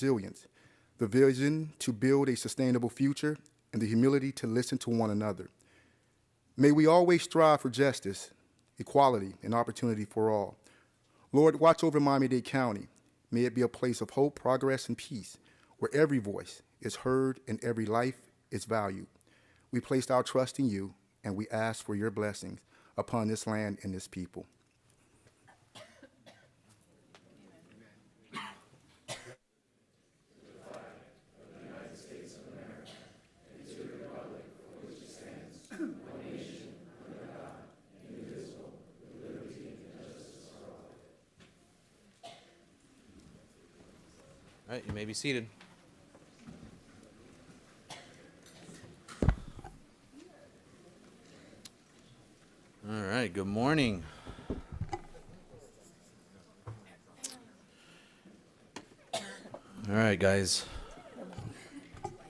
resilience, the vision to build a sustainable future, and the humility to listen to one another. May we always strive for justice, equality, and opportunity for all. Lord, watch over Miami-Dade County. May it be a place of hope, progress, and peace, where every voice is heard and every life is valued. We placed our trust in you, and we ask for your blessings upon this land and this people. All right, you may be seated. All right, good morning. All right, guys. All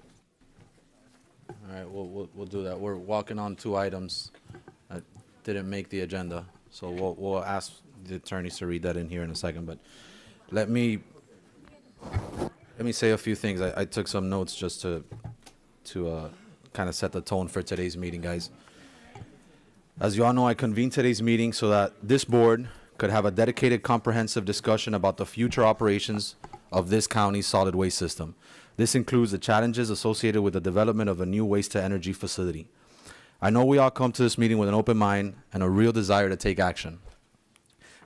right, we'll do that. We're walking on 2 items that didn't make the agenda, so we'll ask the attorneys to read that in here in a second. But let me say a few things. I took some notes just to kind of set the tone for today's meeting, guys. As you all know, I convened today's meeting so that this board could have a dedicated, comprehensive discussion about the future operations of this county's solid waste system. This includes the challenges associated with the development of a new waste-to-energy facility. I know we all come to this meeting with an open mind and a real desire to take action.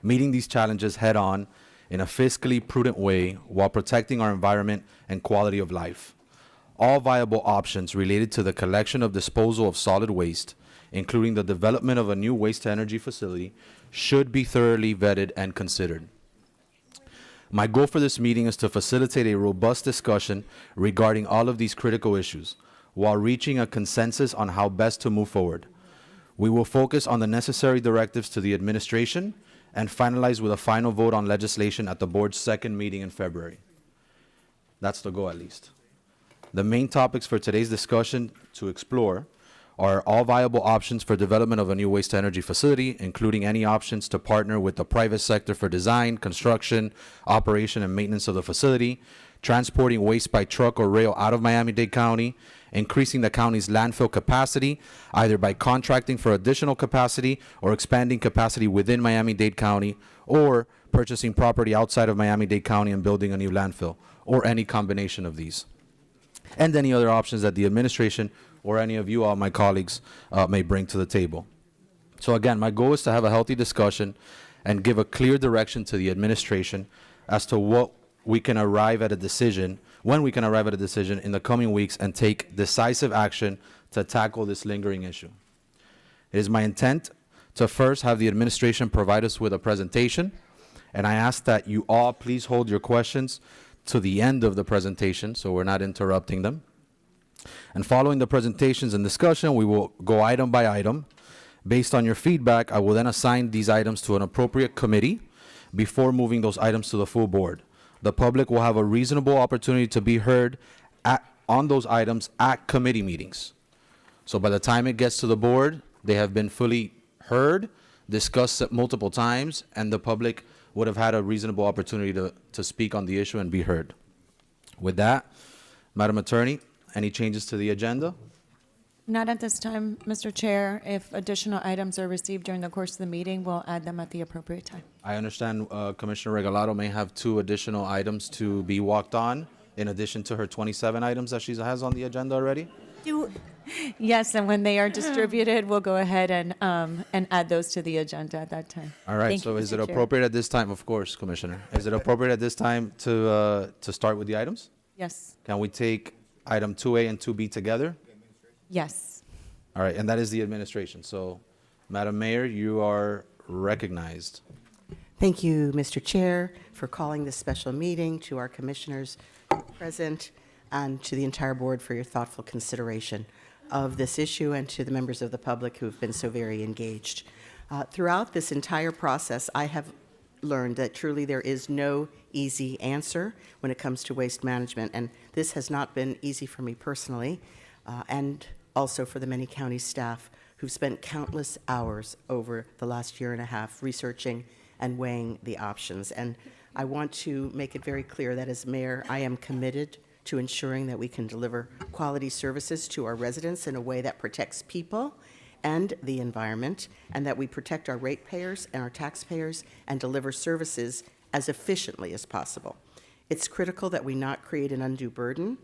Meeting these challenges head-on in a fiscally prudent way while protecting our environment and quality of life. All viable options related to the collection of disposal of solid waste, including the development of a new waste-to-energy facility, should be thoroughly vetted and considered. My goal for this meeting is to facilitate a robust discussion regarding all of these critical issues, while reaching a consensus on how best to move forward. We will focus on the necessary directives to the administration and finalize with a final vote on legislation at the board's second meeting in February. That's the goal, at least. The main topics for today's discussion to explore are all viable options for development of a new waste-to-energy facility, including any options to partner with the private sector for design, construction, operation, and maintenance of the facility, transporting waste by truck or rail out of Miami-Dade County, increasing the county's landfill capacity, either by contracting for additional capacity or expanding capacity within Miami-Dade County, or purchasing property outside of Miami-Dade County and building a new landfill, or any combination of these. And any other options that the administration or any of you all, my colleagues, may bring to the table. So again, my goal is to have a healthy discussion and give a clear direction to the administration as to what we can arrive at a decision, when we can arrive at a decision in the coming weeks and take decisive action to tackle this lingering issue. It is my intent to first have the administration provide us with a presentation, and I ask that you all please hold your questions to the end of the presentation so we're not interrupting them. And following the presentations and discussion, we will go item by item. Based on your feedback, I will then assign these items to an appropriate committee before moving those items to the full board. The public will have a reasonable opportunity to be heard on those items at committee meetings. So by the time it gets to the board, they have been fully heard, discussed multiple times, and the public would have had a reasonable opportunity to speak on the issue and be heard. With that, Madam Attorney, any changes to the agenda? Not at this time, Mr. Chair. If additional items are received during the course of the meeting, we'll add them at the appropriate time. I understand Commissioner Regalado may have 2 additional items to be walked on in addition to her 27 items that she has on the agenda already? Yes, and when they are distributed, we'll go ahead and add those to the agenda at that time. All right, Thank so you, is it Mr. Chair. appropriate at this time? Of course, Commissioner. Is it appropriate at this time to start with the items? Yes. Can we take item 2A and 2B together? Yes. All right, and that is the administration. So, Madam Mayor, you are recognized. Thank you, Mr. Chair, for calling this special meeting, to our commissioners present, and to the entire board for your thoughtful consideration of this issue, and to the members of the public who have been so very engaged. Throughout this entire process, I have learned that truly there is no easy answer when it comes to waste management, and this has not been easy for me personally, and also for the many county staff who've spent countless hours over the last year and a half researching and weighing the options. And I want to make it very clear that as mayor, I am committed to ensuring that we can deliver quality services to our residents in a way that protects people and the environment, and that we protect our ratepayers and our taxpayers and deliver services as efficiently as possible. It's critical that we not create an undue burden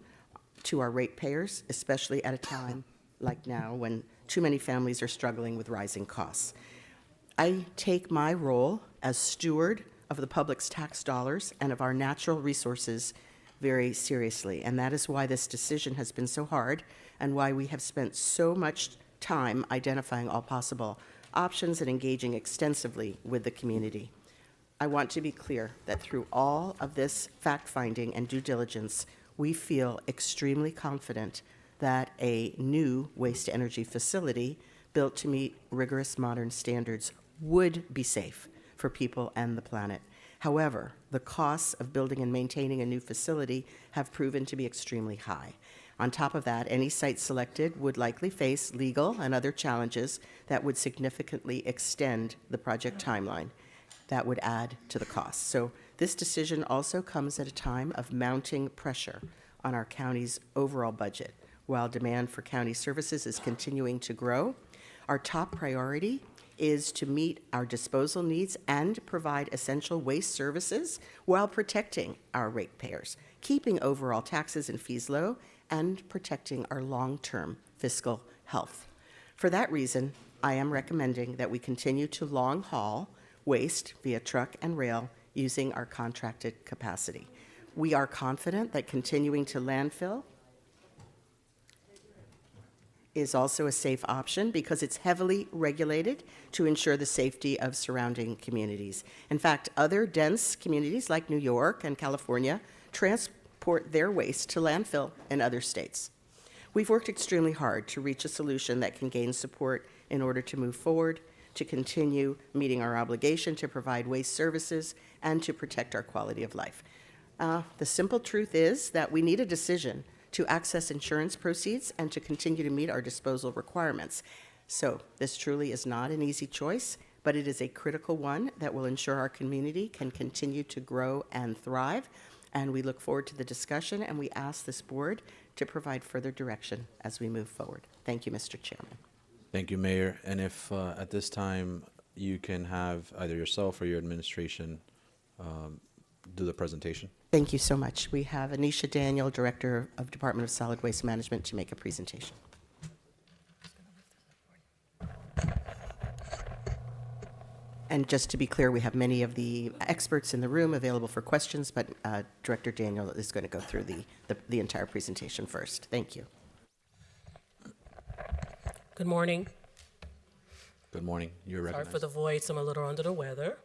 to our ratepayers, especially at a time like now when too many families are struggling with rising costs. I take my role as steward of the public's tax dollars and of our natural resources very seriously, and that is why this decision has been so hard and why we have spent so much time identifying all possible options and engaging extensively with the community. I want to be clear that through all of this fact-finding and due diligence, we feel extremely confident that a new waste-to-energy facility built to meet rigorous modern standards would be safe for people and the planet. However, the costs of building and maintaining a new facility have proven to be extremely high. On top of that, any site selected would likely face legal and other challenges that would significantly extend the project timeline. That would add to the cost. So this decision also comes at a time of mounting pressure on our county's overall budget. While demand for county services is continuing to grow, our top priority is to meet our disposal needs and provide essential waste services while protecting our ratepayers, keeping overall taxes and fees low, and protecting our long-term fiscal health. For that reason, I am recommending that we continue to long-haul waste via truck and rail using our contracted capacity. We are confident that continuing to landfill is also a safe option because it's heavily regulated to ensure the safety of surrounding communities. In fact, other dense communities like New York and California transport their waste to landfill in other states. We've worked extremely hard to reach a solution that can gain support in order to move forward, to continue meeting our obligation to provide waste services, and to protect our quality of life. The simple truth is that we need a decision to access insurance proceeds and to continue to meet our disposal requirements. So this truly is not an easy choice, but it is a critical one that will ensure our community can continue to grow and thrive. And we look forward to the discussion, and we ask this board to provide further direction as we move forward. Thank you, Mr. Chairman. Thank you, Mayor. And if at this time you can have either yourself or your administration do the presentation. Thank you so much. We have Anisha Daniel, Director of Department of Solid Waste Management, to make a presentation. And just to be clear, we have many of the experts in the room available for questions, but Director Daniel is going to go through the entire presentation first. Thank you. Good morning. Good morning. You're Sorry recognized. for the voice, I'm a little under the weather.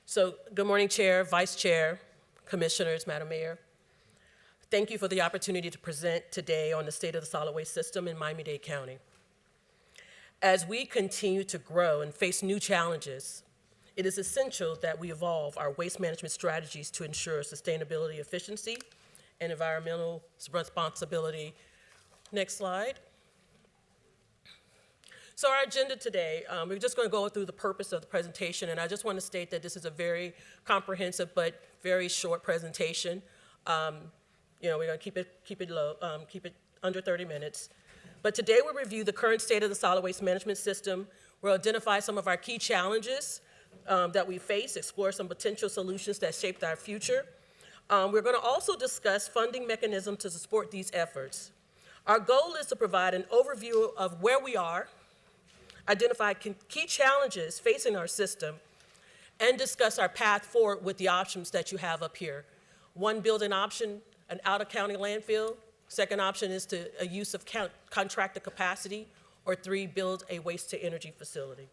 So, good morning, Chair, Vice Chair, Commissioners, Madam Mayor. Thank you for the opportunity to present today on the state of the solid waste system in Miami-Dade County. As we continue to grow and face new challenges, it is essential that we evolve our waste management strategies to ensure sustainability, efficiency, and environmental responsibility. Next slide. So our agenda today, we're just going to go through the purpose of the presentation, and I just want to state that this is a very comprehensive but very short presentation. We're going to keep it low, keep it under 30 minutes. But today we'll review the current state of the solid waste management system. We'll identify some of our key challenges that we face, explore some potential solutions that shaped our future. We're going to also discuss funding mechanisms to support these efforts. Our goal is to provide an overview of where we are, identify key challenges facing our system, and discuss our path forward with the options that you have up here. One, building option, an out-of-county landfill. Second option is a use of contracted capacity. Or 3, build a waste-to-energy facility.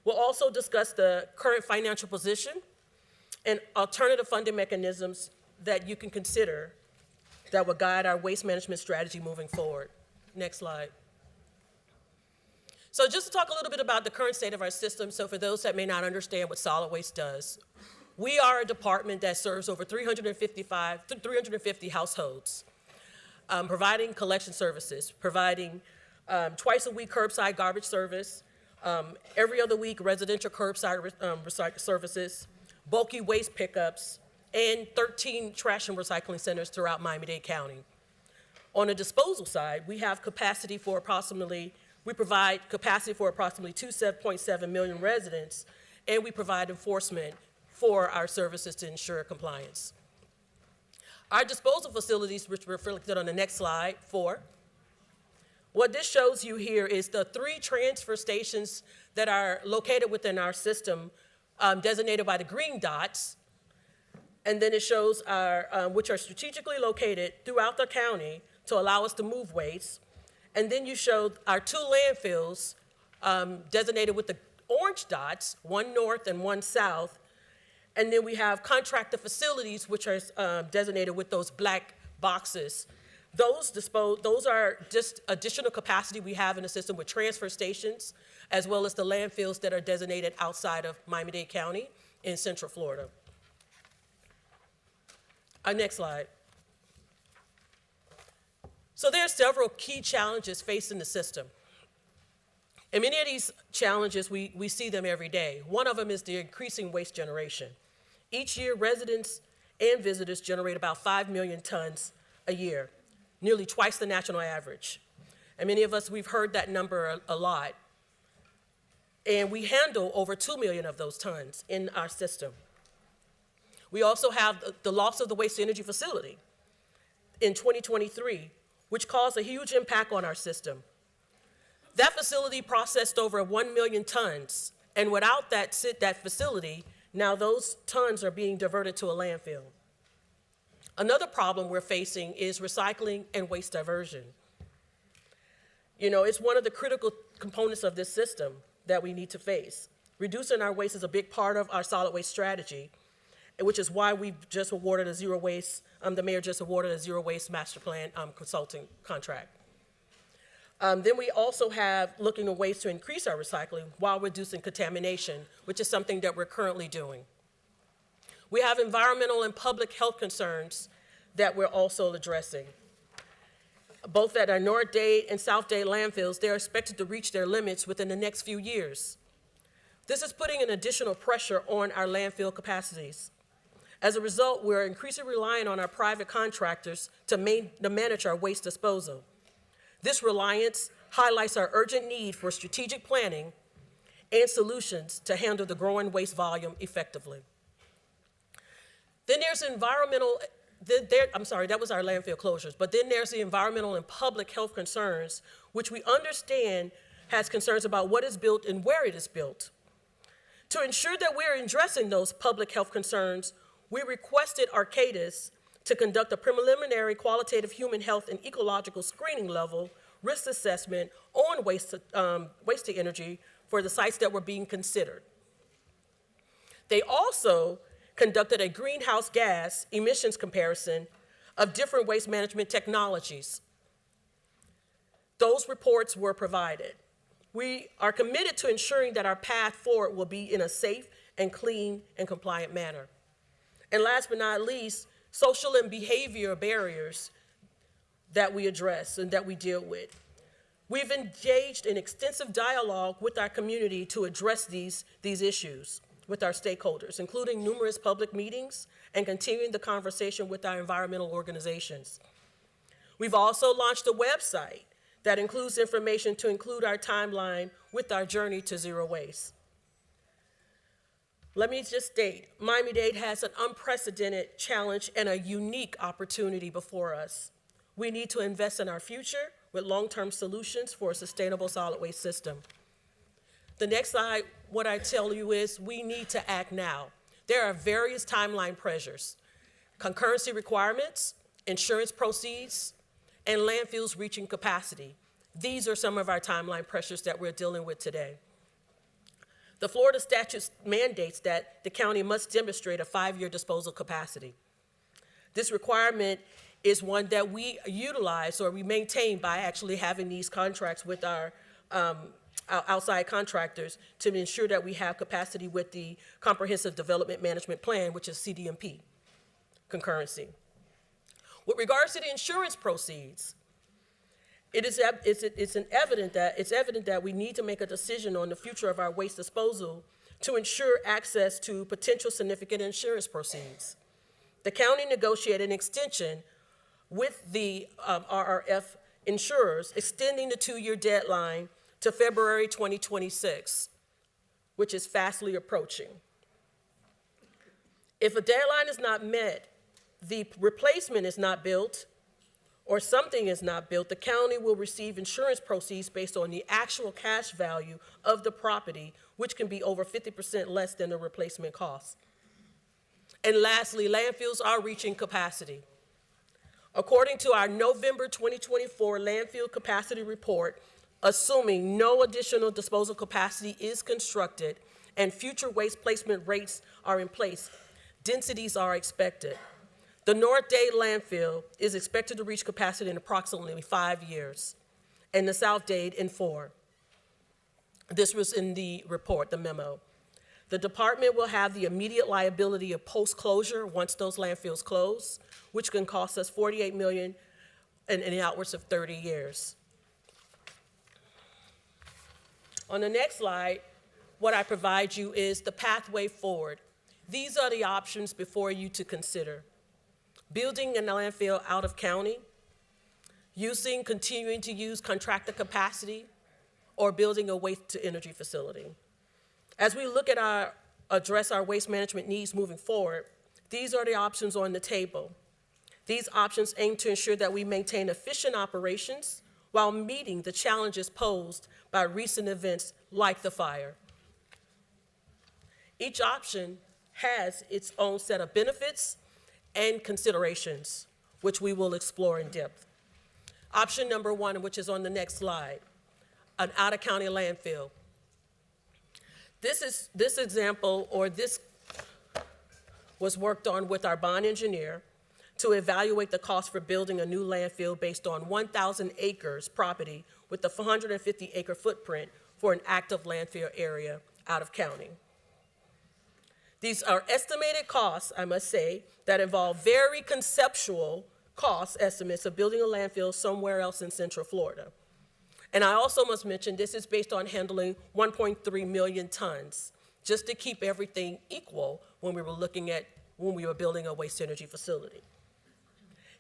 We'll also discuss the current financial position and alternative funding mechanisms that you can consider that will guide our waste management strategy moving forward. Next slide. So just to talk a little bit about the current state of our system, so for those that may not understand what solid waste does, we are a department that serves over 350 households, providing collection services, providing twice a week curbside garbage service, Every other week, residential curbside recycle services, bulky waste pickups, and 13 trash and recycling centers throughout Miami-Dade County. On the disposal side, we provide capacity for approximately 2.7 million residents, and we provide enforcement for our services to ensure compliance. Our disposal facilities, which are reflected on the next slide, 4. What this shows you here is the 3 transfer stations that are located within our system, designated by the green dots. And then it shows which are strategically located throughout the county to allow us to move waste. And then you show our 2 landfills designated with the orange dots, one north and one south. And then we have contracted facilities, which are designated with those black boxes. Those are just additional capacity we have in the system with transfer stations, as well as the landfills that are designated outside of Miami-Dade County in Central Florida. Our next slide. So there are several key challenges facing the system. And many of these challenges, we see them every day. One of them is the increasing waste generation. Each year, residents and visitors generate about 5 million tons a year, nearly twice the national average. And many of us, we've heard that number a lot. And we handle over 2 million of those tons in our system. We also have the loss of the waste-to-energy facility in 2023, which caused a huge impact on our system. That facility processed over 1 million tons, and without that facility, now those tons are being diverted to a landfill. Another problem we're facing is recycling and waste diversion. You know, it's one of the critical components of this system that we need to face. Reducing our waste is a big part of our solid waste strategy, which is why we've just awarded a zero waste, the mayor just awarded a zero waste master plan consulting contract. Then we also have looking at ways to increase our recycling while reducing contamination, which is something that we're currently doing. We have environmental and public health concerns that we're also addressing. Both at our North Dade and South Dade landfills, they're expected to reach their limits within the next few years. This is putting an additional pressure on our landfill capacities. As a result, we're increasingly relying on our private contractors to manage our waste disposal. This reliance highlights our urgent need for strategic planning and solutions to handle the growing waste volume effectively. Then there's that was our landfill closures, but then there's the environmental and public health concerns, which we understand has concerns about what is built and where it is built. To ensure that we're addressing those public health concerns, we requested Arcadis to conduct a preliminary qualitative human health and ecological screening level risk assessment on waste to energy for the sites that were being considered. They also conducted a greenhouse gas emissions comparison of different waste management technologies. Those reports were provided. We are committed to ensuring that our path forward will be in a safe and clean and compliant manner. And last but not least, social and behavior barriers that we address and that we deal with. We've engaged in extensive dialogue with our community to address these issues with our stakeholders, including numerous public meetings and continuing the conversation with our environmental organizations. We've also launched a website that includes information to include our timeline with our journey to zero waste. Let me just state, Miami-Dade has an unprecedented challenge and a unique opportunity before us. We need to invest in our future with long-term solutions for a sustainable solid waste system. The next slide, what I tell you is we need to act now. There are various timeline pressures, concurrency requirements, insurance proceeds, and landfills reaching capacity. These are some of our timeline pressures that we're dealing with today. The Florida statute mandates that the county must demonstrate a 5-year disposal capacity. This requirement is one that we utilize or we maintain by actually having these contracts with our outside contractors to ensure that we have capacity with the Comprehensive Development Management Plan, which is CDMP, concurrency. With regards to the insurance proceeds, It's evident that we need to make a decision on the future of our waste disposal to ensure access to potential significant insurance proceeds. The county negotiated an extension with the RRF insurers, extending the 2-year deadline to February 2026, which is fastly approaching. If a deadline is not met, the replacement is not built, or something is not built, the county will receive insurance proceeds based on the actual cash value of the property, which can be over 50% less than the replacement cost. And lastly, landfills are reaching capacity. According to our November 2024 landfill capacity report, assuming no additional disposal capacity is constructed and future waste placement rates are in place, densities are expected. The North Dade landfill is expected to reach capacity in approximately 5 years, and the South Dade in 4. This was in the report, the memo. The department will have the immediate liability of post-closure once those landfills close, which can cost us $48 million in the outwards of 30 years. On the next slide, what I provide you is the pathway forward. These are the options before you to consider. Building a landfill out of county, continuing to use contractor capacity, or building a waste-to-energy facility. As we look at address our waste management needs moving forward, these are the options on the table. These options aim to ensure that we maintain efficient operations while meeting the challenges posed by recent events like the fire. Each option has its own set of benefits and considerations, which we will explore in depth. Option number 1, which is on the next slide, an out-of-county landfill. This example, or this was worked on with our bond engineer to evaluate the cost for building a new landfill based on 1,000 acres property with a 450-acre footprint for an active landfill area out of county. These are estimated costs, I must say, that involve very conceptual cost estimates of building a landfill somewhere else in Central Florida. And I also must mention this is based on handling 1.3 million tons, just to keep everything equal when we were building a waste energy facility.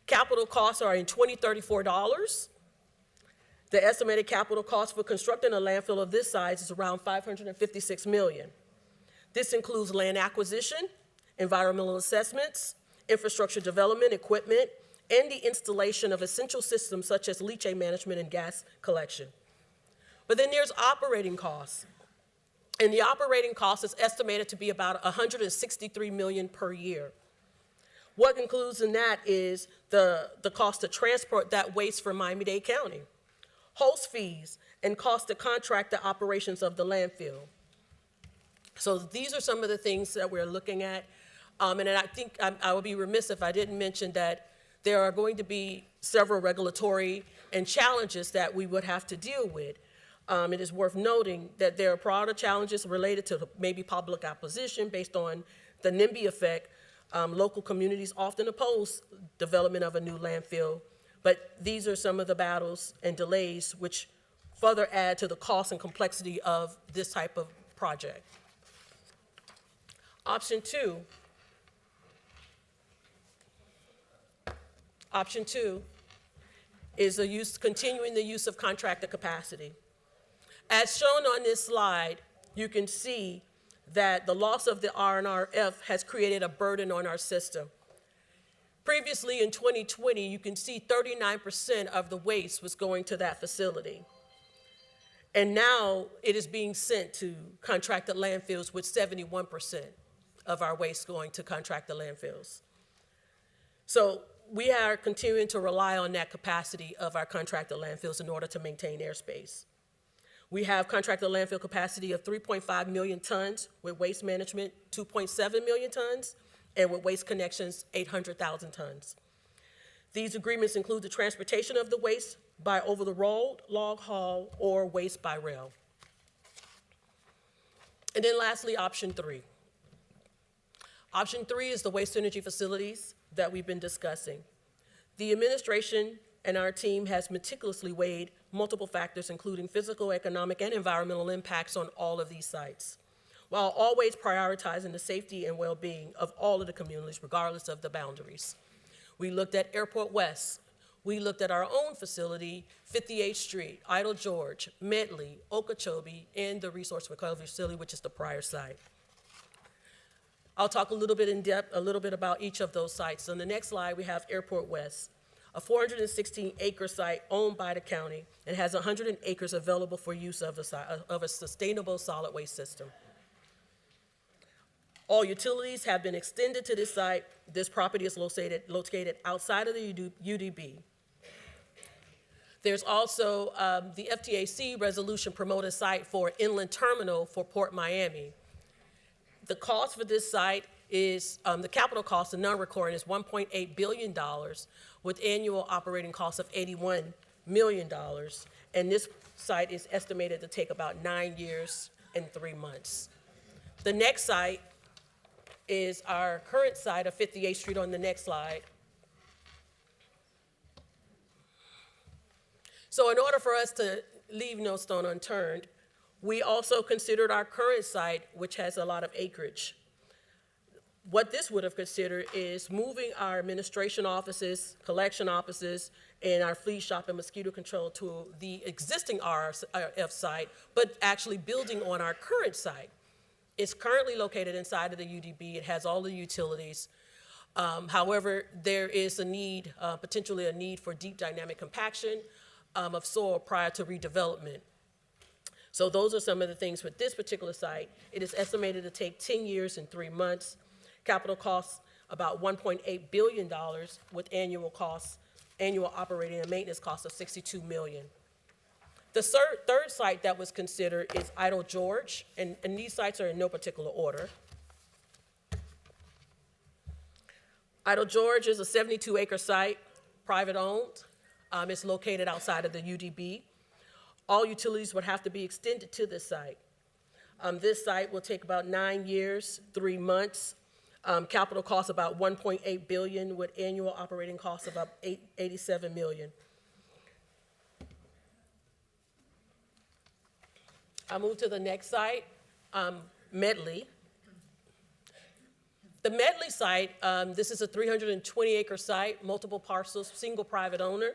Capital costs are in 2034 dollars. The estimated capital cost for constructing a landfill of this size is around $556 million. This includes land acquisition, environmental assessments, infrastructure development, equipment, and the installation of essential systems such as leachate management and gas collection. But then there's operating costs. And the operating cost is estimated to be about $163 million per year. What includes in that is the cost to transport that waste from Miami-Dade County, host fees, and cost to contract the operations of the landfill. So these are some of the things that we're looking at. And I think I would be remiss if I didn't mention that there are going to be several regulatory and challenges that we would have to deal with. It is worth noting that there are broader challenges related to maybe public opposition based on the NIMBY effect. Local communities often oppose development of a new landfill, but these are some of the battles and delays which further add to the cost and complexity of this type of project. Option two is continuing the use of contractor capacity. As shown on this slide, you can see that the loss of the RNRF has created a burden on our system. Previously in 2020, you can see 39% of the waste was going to that facility. And now it is being sent to contracted landfills with 71% of our waste going to contracted landfills. So we are continuing to rely on that capacity of our contracted landfills in order to maintain airspace. We have contracted landfill capacity of 3.5 million tons, with waste management 2.7 million tons, and with waste connections 800,000 tons. These agreements include the transportation of the waste by over the road, log haul, or waste by rail. And then lastly, option three. Option three is the waste energy facilities that we've been discussing. The administration and our team has meticulously weighed multiple factors, including physical, economic, and environmental impacts on all of these sites, while always prioritizing the safety and well-being of all of the communities, regardless of the boundaries. We looked at Airport West. We looked at our own facility, 58th Street, Idle George, Medley, Okeechobee, and the Resource Recovery Facility, which is the prior site. I'll talk a little bit in depth, a little bit about each of those sites. On the next slide, we have Airport West, a 416-acre site owned by the county and has 100 acres available for use of a sustainable solid waste system. All utilities have been extended to this site. This property is located outside of the UDB. There's also the FTAC resolution promoted site for inland terminal for Port Miami. The cost for this site is, the capital cost, the non-recurring, is $1.8 billion with annual operating costs of $81 million. And this site is estimated to take about 9 years and 3 months. The next site is our current site of 58th Street on the next slide. So in order for us to leave no stone unturned, we also considered our current site, which has a lot of acreage. What this would have considered is moving our administration offices, collection offices, and our flea shop and mosquito control to the existing RF site, but actually building on our current site. It's currently located inside of the UDB. It has all the utilities. However, there is a need, potentially a need for deep dynamic compaction of soil prior to redevelopment. So those are some of the things with this particular site. It is estimated to take 10 years and 3 months. Capital costs about $1.8 billion with annual operating and maintenance costs of $62 million. The third site that was considered is Idle George, and these sites are in no particular order. Idle George is a 72-acre site, private owned. It's located outside of the UDB. All utilities would have to be extended to this site. This site will take about 9 years, 3 months. Capital costs about $1.8 billion with annual operating costs of about $87 million. I move to the next site, Medley. The Medley site, this is a 320-acre site, multiple parcels, single private owner.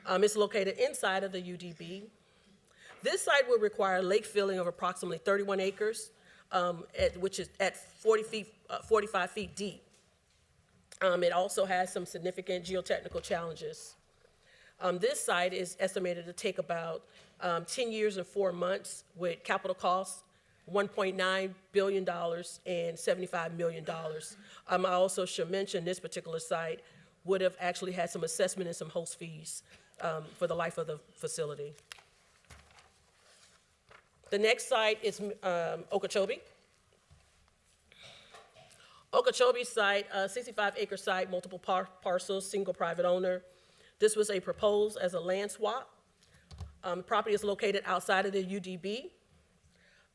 It's located inside of the UDB. This site will require a lake filling of approximately 31 acres, which is at 45 feet deep. It also has some significant geotechnical challenges. This site is estimated to take about 10 years and 4 months with capital costs, $1.9 billion and $75 million. I also should mention this particular site would have actually had some assessment and some host fees for the life of the facility. The next site is Okeechobee. Okeechobee site, 65-acre site, multiple parcels, single private owner. This was proposed as a land swap. The property is located outside of the UDB.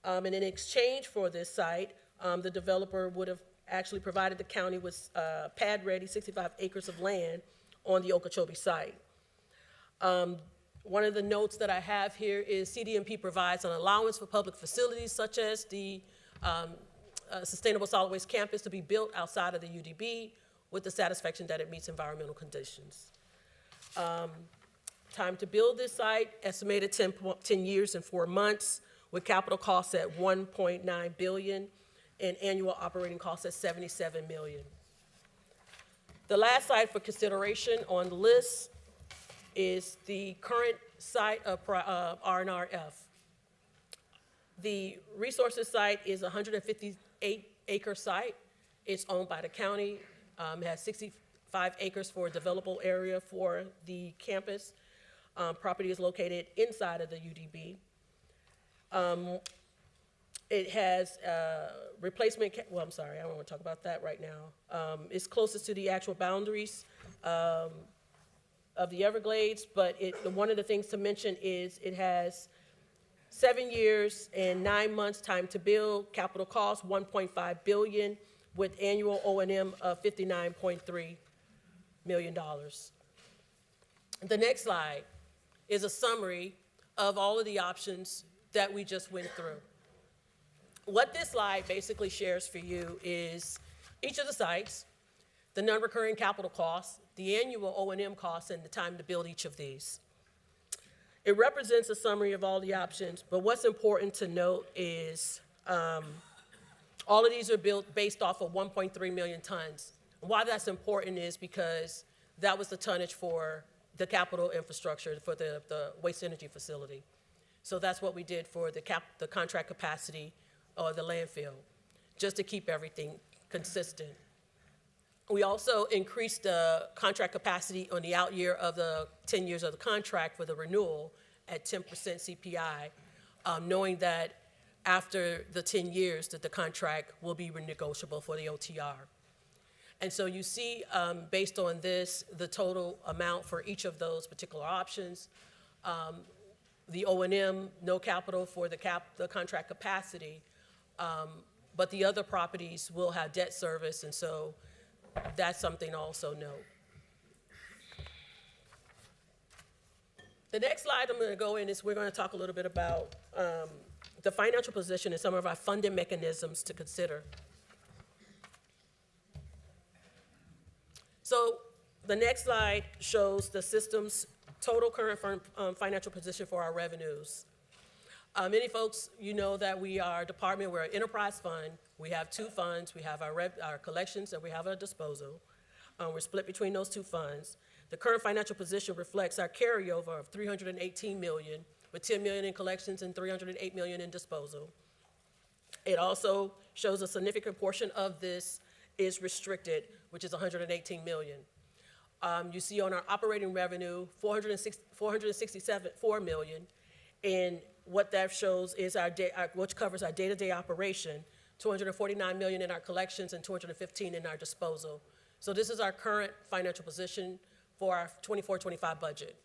And in exchange for this site, the developer would have actually provided the county with pad-ready 65 acres of land on the Okeechobee site. One of the notes that I have here is CDMP provides an allowance for public facilities such as the Sustainable Solid Waste Campus to be built outside of the UDB with the satisfaction that it meets environmental conditions. Time to build this site, estimated 10 years and 4 months with capital costs at $1.9 billion and annual operating costs at $77 million. The last site for consideration on the list is the current site of R&RF. The resources site is a 158-acre site. It's owned by the county. It has 65 acres for a developable area for the campus. Property is located inside of the UDB. It has replacement, well, I'm sorry, I don't want to talk about that right now. It's closest to the actual boundaries of the Everglades, but one of the things to mention is it has 7 years and 9 months time to build, capital cost $1.5 billion with annual O&M of $59.3 million. The next slide is a summary of all of the options that we just went through. What this slide basically shares for you is each of the sites, the non-recurring capital costs, the annual O&M costs, and the time to build each of these. It represents a summary of all the options, but what's important to note is all of these are built based off of 1.3 million tons. Why that's important is because that was the tonnage for the capital infrastructure for the waste energy facility. So that's what we did for the contract capacity or the landfill, just to keep everything consistent. We also increased the contract capacity on the out year of the 10 years of the contract for the renewal at 10% CPI, knowing that after the 10 years that the contract will be renegotiable for the OTR. And so you see, based on this, the total amount for each of those particular options. The O&M, no capital for the contract capacity, but the other properties will have debt service, and so that's something to also note. The next slide I'm going to go in is we're going to talk a little bit about the financial position and some of our funding mechanisms to consider. So the next slide shows the system's total current financial position for our revenues. Many folks, you know that we are a department, we're an enterprise fund. We have two funds. We have our collections and we have our disposal. We're split between those two funds. The current financial position reflects our carryover of $318 million, with $10 million in collections and $308 million in disposal. It also shows a significant portion of this is restricted, which is $118 million. You see on our operating revenue, $464 million, and what that shows is which covers our day-to-day operation, $249 million in our collections and $215 in our disposal. So this is our current financial position for our 24-25 budget.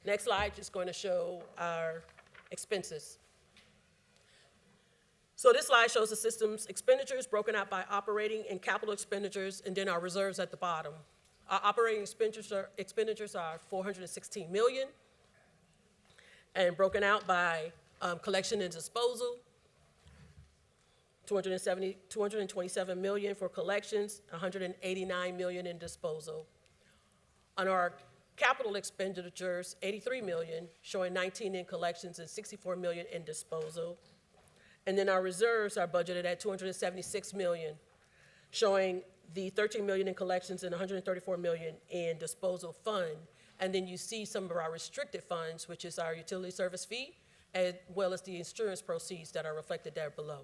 Next slide is going to show our expenses. So this slide shows the system's expenditures broken out by operating and capital expenditures, and then our reserves at the bottom. Our operating expenditures are $416 million, and broken out by collection and disposal, $227 million for collections, $189 million in disposal. On our capital expenditures, $83 million, showing 19 in collections and $64 million in disposal. And then our reserves are budgeted at $276 million, showing the $13 million in collections and $134 million in disposal fund. And then you see some of our restricted funds, which is our utility service fee, as well as the insurance proceeds that are reflected there below.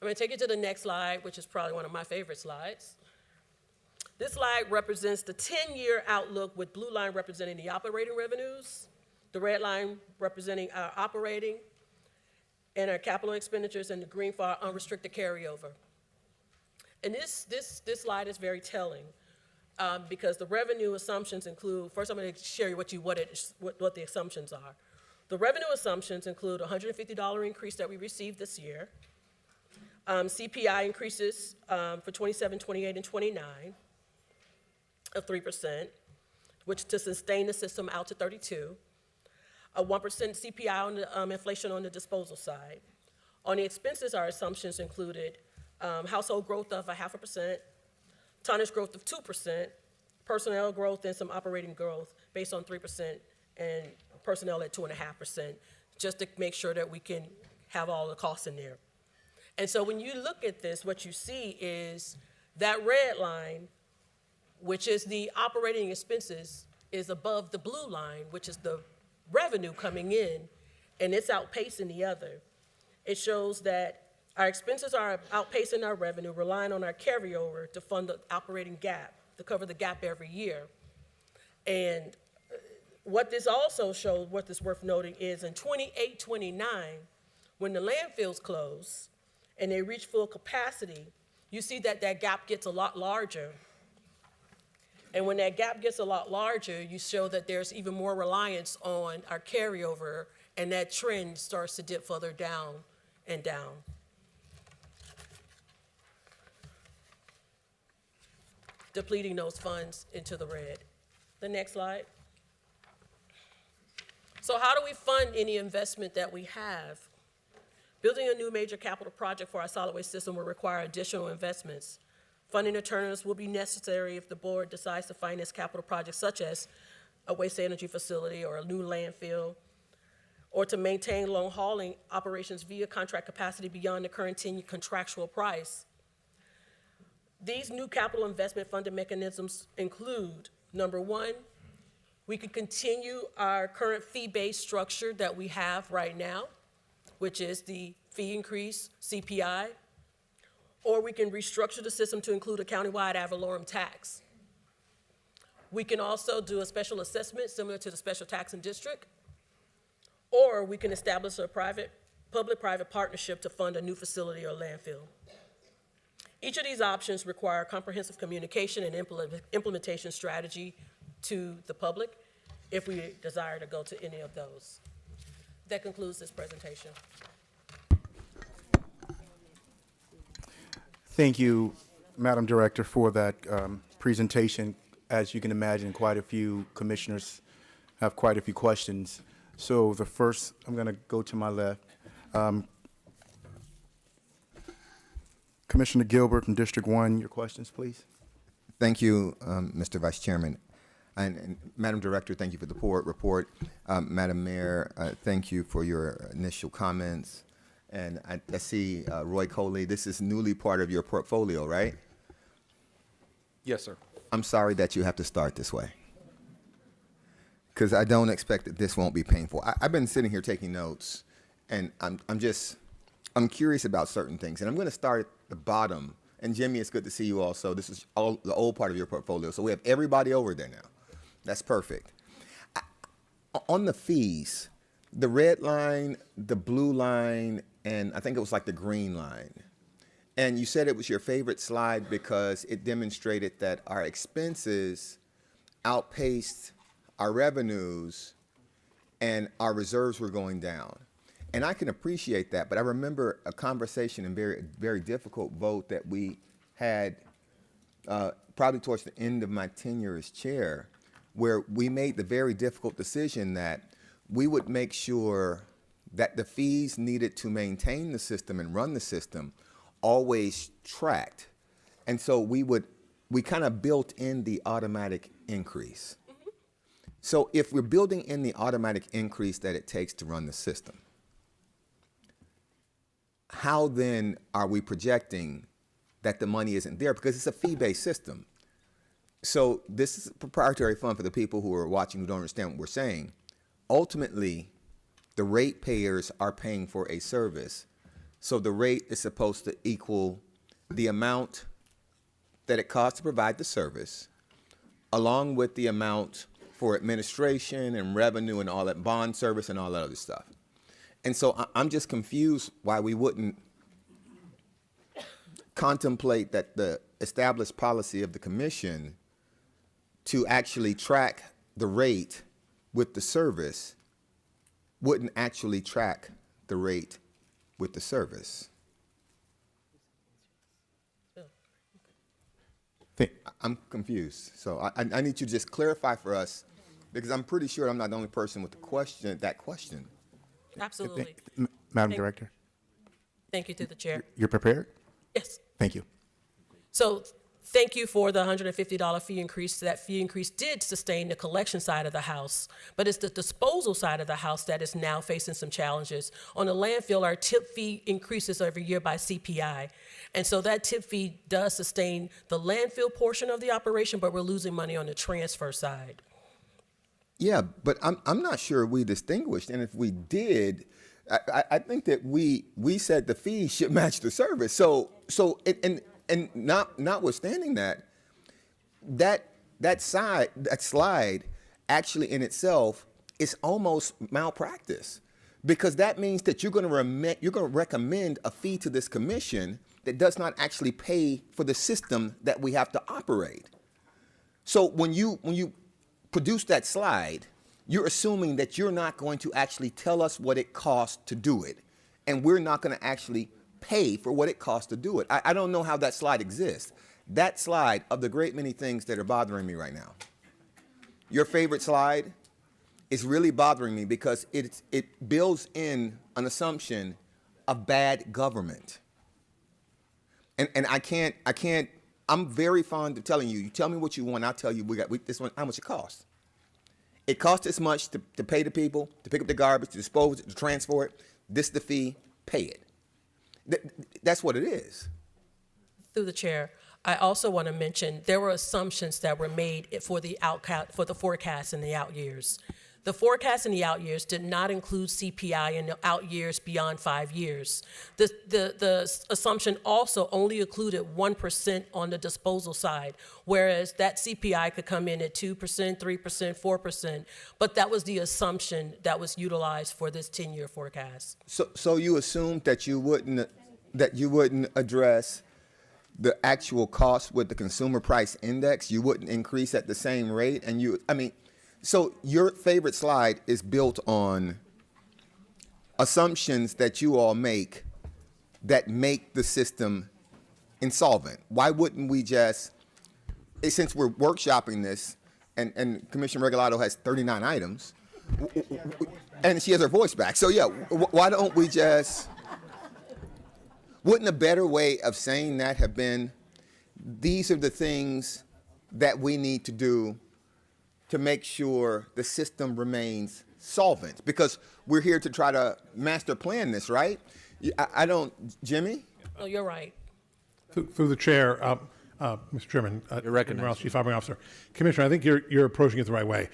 I'm going to take you to the next slide, which is probably one of my favorite slides. This slide represents the 10-year outlook, with blue line representing the operating revenues, the red line representing our operating and our capital expenditures, and the green for our unrestricted carryover. And this slide is very telling because the revenue assumptions include, first I'm going to share with you what the assumptions are. The revenue assumptions include a $150 increase that we received this year, CPI increases for 27, 28, and 29 of 3%, which to sustain the system out to 32, a 1% CPI on the inflation on the disposal side. On the expenses, our assumptions included household growth of 0.5%, tonnage growth of 2%, personnel growth and some operating growth based on 3%, and personnel at 2.5%, just to make sure that we can have all the costs in there. And so when you look at this, what you see is that red line, which is the operating expenses, is above the blue line, which is the revenue coming in, and it's outpacing the other. It shows that our expenses are outpacing our revenue, relying on our carryover to fund the operating gap, to cover the gap every year. And what this also shows, what is worth noting, is in 28-29, when the landfills close and they reach full capacity, you see that that gap gets a lot larger. And when that gap gets a lot larger, you show that there's even more reliance on our carryover, and that trend starts to dip further down and down. depleting those funds into the red. The next slide. So how do we fund any investment that we have? Building a new major capital project for our solid waste system will require additional investments. Funding alternatives will be necessary if the board decides to finance capital projects such as a waste-to-energy facility or a new landfill, or to maintain long hauling operations via contract capacity beyond the current 10-year contractual price. These new capital investment funding mechanisms include, number one, we could continue our current fee-based structure that we have right now, which is the fee increase, CPI, or we can restructure the system to include a countywide ad valorem tax. We can also do a special assessment similar to the special taxing district, or we can establish a public-private partnership to fund a new facility or landfill. Each of these options require comprehensive communication and implementation strategy to the public if we desire to go to any of those. That concludes this presentation. Thank you, Madam Director, for that presentation. As you can imagine, quite a few commissioners have quite a few questions. So the first, I'm going to go to my left. Commissioner Gilbert from District 1, your questions, please. Thank you, Mr. Vice Chairman. And Madam Director, thank you for the report. Madam Mayor, thank you for your initial comments. And I see Roy Coley, this is newly part of your portfolio, right? Yes, sir. I'm sorry that you have to start this way, because I don't expect that this won't be painful. I've been sitting here taking notes, and I'm curious about certain things. And I'm going to start at the bottom. And Jimmy, it's good to see you also. This is all the old part of your portfolio. So we have everybody over there now. That's perfect. On the fees, the red line, the blue line, and I think it was like the green line. And you said it was your favorite slide because it demonstrated that our expenses outpaced our revenues and our reserves were going down. And I can appreciate that, but I remember a conversation and very difficult vote that we had probably towards the end of my tenure as chair, where we made the very difficult decision that we would make sure that the fees needed to maintain the system and run the system always tracked. And so we kind of built in the automatic increase. So if we're building in the automatic increase that it takes to run the system, how then are we projecting that the money isn't there? Because it's a fee-based system. So this is a proprietary fund for the people who are watching who don't understand what we're saying. Ultimately, the ratepayers are paying for a service. So the rate is supposed to equal the amount that it costs to provide the service, along with the amount for administration and revenue and all that bond service and all that other stuff. And so I'm just confused why we wouldn't contemplate that the established policy of the commission to actually track the rate with the service wouldn't actually track the rate with the service. I'm confused. So I need you to just clarify for us, because I'm pretty sure I'm not the only person with that question. Absolutely. Madam Director, Thank you to the chair. you're prepared? Yes. Thank you. So thank you for the $150 fee increase. That fee increase did sustain the collection side of the house, but it's the disposal side of the house that is now facing some challenges. On the landfill, our tip fee increases every year by CPI. And so that tip fee does sustain the landfill portion of the operation, but we're losing money on the transfer side. Yeah, but I'm not sure we distinguished, and if we did, I think that we said the fees should match the service. So notwithstanding that slide actually in itself is almost malpractice, because that means that you're going to recommend a fee to this commission that does not actually pay for the system that we have to operate. So when you produce that slide, you're assuming that you're not going to actually tell us what it costs to do it, and we're not going to actually pay for what it costs to do it. I don't know how that slide exists. that slide of the great many things that are bothering me right now. Your favorite slide is really bothering me because it builds in an assumption of bad government. And I can't, I'm very fond of telling you, you tell me what you want, I'll tell you this one, how much it costs. It costs this much to pay the people, to pick up the garbage, to dispose it, to transfer it. This is the fee, pay it. That's what it is. Through the chair, I also want to mention there were assumptions that were made for the forecast in the out years. The forecast in the out years did not include CPI in the out years beyond 5 years. The assumption also only included 1% on the disposal side, whereas that CPI could come in at 2%, 3%, 4%. But that was the assumption that was utilized for this 10-year forecast. So you assumed that you wouldn't address the actual cost with the consumer price index. You wouldn't increase at the same rate, and so your favorite slide is built on assumptions that you all make that make the system insolvent. Why wouldn't we just, since we're workshopping this, and Commissioner Regalado has 39 items, and she has her voice back. So yeah, why don't we just, wouldn't a better way of saying that have been, these are the things that we need to do to make sure the system remains solvent? Because we're here to try to master plan this, right? I don't, Jimmy? No, you're right. Through the chair, Mr. Chairman, You're recognized. Morales, Chief Operating Officer. Commissioner, I think you're approaching it the right way.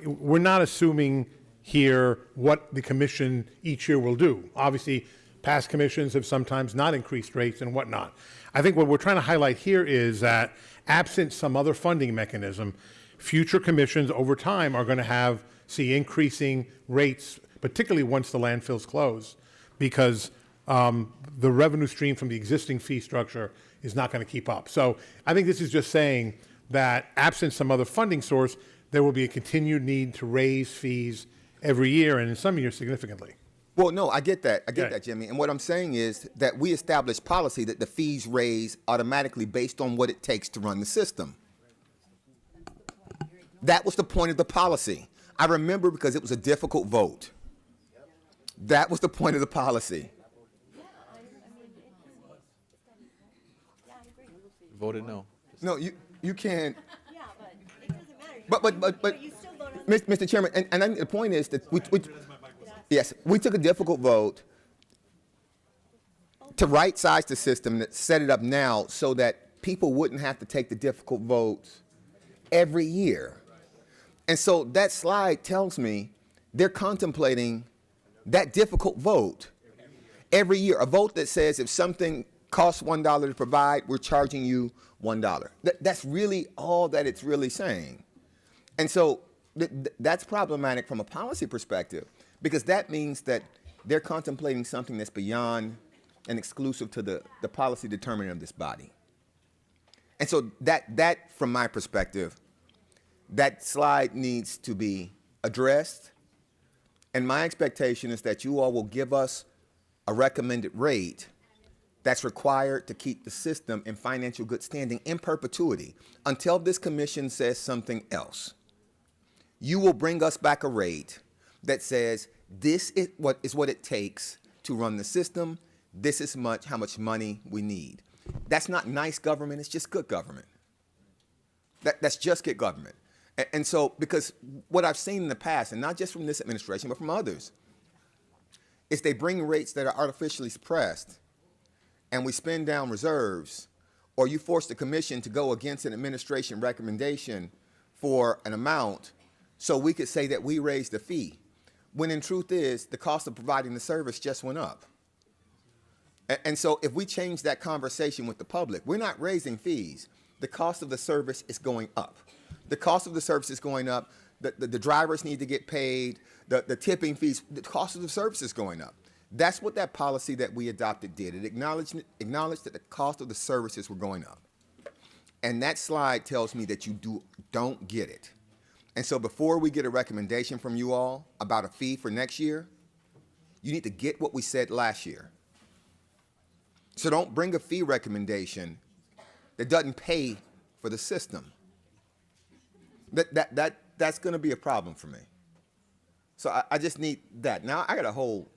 We're not assuming here what the commission each year will do. Obviously, past commissions have sometimes not increased rates and whatnot. I think what we're trying to highlight here is that absent some other funding mechanism, future commissions over time are going to see increasing rates, particularly once the landfills close, because the revenue stream from the existing fee structure is not going to keep up. So I think this is just saying that absent some other funding source, there will be a continued need to raise fees every year, and in some years significantly. Well, no, I get that. I get that, Jimmy. And what I'm saying is that we establish policy that the fees raise automatically based on what it takes to run the system. That was the point of the policy. I remember because it was a difficult vote. That was the point of the policy. Voted no. No, you can't. But Mr. Chairman, and I think the point is that we took a difficult vote to right-size the system, that set it up now so that people wouldn't have to take the difficult votes every year. And so that slide tells me they're contemplating that difficult vote every year, a vote that says if something costs $1 to provide, we're charging you $1. That's really all that it's really saying. And so that's problematic from a policy perspective, because that means that they're contemplating something that's beyond and exclusive to the policy determinant of this body. And so that from my perspective, that slide needs to be addressed. And my expectation is that you all will give us a recommended rate that's required to keep the system in financial good standing in perpetuity until this commission says something else. You will bring us back a rate that says this is what it takes to run the system. This is how much money we need. That's not nice government. It's just good government. That's just good government. And so, because what I've seen in the past, and not just from this administration, but from others, is they bring rates that are artificially suppressed, and we spend down reserves, or you force the commission to go against an administration recommendation for an amount so we could say that we raised the fee, when in truth is the cost of providing the service just went up. And so if we change that conversation with the public, we're not raising fees. The cost of the service is going up. The cost of the service is going up. The drivers need to get paid. The tipping fees, the cost of the service is going up. That's what that policy that we adopted did. It acknowledged that the cost of the services were going up. And that slide tells me that you don't get it. And so before we get a recommendation from you all about a fee for next year, you need to get what we said last year. So don't bring a fee recommendation that doesn't pay for the system. That's going to be a problem for me. So I just need that. Now I got a whole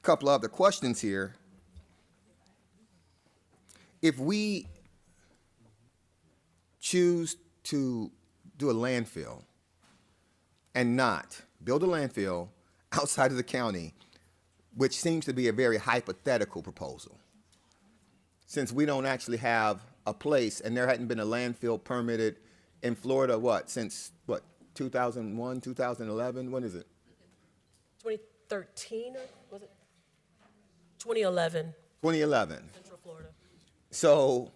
couple of other questions here. If we choose to do a landfill and not build a landfill outside of the county, which seems to be a very hypothetical proposal, since we don't actually have a place, and there hadn't been a landfill permitted in Florida, since 2001, 2011? When is it? 2013, or was it? 2011, 2011. Central Florida. So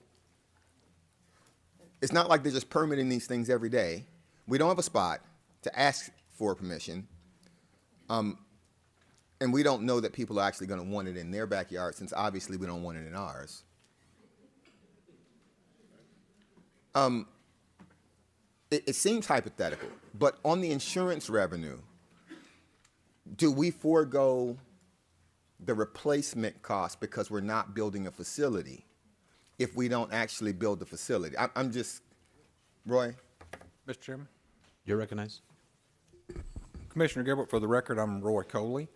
it's not like they're just permitting these things every day. We don't have a spot to ask for permission. And we don't know that people are actually going to want it in their backyard, since obviously we don't want it in ours. It seems hypothetical, but on the insurance revenue, do we forego the replacement cost because we're not building a facility if we don't actually build the facility? I'm just, Roy? Mr. Chairman. You're recognized. Commissioner Gilbert, for the record, I'm Roy Coley.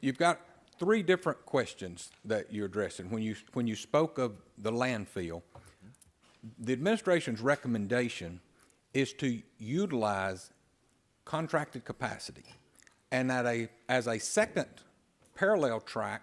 You've got three different questions that you're addressing. When you spoke of the landfill, the administration's recommendation is to utilize contracted capacity. And as a second parallel track,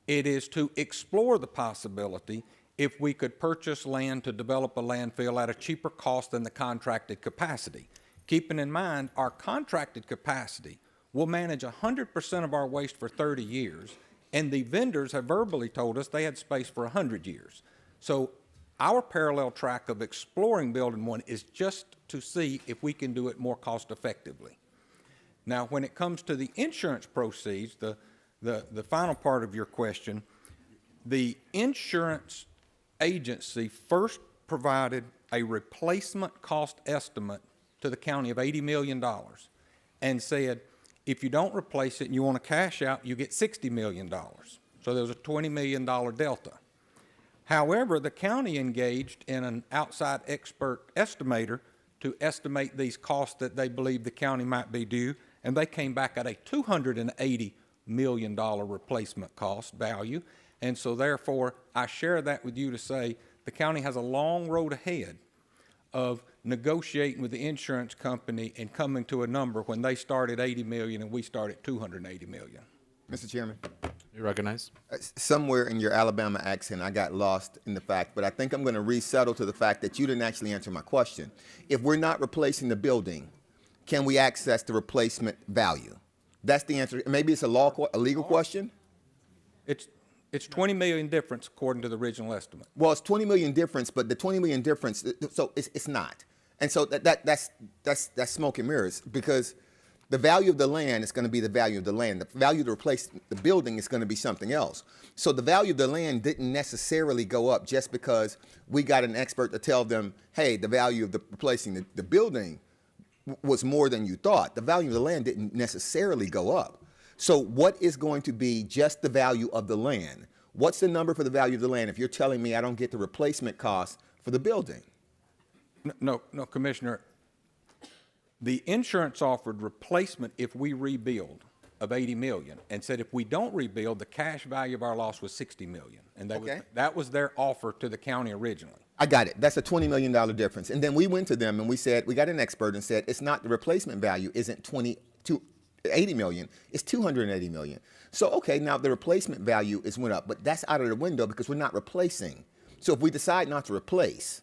it is to explore the possibility if we could purchase land to develop a landfill at a cheaper cost than the contracted capacity. Keeping in mind, our contracted capacity will manage 100% of our waste for 30 years, and the vendors have verbally told us they had space for 100 years. So our parallel track of exploring building one is just to see if we can do it more cost effectively. Now, when it comes to the insurance proceeds, the final part of your question, the insurance agency first provided a replacement cost estimate to the county of $80 million and said, if you don't replace it and you want to cash out, you get $60 million. So there was a $20 million delta. However, the county engaged in an outside expert estimator to estimate these costs that they believe the county might be due, and they came back at a $280 million replacement cost value. And so therefore, I share that with you to say the county has a long road ahead of negotiating with the insurance company and coming to a number when they started $80 million and we started $280 million. Mr. Chairman? You're recognized. Somewhere in your Alabama accent, I got lost in the fact, but I think I'm going to resettle to the fact that you didn't actually answer my question. If we're not replacing the building, can we access the replacement value? That's the answer. Maybe it's a legal question? It's $20 million difference according to the original estimate. Well, it's $20 million difference, but the $20 million difference, so it's not. And so that's smoke and mirrors, because the value of the land is going to be the value of the land. The value to replace the building is going to be something else. So the value of the land didn't necessarily go up just because we got an expert to tell them, hey, the value of replacing the building was more than you thought. The value of the land didn't necessarily go up. So what is going to be just the value of the land? What's the number for the value of the land if you're telling me I don't get the replacement cost for the building? No, Commissioner. The insurance offered replacement if we rebuild of $80 million and said if we don't rebuild, the cash value of our loss was $60 million. And that was their offer to the county originally. I got it. That's a $20 million difference. And then we went to them and we said, we got an expert and said, it's not the replacement value isn't $80 million, it's $280 million. So, okay, now the replacement value is went up, but that's out of the window because we're not replacing. So if we decide not to replace,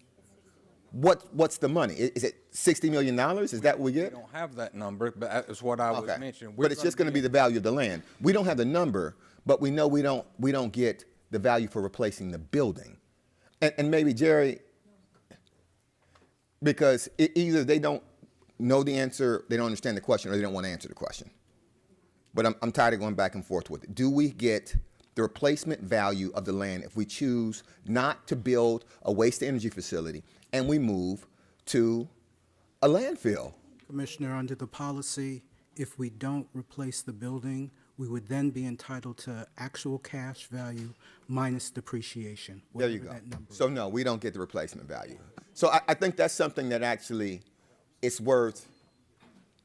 what's the money? Is it $60 million? Is that what we get? We don't have that number, but that's what I was mentioning. But it's just going to be the value of the land. We don't have the number, but we know we don't get the value for replacing the building. And maybe, Jerry, because either they don't know the answer, they don't understand the question, or they don't want to answer the question. But I'm tired of going back and forth with it. Do we get the replacement value of the land if we choose not to build a waste-to-energy facility and we move to a landfill? Commissioner, under the policy, if we don't replace the building, we would then be entitled to actual cash value minus depreciation. There you whatever go. that number So is. no, we don't get the replacement value. So I think that's something that actually it's worth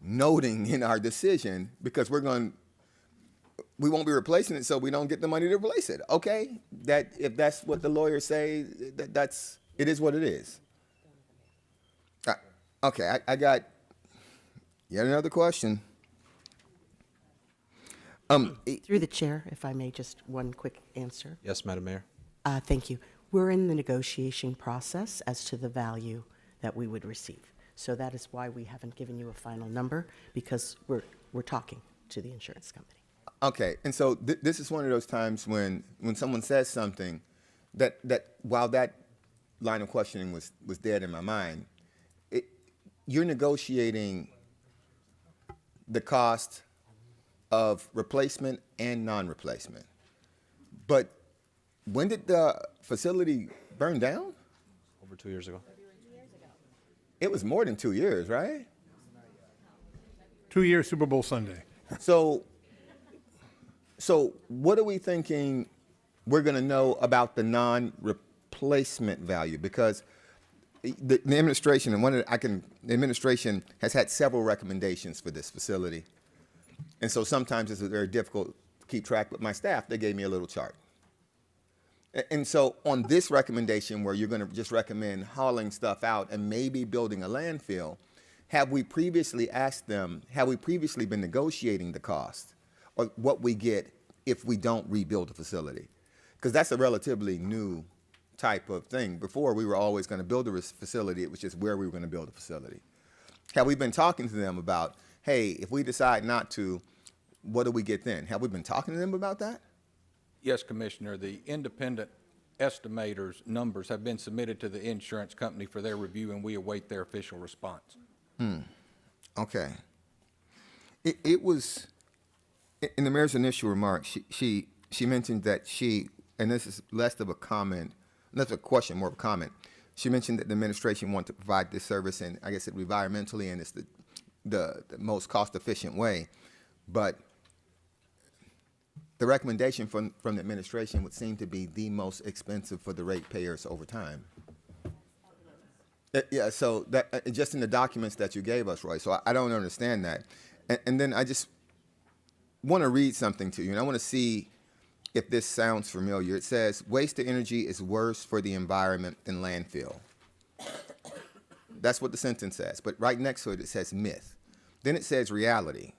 noting in our decision, because we won't be replacing it, so we don't get the money to replace it. Okay, that if that's what the lawyers say, it is what it is. Okay, I got yet another question. Through the chair, if I may, just one quick answer. Yes, Madam Mayor. Thank you. We're in the negotiation process as to the value that we would receive. So that is why we haven't given you a final number, because we're talking to the insurance company. Okay, and so this is one of those times when someone says something that while that line of questioning was dead in my mind, you're negotiating the cost of replacement and non-replacement. But when did the facility burn down? Over 2 years ago. It was more than 2 years, right? 2-year Super Bowl Sunday. So what are we thinking we're going to know about the non-replacement value? Because the administration the administration has had several recommendations for this facility, and so sometimes it's very difficult to keep track. But my staff, they gave me a little chart, and so on this recommendation, where you're going to just recommend hauling stuff out and maybe building a landfill, have we previously asked them? Have we previously been negotiating the cost or what we get if we don't rebuild the facility? Because that's a relatively new type of thing. Before, we were always going to build a facility. It was just where we were going to build a facility. Have we been talking to them about, hey, if we decide not to, what do we get then? Have we been talking to them about that? Yes, Commissioner, the independent estimators' numbers have been submitted to the insurance company for their review, and we await their official response. Okay. It was, in the mayor's initial remarks, she mentioned that and this is less of a comment, less of a question, more of a comment. She mentioned that the administration wanted to provide this service, and I guess environmentally, and it's the most cost-efficient way. But the recommendation from the administration would seem to be the most expensive for the ratepayers over time. Yeah, so that just in the documents that you gave us, Roy. So I don't understand that. And then I just want to read something to you, and I want to see if this sounds familiar. It says, waste to energy is worse for the environment than landfill. That's what the sentence says. But right next to it, it says myth. Then it says reality.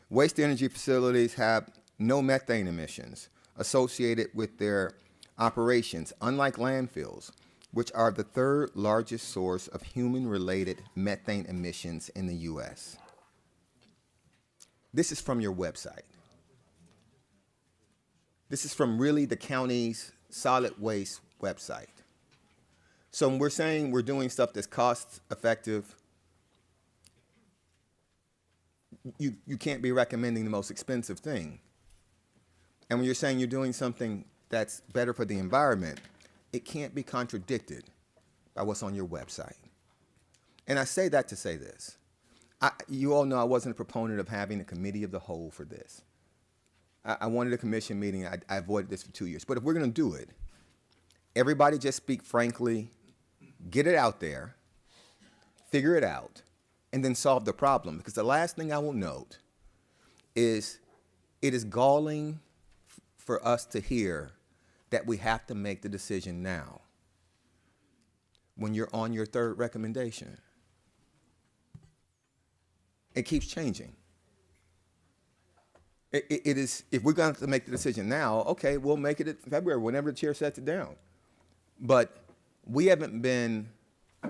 Waste to energy facilities have no methane emissions associated with their operations, unlike landfills, which are the third largest source of human-related methane emissions in the U.S. This is from your website. This is from really the county's solid waste website. So when we're saying we're doing stuff that's cost effective, you can't be recommending the most expensive thing. And when you're saying you're doing something that's better for the environment, it can't be contradicted by what's on your website. And I say that to say this. You all know I wasn't a proponent of having a committee of the whole for this. I wanted a commission meeting. I avoided this for 2 years. But if we're going to do it, everybody just speak frankly, get it out there, figure it out, and then solve the problem. Because the last thing I will note is it is galling for us to hear that we have to make the decision now when you're on your third recommendation. It keeps changing. It is, if we're going to make the decision now, okay, we'll make it in February, whenever the chair sets it down. But we haven't been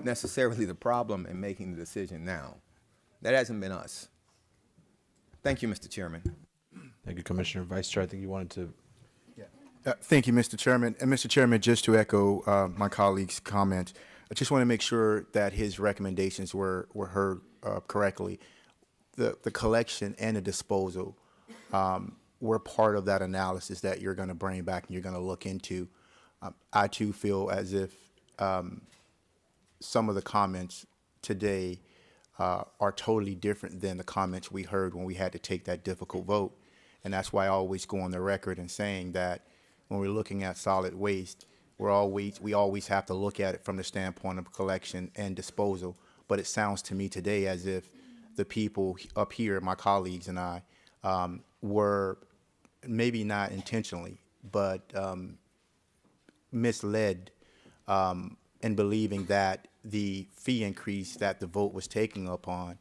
necessarily the problem in making the decision now. That hasn't been us. Thank you, Mr. Chairman. Thank you, Commissioner. Vice Chair, I think you wanted to. Thank you, Mr. Chairman. And Mr. Chairman, just to echo my colleague's comment, I just want to make sure that his recommendations were heard correctly. The collection and the disposal were part of that analysis that you're going to bring back and you're going to look into. I, too, feel as if some of the comments today are totally different than the comments we heard when we had to take that difficult vote. And that's why I always go on the record and saying that when we're looking at solid waste, we always have to look at it from the standpoint of collection and disposal. But it sounds to me today as if the people up here, my colleagues and I, were maybe not intentionally, but misled in believing that the fee increase that the vote was taking upon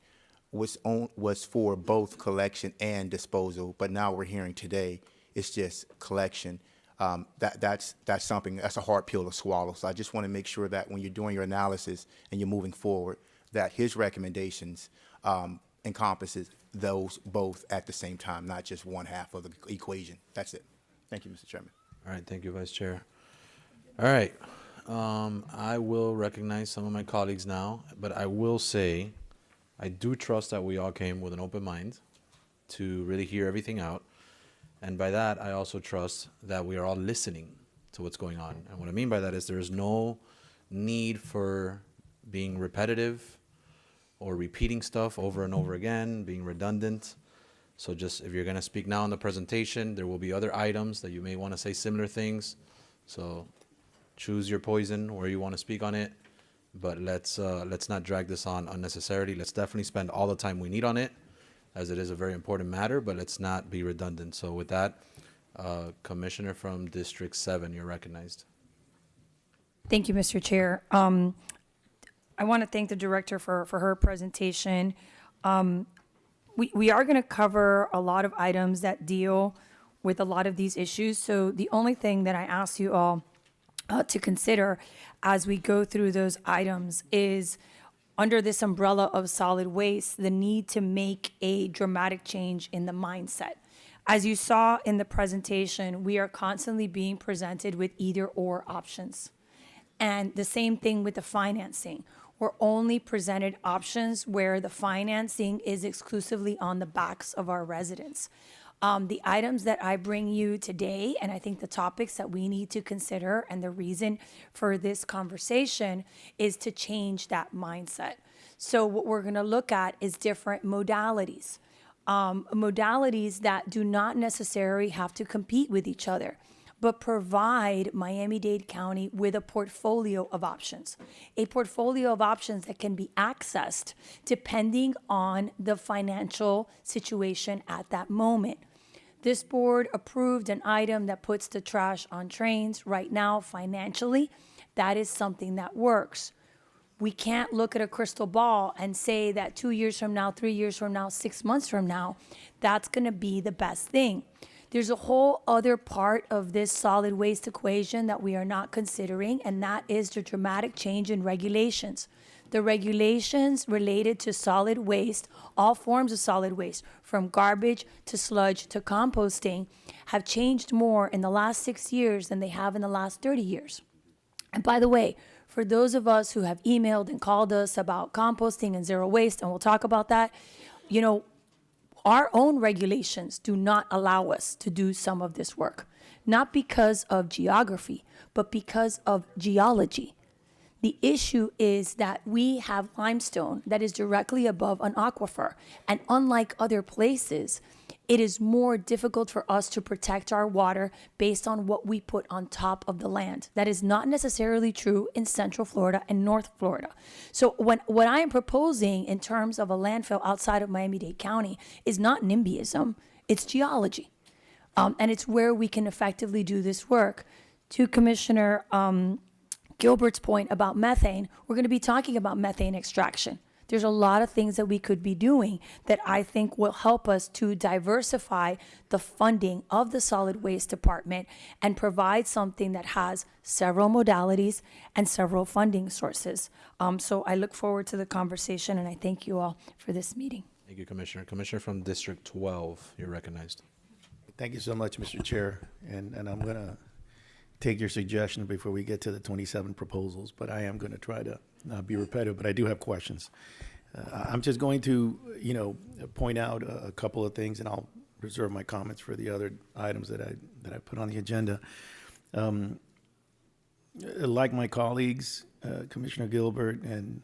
was for both collection and disposal. But now we're hearing today it's just collection. That's something, that's a hard pill to swallow. So I just want to make sure that when you're doing your analysis and you're moving forward, that his recommendations encompasses those both at the same time, not just one half of the equation. That's it. Thank you, Mr. Chairman. All right, thank you, Vice Chair. All right, I will recognize some of my colleagues now, but I will say I do trust that we all came with an open mind to really hear everything out. And by that, I also trust that we are all listening to what's going on. And what I mean by that is there is no need for being repetitive or repeating stuff over and over again, being redundant. So just if you're going to speak now in the presentation, there will be other items that you may want to say similar things. So choose your poison where you want to speak on it. But let's not drag this on unnecessarily. Let's definitely spend all the time we need on it, as it is a very important matter, but let's not be redundant. So with that, Commissioner from District 7, you're recognized. Thank you, Mr. Chair. I want to thank the director for her presentation. We are going to cover a lot of items that deal with a lot of these issues. So the only thing that I ask you all to consider as we go through those items is, under this umbrella of solid waste, the need to make a dramatic change in the mindset. As you saw in the presentation, we are constantly being presented with either or options. And the same thing with the financing. We're only presented options where the financing is exclusively on the backs of our residents. The items that I bring you today, and I think the topics that we need to consider, and the reason for this conversation is to change that mindset. So what we're going to look at is different modalities. Modalities that do not necessarily have to compete with each other, but provide Miami-Dade County with a portfolio of options. A portfolio of options that can be accessed depending on the financial situation at that moment. This board approved an item that puts the trash on trains. Right now, financially, that is something that works. We can't look at a crystal ball and say that 2 years from now, 3 years from now, 6 months from now, that's going to be the best thing. There's a whole other part of this solid waste equation that we are not considering, and that is the dramatic change in regulations. The regulations related to solid waste, all forms of solid waste, from garbage to sludge to composting, have changed more in the last 6 years than they have in the last 30 years. And by the way, for those of us who have emailed and called us about composting and zero waste, and we'll talk about that, you know, our own regulations do not allow us to do some of this work, not because of geography, but because of geology. The issue is that we have limestone that is directly above an aquifer, and unlike other places, it is more difficult for us to protect our water based on what we put on top of the land. That is not necessarily true in Central Florida and North Florida. So what I am proposing in terms of a landfill outside of Miami-Dade County is not NIMBYism, it's geology. And it's where we can effectively do this work. To Commissioner Gilbert's point about methane, we're going to be talking about methane extraction. There's a lot of things that we could be doing that I think will help us to diversify the funding of the solid waste department and provide something that has several modalities and several funding sources. So I look forward to the conversation, and I thank you all for this meeting. Thank you, Commissioner. Commissioner from District 12, you're recognized. Thank you so much, Mr. Chair. And I'm going to take your suggestion before we get to the 27 proposals, but I am going to try to not be repetitive, but I do have questions. I'm just going to, point out a couple of things, and I'll reserve my comments for the other items that I put on the agenda. Like my colleagues, Commissioner Gilbert and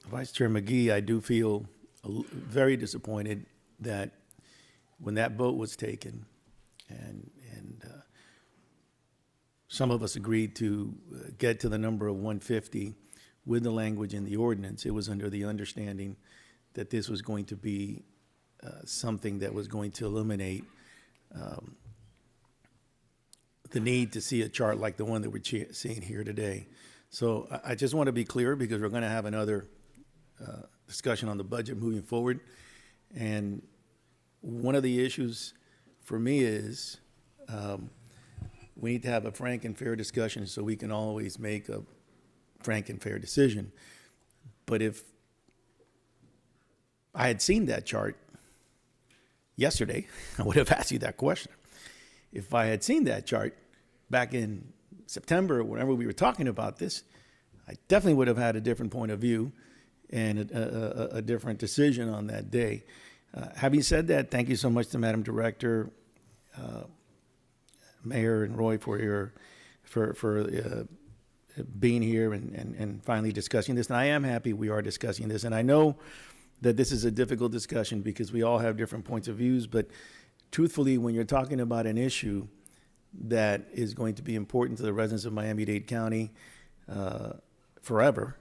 Vice Chair McGee, I do feel very disappointed that when that vote was taken, and some of us agreed to get to the number of 150 with the language in the ordinance, it was under the understanding that this was going to be something that was going to eliminate the need to see a chart like the one that we're seeing here today. So I just want to be clear, because we're going to have another discussion on the budget moving forward. And one of the issues for me is we need to have a frank and fair discussion so we can always make a frank and fair decision. But if I had seen that chart yesterday, I would have asked you that question. If I had seen that chart back in September, whenever we were talking about this, I definitely would have had a different point of view and a different decision on that day. Having said that, thank you so much to Madam Director, Mayor and Roy for being here and finally discussing this. And I am happy we are discussing this. And I know that this is a difficult discussion because we all have different points of views, but truthfully, when you're talking about an issue that is going to be important to the residents of Miami-Dade County forever,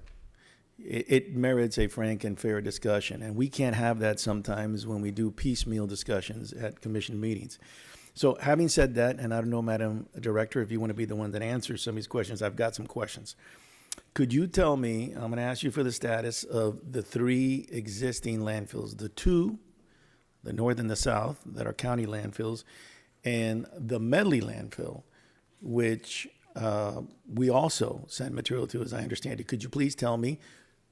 it merits a frank and fair discussion. And we can't have that sometimes when we do piecemeal discussions at commission meetings. So having said that, and I don't know, Madam Director, if you want to be the one that answers some of these questions, I've got some questions. Could you tell me, I'm going to ask you for the status of the 3 existing landfills, the 2, the north and the south, that are county landfills, and the Medley landfill, which we also send material to, as I understand it. Could you please tell me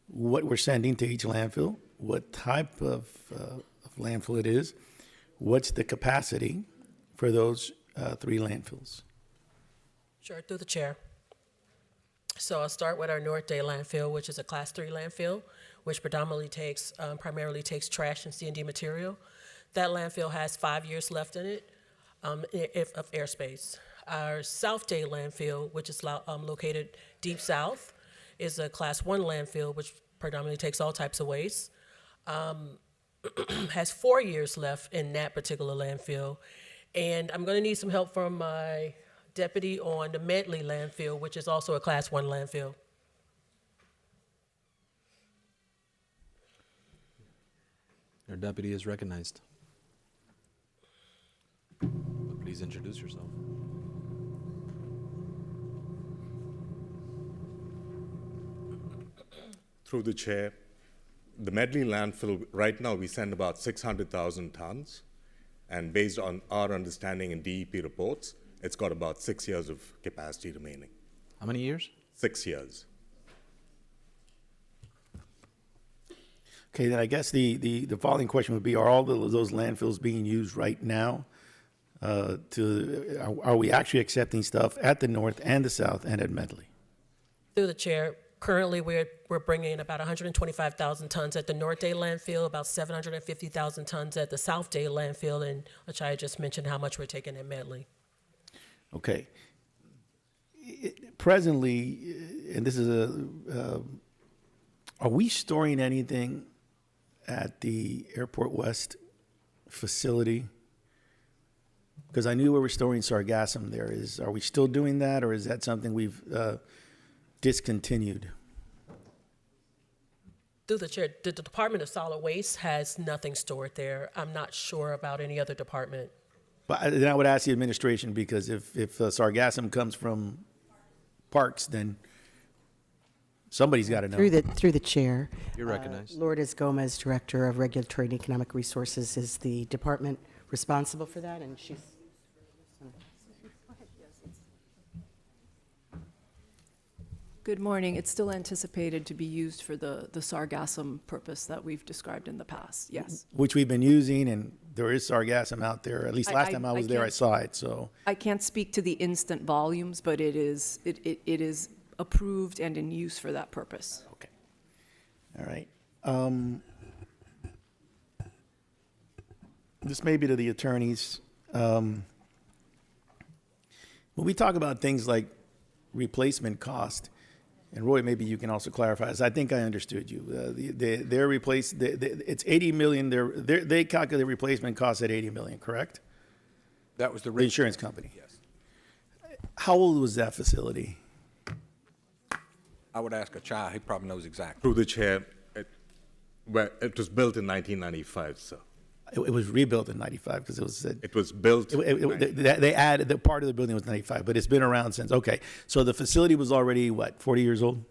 what we're sending to each landfill, what type of landfill it is, what's the capacity for those 3 landfills? Sure, through the chair. So I'll start with our North Day landfill, which is a Class 3 landfill, which primarily takes trash and C&D material. That landfill has 5 years left in it of airspace. Our South Day landfill, which is located deep south, is a Class 1 landfill, which predominantly takes all types of waste. Has 4 years left in that particular landfill. And I'm going to need some help from my deputy on the Medley landfill, which is also a Class 1 landfill. Your deputy is recognized. Please introduce yourself. Through the chair, the Medley landfill, right now we send about 600,000 tons, and based on our understanding in DEP reports, it's got about 6 years of capacity remaining. How many years? 6 years. Okay, then I guess the following question would be, are all those landfills being used right now? Are we actually accepting stuff at the north and the south and at Medley? Through the chair, currently we're bringing in about 125,000 tons at the North Day landfill, about 750,000 tons at the South Day landfill, and which I just mentioned how much we're taking at Medley. Okay. Presently, and this is are we storing anything at the Airport West facility? Because I knew we were storing sargassum there. Are we still doing that, or is that something we've discontinued? Through the chair, the Department of Solid Waste has nothing stored there. I'm not sure about any other department. But then I would ask the administration, because if sargassum comes from parks, then somebody's got to know. Through the chair. You're recognized. Lourdes Gomez, Director of Regulatory and Economic Resources, is the department responsible for that, and she's. Good morning. It's still anticipated to be used for the sargassum purpose that we've described in the past, yes. Which we've been using, and there is sargassum out there. At least last time I was there, I saw it, so. I can't speak to the instant volumes, but it is approved and in use for that purpose. Okay. All right. This may be to the attorneys. When we talk about things like replacement cost, and Roy, maybe you can also clarify, as I think I understood you. It's 80 million, they calculate replacement costs at 80 million, correct? That was the The insurance company? Yes. How old was that facility? I would ask a child, he probably knows exactly. Through the chair, it was built in 1995, sir. It was rebuilt in 95 because it was. It was built. They added, the part of the building was 95, but it's been around since. Okay, so the facility was already, what, 40 years old?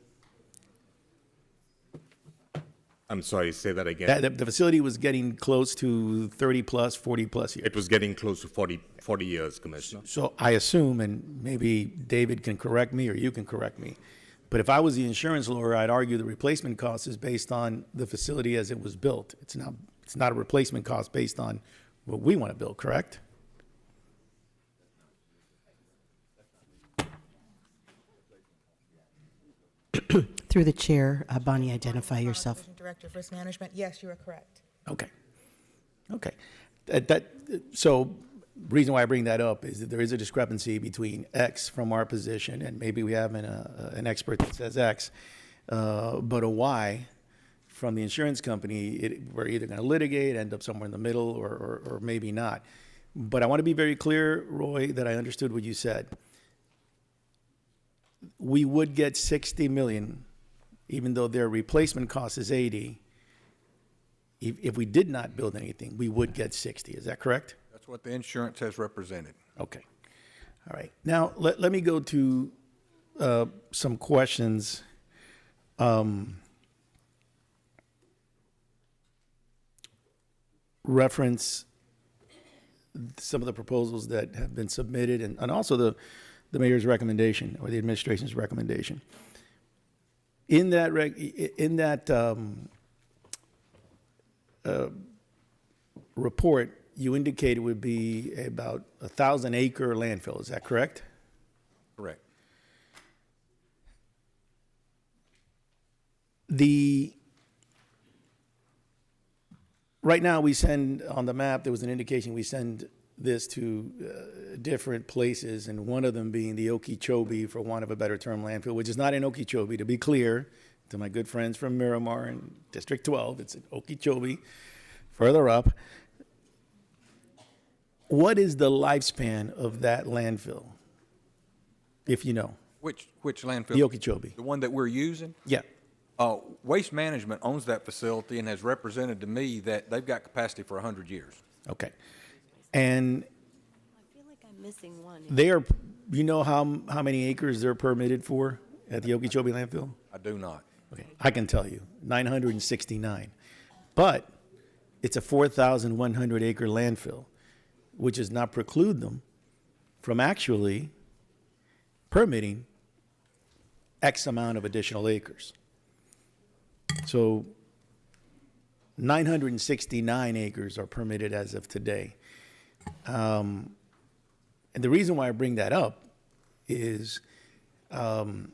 I'm sorry, say that again. The facility was getting close to 30 plus, 40 plus years. It was getting close to 40 years, Commissioner. So I assume, and maybe David can correct me or you can correct me, but if I was the insurance lawyer, I'd argue the replacement cost is based on the facility as it was built. It's not a replacement cost based on what we want to build, correct? Through the chair, Bonnie, identify yourself. Director of Risk Management. Yes, you are correct. Okay. So reason why I bring that up is that there is a discrepancy between X from our position, and maybe we have an expert that says X, but a Y from the insurance company. We're either going to litigate, end up somewhere in the middle, or maybe not. But I want to be very clear, Roy, that I understood what you said. We would get 60 million, even though their replacement cost is 80. If we did not build anything, we would get 60. Is that correct? That's what the insurance has represented. Okay. All right. Now, let me go to some questions. Reference some of the proposals that have been submitted and also the mayor's recommendation or the administration's recommendation. In that report, you indicated would be about 1,000-acre landfill. Is that correct? Correct. Right now, we send on the map, there was an indication we send this to different places, and one of them being the Okeechobee, for want of a better term, landfill, which is not in Okeechobee. To be clear, to my good friends from Miramar and District 12, it's in Okeechobee, further up. What is the lifespan of that landfill, if you know? Which landfill? The Okeechobee. The one that we're using? Yeah. Waste Management owns that facility and has represented to me that they've got capacity for 100 years. Okay. And I feel like I'm missing one. they are, you know how many acres they're permitted for at the Okeechobee landfill? I do not. Okay, I can tell you, 969. But it's a 4,100 acre landfill, which does not preclude them from actually permitting X amount of additional acres. So 969 acres are permitted as of today. And the reason why I bring that up is and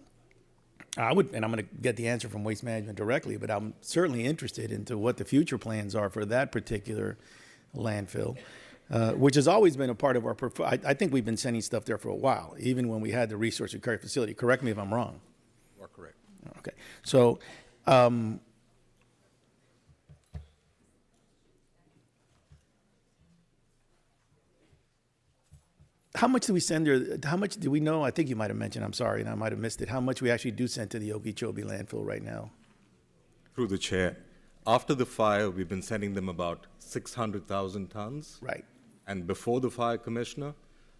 I'm going to get the answer from Waste Management directly, but I'm certainly interested into what the future plans are for that particular landfill, which has always been a part of our, I think we've been sending stuff there for a while, even when we had the resource recovery facility. Correct me if I'm wrong. You are correct. Okay. So, how much do we send there? How much do we know? I think you might have mentioned, I'm sorry, and I might have missed it, how much we actually do send to the Okeechobee landfill right now? Through the chair, after the fire, we've been sending them about 600,000 tons. Right. And before the fire, Commissioner,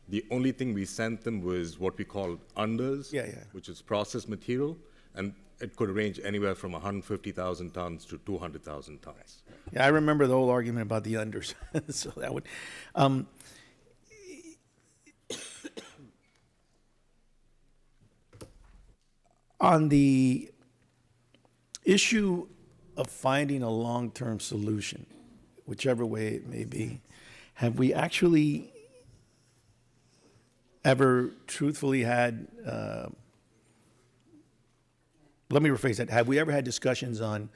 the only thing we sent them was what we call unders, which is processed material, and it could range anywhere from 150,000 tons to 200,000 tons. Yeah, I remember the whole argument about the unders. So that would, on the issue of finding a long-term solution, whichever way it may be, have we actually ever truthfully had, let me rephrase that, have we ever had discussions on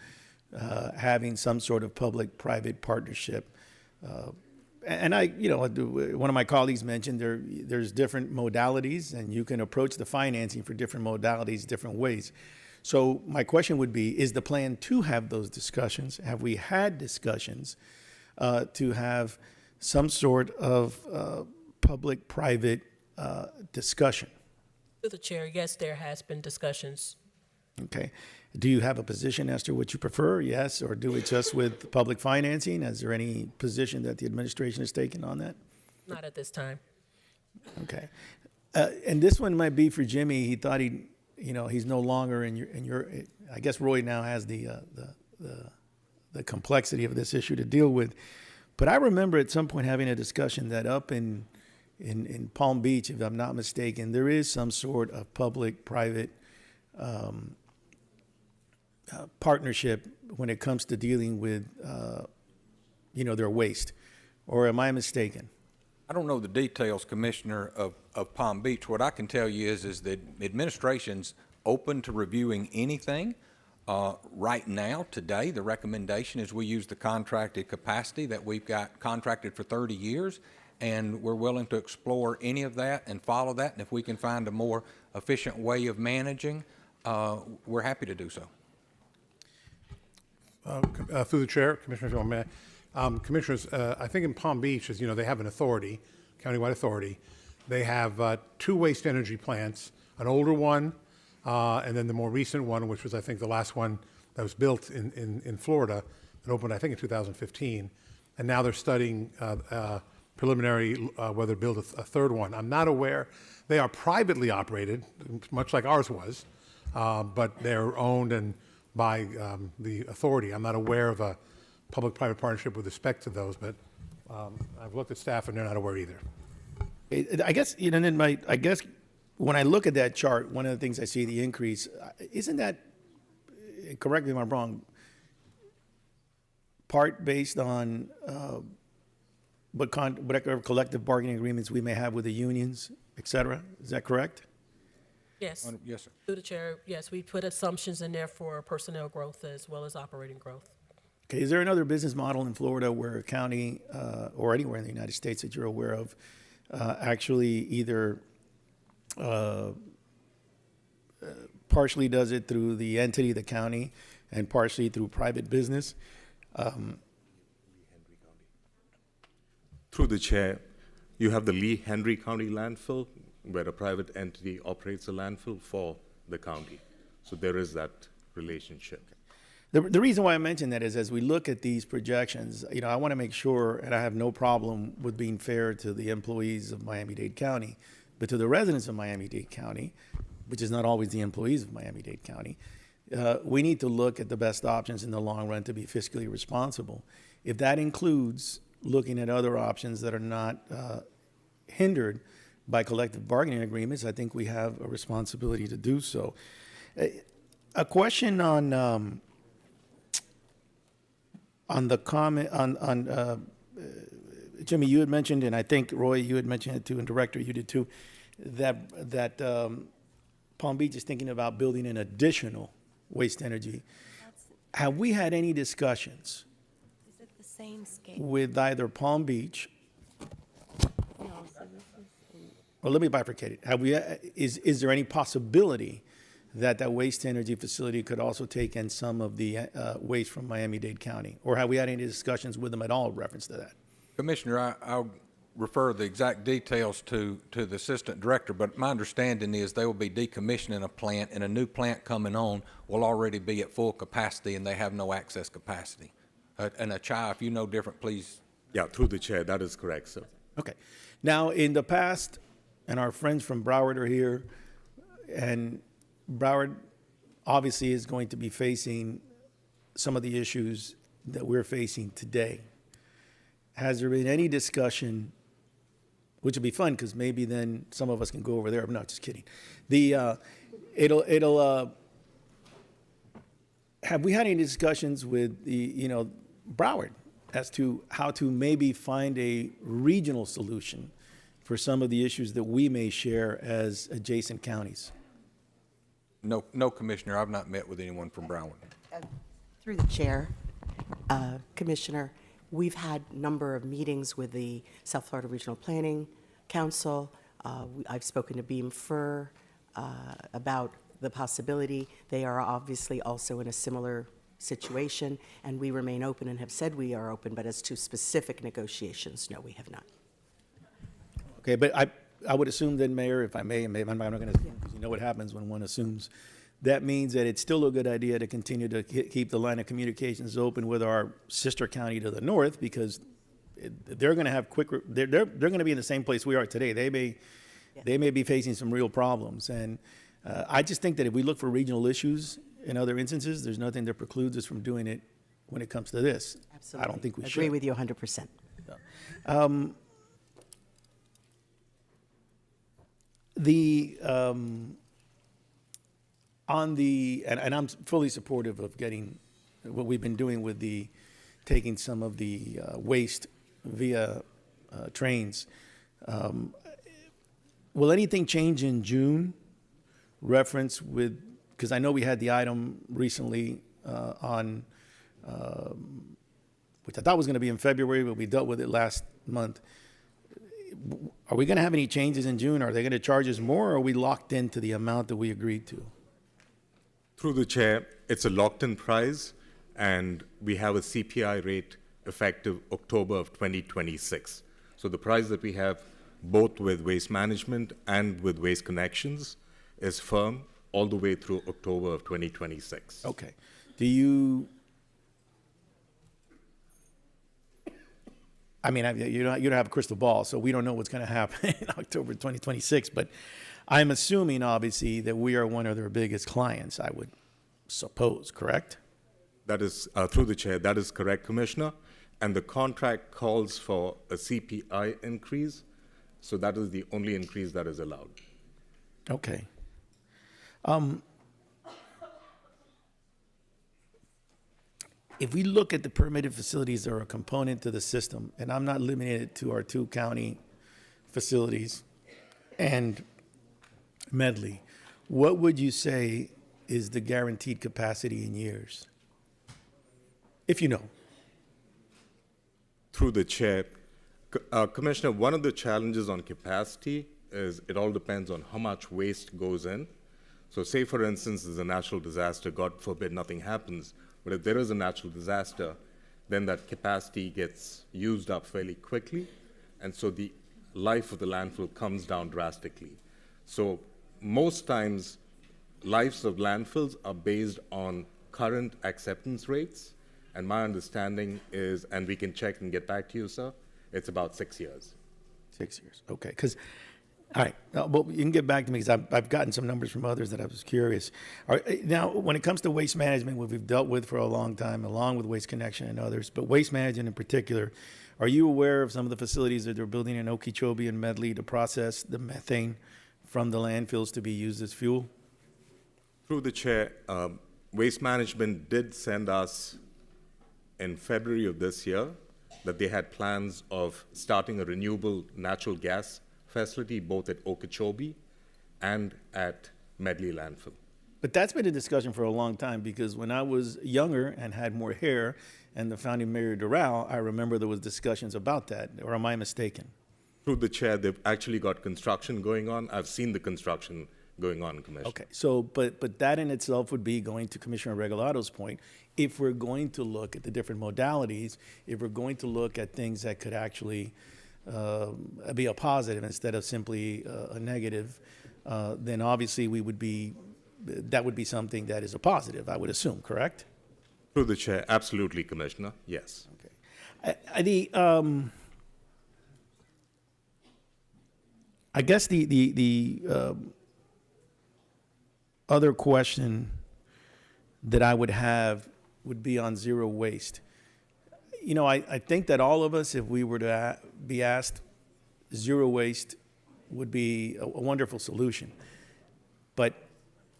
having some sort of public-private partnership and I, one of my colleagues mentioned there's different modalities, and you can approach the financing for different modalities different ways. So my question would be, is the plan to have those discussions? Have we had discussions to have some sort of public-private discussion? Through the chair, yes, there has been discussions. Okay. Do you have a position as to what you prefer, yes, or do it just with public financing? Is there any position that the administration has taken on that? Not at this time. Okay. And this one might be for Jimmy. He thought he's no longer in your, I guess Roy now has the complexity of this issue to deal with. But I remember at some point having a discussion that up in Palm Beach, if I'm not mistaken, there is some sort of public-private partnership when it comes to dealing with, their waste. Or am I mistaken? I don't know the details, Commissioner, of Palm Beach. What I can tell you is that administration's open to reviewing anything. Right now, today, the recommendation is we use the contracted capacity that we've got contracted for 30 years, and we're willing to explore any of that and follow that. And if we can find a more efficient way of managing, we're happy to do so. Through the chair, Commissioners, Commissioners, I think in Palm Beach, as you know, they have an authority, countywide authority. They have 2 waste energy plants, an older one, and then the more recent one, which was, I think, the last one that was built in Florida, that opened, I think, in 2015. And now they're studying preliminary whether to build a third one. I'm not aware. They are privately operated, much like ours was, but they're owned and by the authority. I'm not aware of a public-private partnership with respect to those, but I've looked at staff and they're not aware either. I guess, I guess when I look at that chart, one of the things I see the increase, isn't that, correct me if I'm wrong, part based on whatever collective bargaining agreements we may have with the unions, et cetera? Is that correct? Yes. Yes, sir. Through the chair, yes, we put assumptions in there for personnel growth as well as operating growth. Okay, is there another business model in Florida where a county or anywhere in the United States that you're aware of actually either partially does it through the entity, the county, and partially through private business? Through the chair, you have the Lee Henry County landfill, where a private entity operates a landfill for the county. So there is that relationship. The reason why I mention that is as we look at these projections, I want to make sure, and I have no problem with being fair to the employees of Miami-Dade County, but to the residents of Miami-Dade County, which is not always the employees of Miami-Dade County, we need to look at the best options in the long run to be fiscally responsible. If that includes looking at other options that are not hindered by collective bargaining agreements, I think we have a responsibility to do so. A question on the comment on Jimmy, you had mentioned, and I think Roy, you had mentioned it too, and Director, you did too, that Palm Beach is thinking about building an additional waste energy. Have we had any discussions Is it the same scale? with either Palm Beach? No, so this is, Well, let me bifurcate it. Have we? Is there any possibility that waste energy facility could also take in some of the waste from Miami-Dade County, or have we had any discussions with them at all in reference to that? Commissioner, I'll refer the exact details to the Assistant Director, but my understanding is they will be decommissioning a plant, and a new plant coming on will already be at full capacity, and they have no access capacity. And Achai, if you know different, please. Yeah, through the chair, that is correct, sir. Okay. Now, in the past, and our friends from Broward are here, and Broward obviously is going to be facing some of the issues that we're facing today. Has there been any discussion, which would be fun because maybe then some of us can go over there. I'm not just kidding. Have we had any discussions with Broward as to how to maybe find a regional solution for some of the issues that we may share as adjacent counties? No, Commissioner, I've not met with anyone from Broward. Through the chair, Commissioner, We've had a number of meetings with the South Florida Regional Planning Council. I've spoken to Beam Fur about the possibility. They are obviously also in a similar situation, and we remain open and have said we are open, but as to specific negotiations, no, we have not. Okay, but I would assume then, Mayor, if I may, and maybe I'm not going to assume, because you know what happens when one assumes. That means that it's still a good idea to continue to keep the line of communications open with our sister county to the north, because they're going to have they're going to be in the same place we are today. They may be facing some real problems. And I just think that if we look for regional issues in other instances, there's nothing that precludes us from doing it when it comes to this. Absolutely. I don't think we should. Agree with you 100%. And I'm fully supportive of getting what we've been doing with taking some of the waste via trains. Will anything change in June? Reference with, because I know we had the item recently on, which I thought was going to be in February, but we dealt with it last month. Are we going to have any changes in June? Are they going to charge us more, or are we locked into the amount that we agreed to? Through the chair, it's a locked-in price, and we have a CPI rate effective October of 2026. So the price that we have, both with Waste Management and with Waste Connections, is firm all the way through October of 2026. Okay. Do you? I mean, you don't have a crystal ball, so we don't know what's going to happen in October 2026. But I'm assuming, obviously, that we are one of their biggest clients, I would suppose, correct? That is, through the chair, that is correct, Commissioner. And the contract calls for a CPI increase, so that is the only increase that is allowed. Okay. If we look at the permitted facilities that are a component to the system, and I'm not limiting it to our two county facilities and Medley, what would you say is the guaranteed capacity in years? If you know. Through the chair, Commissioner, one of the challenges on capacity is it all depends on how much waste goes in. So say, for instance, there's a natural disaster, God forbid nothing happens, but if there is a natural disaster, then that capacity gets used up fairly quickly, and so the life of the landfill comes down drastically. So most times, lives of landfills are based on current acceptance rates, and my understanding is, and we can check and get back to you, sir, it's about 6 years. 6 years, okay. Because, all right, well, you can get back to me because I've gotten some numbers from others that I was curious. Now, when it comes to waste management, what we've dealt with for a long time, along with Waste Connection and others, but waste management in particular, are you aware of some of the facilities that they're building in Okeechobee and Medley to process the methane from the landfills to be used as fuel? Through the chair, Waste Management did send us in February of this year that they had plans of starting a renewable natural gas facility both at Okeechobee and at Medley Landfill. But that's been a discussion for a long time, because when I was younger and had more hair and the founding Mayor Doral, I remember there was discussions about that, or am I mistaken? Through the chair, they've actually got construction going on. I've seen the construction going on, Commissioner. Okay, so, but that in itself would be, going to Commissioner Regalato's point, if we're going to look at the different modalities, if we're going to look at things that could actually be a positive instead of simply a negative, then obviously that would be something that is a positive, I would assume, correct? Through the chair, absolutely, Commissioner, yes. Okay. I guess the other question that I would have would be on zero waste. You know, I think that all of us, if we were to be asked, zero waste would be a wonderful solution. But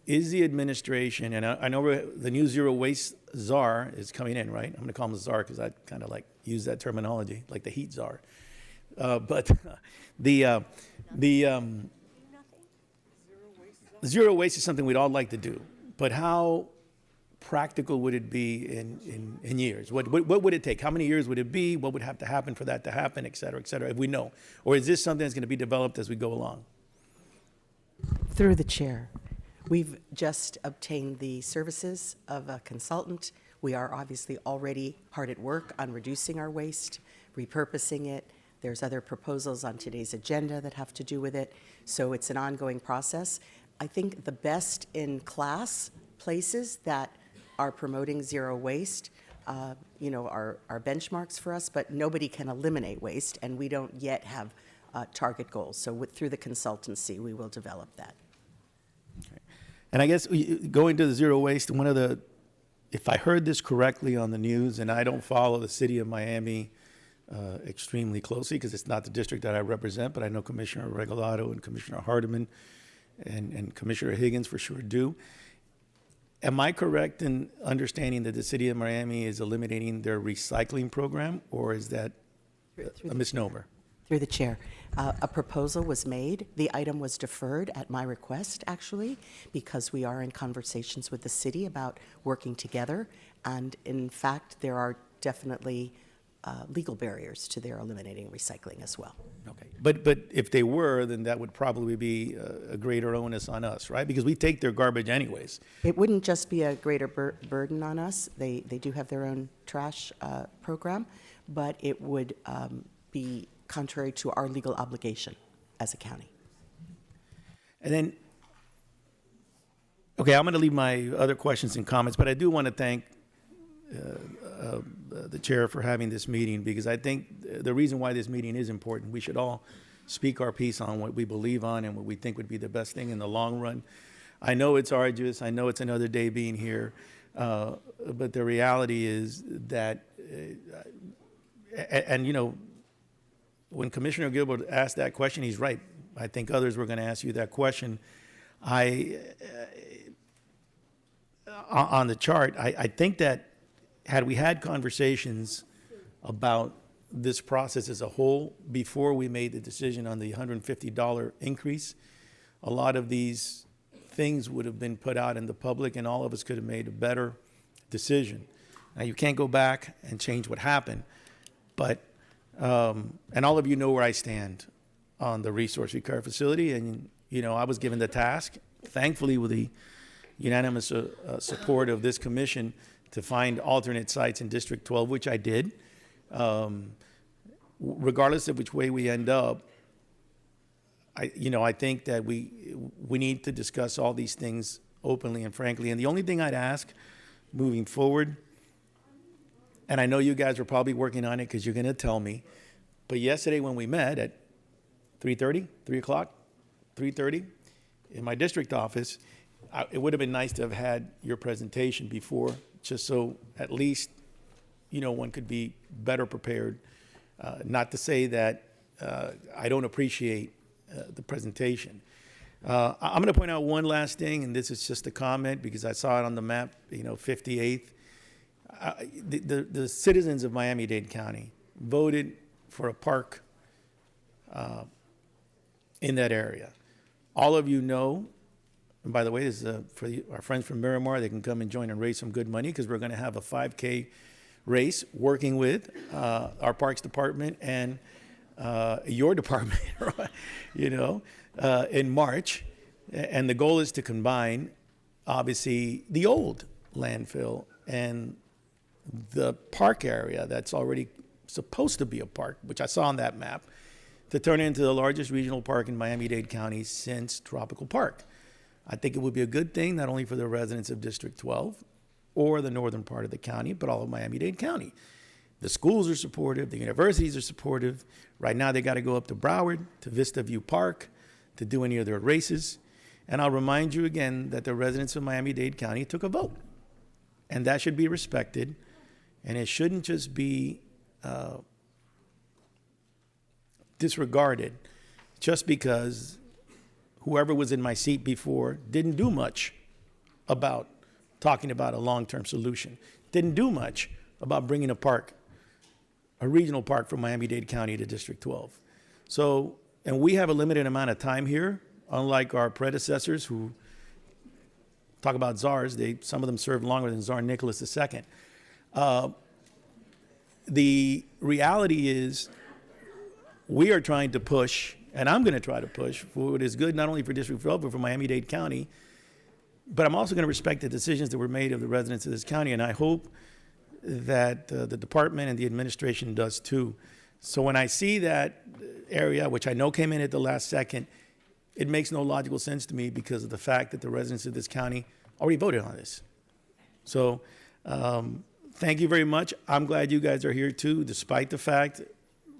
is the administration, and I know the new zero waste czar is coming in, right? I'm going to call him the czar because I kind of like use that terminology, like the heat czar. But the zero waste is something we'd all like to do. But how practical would it be in years? What would it take? How many years would it be? What would have to happen for that to happen, et cetera, if we know? Or is this something that's going to be developed as we go along? Through the chair, we've just obtained the services of a consultant. We are obviously already hard at work on reducing our waste, repurposing it. There's other proposals on today's agenda that have to do with it. So it's an ongoing process. I think the best in class places that are promoting zero waste, are benchmarks for us, but nobody can eliminate waste, and we don't yet have target goals. So through the consultancy, we will develop that. And I guess going to the zero waste, if I heard this correctly on the news, and I don't follow the city of Miami extremely closely because it's not the district that I represent, but I know Commissioner Regalado and Commissioner Hardiman and Commissioner Higgins for sure do. Am I correct in understanding that the city of Miami is eliminating their recycling program, or is that a misnomer? Through the chair, a proposal was made. The item was deferred at my request, actually, because we are in conversations with the city about working together. And in fact, there are definitely legal barriers to their eliminating recycling as well. Okay. But if they were, then that would probably be a greater onus on us, right? Because we take their garbage anyways. It wouldn't just be a greater burden on us. They do have their own trash program, but it would be contrary to our legal obligation as a county. And then, okay, I'm going to leave my other questions and comments, but I do want to thank the chair for having this meeting, because I think the reason why this meeting is important, we should all speak our piece on what we believe on and what we think would be the best thing in the long run. I know it's arduous. I know it's another day being here. But the reality is that, when Commissioner Gilbert asked that question, he's right. I think others were going to ask you that question. On the chart, I think that had we had conversations about this process as a whole before we made the decision on the $150 increase, a lot of these things would have been put out in the public and all of us could have made a better decision. Now, you can't go back and change what happened, but, and all of you know where I stand on the resource recovery facility, and, I was given the task, thankfully with the unanimous support of this commission, to find alternate sites in District 12, which I did. Regardless of which way we end up, I think that we need to discuss all these things openly and frankly. And the only thing I'd ask moving forward, and I know you guys are probably working on it because you're going to tell me, but yesterday when we met at 3:30, 3 o'clock, 3:30 in my district office, it would have been nice to have had your presentation before, just so at least, one could be better prepared. Not to say that I don't appreciate the presentation. I'm going to point out one last thing, and this is just a comment because I saw it on the map, 58th. The citizens of Miami-Dade County voted for a park in that area. All of you know, and by the way, this is for our friends from Miramar. They can come and join and raise some good money because we're going to have a 5K race working with our Parks Department and your department, in March. And the goal is to combine, obviously, the old landfill and the park area that's already supposed to be a park, which I saw on that map, to turn it into the largest regional park in Miami-Dade County since Tropical Park. I think it would be a good thing, not only for the residents of District 12 or the northern part of the county, but all of Miami-Dade County. The schools are supportive, the universities are supportive. Right now, they got to go up to Broward, to Vista View Park, to do any of their races. And I'll remind you again that the residents of Miami-Dade County took a vote. And that should be respected. And it shouldn't just be disregarded just because whoever was in my seat before didn't do much about talking about a long-term solution, didn't do much about bringing a regional park from Miami-Dade County to District 12. So, and we have a limited amount of time here, unlike our predecessors who talk about czars, some of them served longer than Tsar Nicholas II. The reality is we are trying to push, and I'm going to try to push for what is good not only for District 12, but for Miami-Dade County. But I'm also going to respect the decisions that were made of the residents of this county, and I hope that the department and the administration does too. So when I see that area, which I know came in at the last second, it makes no logical sense to me because of the fact that the residents of this county already voted on this. So thank you very much. I'm glad you guys are here too, despite the fact,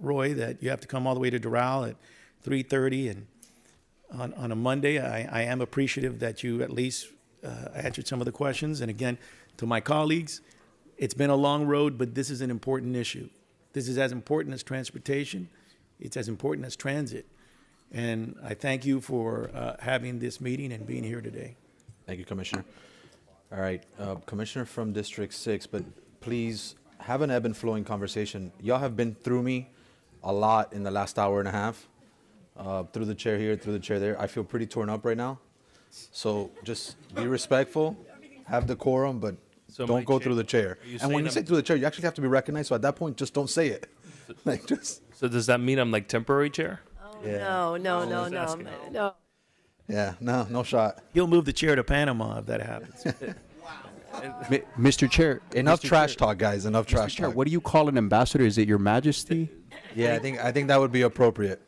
Roy, that you have to come all the way to Doral at 3:30 and on a Monday. I am appreciative that you at least answered some of the questions. And again, to my colleagues, it's been a long road, but this is an important issue. This is as important as transportation. It's as important as transit. And I thank you for having this meeting and being here today. Thank you, Commissioner. All right, Commissioner from District 6, but please have an ebb and flowing conversation. Y'all have been through me a lot in the last hour and a half, through the chair here, through the chair there. I feel pretty torn up right now. So just be respectful, have decorum, but don't go through the chair. And when you say through the chair, you actually have to be recognized. So at that point, just don't say it. Like just. So does that mean I'm like temporary chair? No. Yeah, no shot. He'll move the chair to Panama if that happens. Mr. Chair. Enough Mr. trash Chair. talk, guys. Enough Mr. trash Chair, talk. what do you call an ambassador? Is it Your Majesty? Yeah, I think that would be appropriate.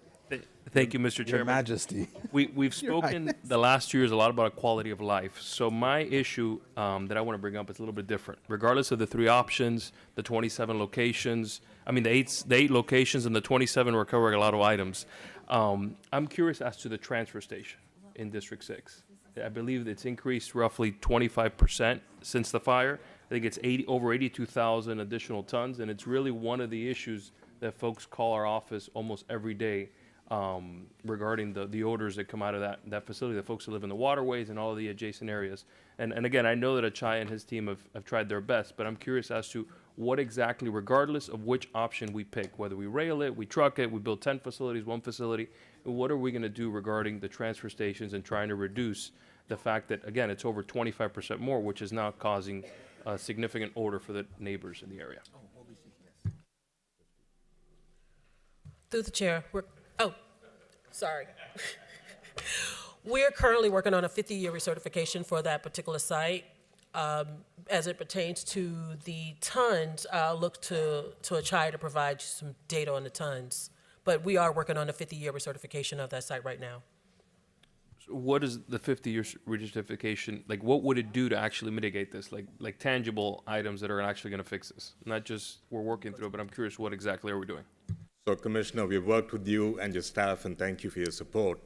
Thank you, Mr. Your Chairman. Majesty. We've spoken the last 2 years a lot about quality of life. So my issue that I want to bring up is a little bit different. Regardless of the 3 options, the 27 locations, the 8 locations and the 27, we're covering a lot of items. I'm curious as to the transfer station in District 6. I believe it's increased roughly 25% since the fire. I think it's over 82,000 additional tons, and it's really one of the issues that folks call our office almost every day regarding the odors that come out of that facility, the folks who live in the waterways and all of the adjacent areas. And again, I know that Achai and his team have tried their best, but I'm curious as to what exactly, regardless of which option we pick, whether we rail it, we truck it, we build 10 facilities, 1 facility, what are we going to do regarding the transfer stations and trying to reduce the fact that, again, it's over 25% more, which is now causing a significant odor for the neighbors in the area. Through the chair, we're currently working on a 50-year recertification for that particular site. As it pertains to the tons, I'll look to Achai to provide some data on the tons. But we are working on a 50-year recertification of that site right now. So what is the 50-year recertification, like what would it do to actually mitigate this? Like tangible items that are actually going to fix this? Not just we're working through it, but I'm curious what exactly are we doing? So, Commissioner, we've worked with you and your staff, and thank you for your support.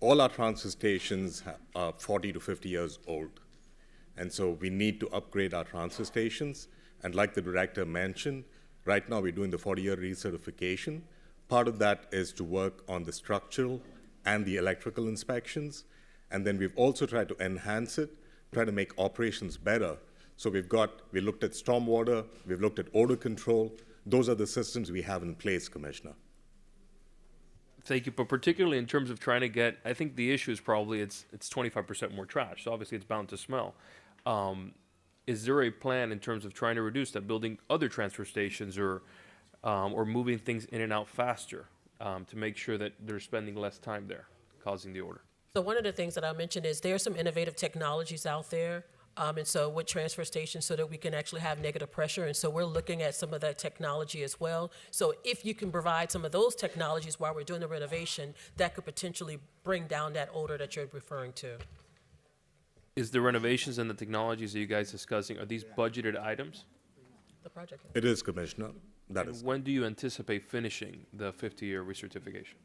All our transfer stations are 40 to 50 years old, and so we need to upgrade our transfer stations. And like the director mentioned, right now we're doing the 40-year recertification. Part of that is to work on the structural and the electrical inspections, and then we've also tried to enhance it, try to make operations better. So we looked at stormwater, we've looked at odor control. Those are the systems we have in place, Commissioner. Thank you, but particularly in terms of trying to get, I think the issue is probably it's 25% more trash, so obviously it's bound to smell. Is there a plan in terms of trying to reduce that, building other transfer stations or moving things in and out faster to make sure that they're spending less time there, causing the odor? So one of the things that I mentioned is there are some innovative technologies out there. And so with transfer stations so that we can actually have negative pressure. And so we're looking at some of that technology as well. So if you can provide some of those technologies while we're doing the renovation, that could potentially bring down that odor that you're referring to. Is the renovations and the technologies that you guys are discussing, are these budgeted items? The project. It is, Commissioner. That is. When do you anticipate finishing the 50-year recertification?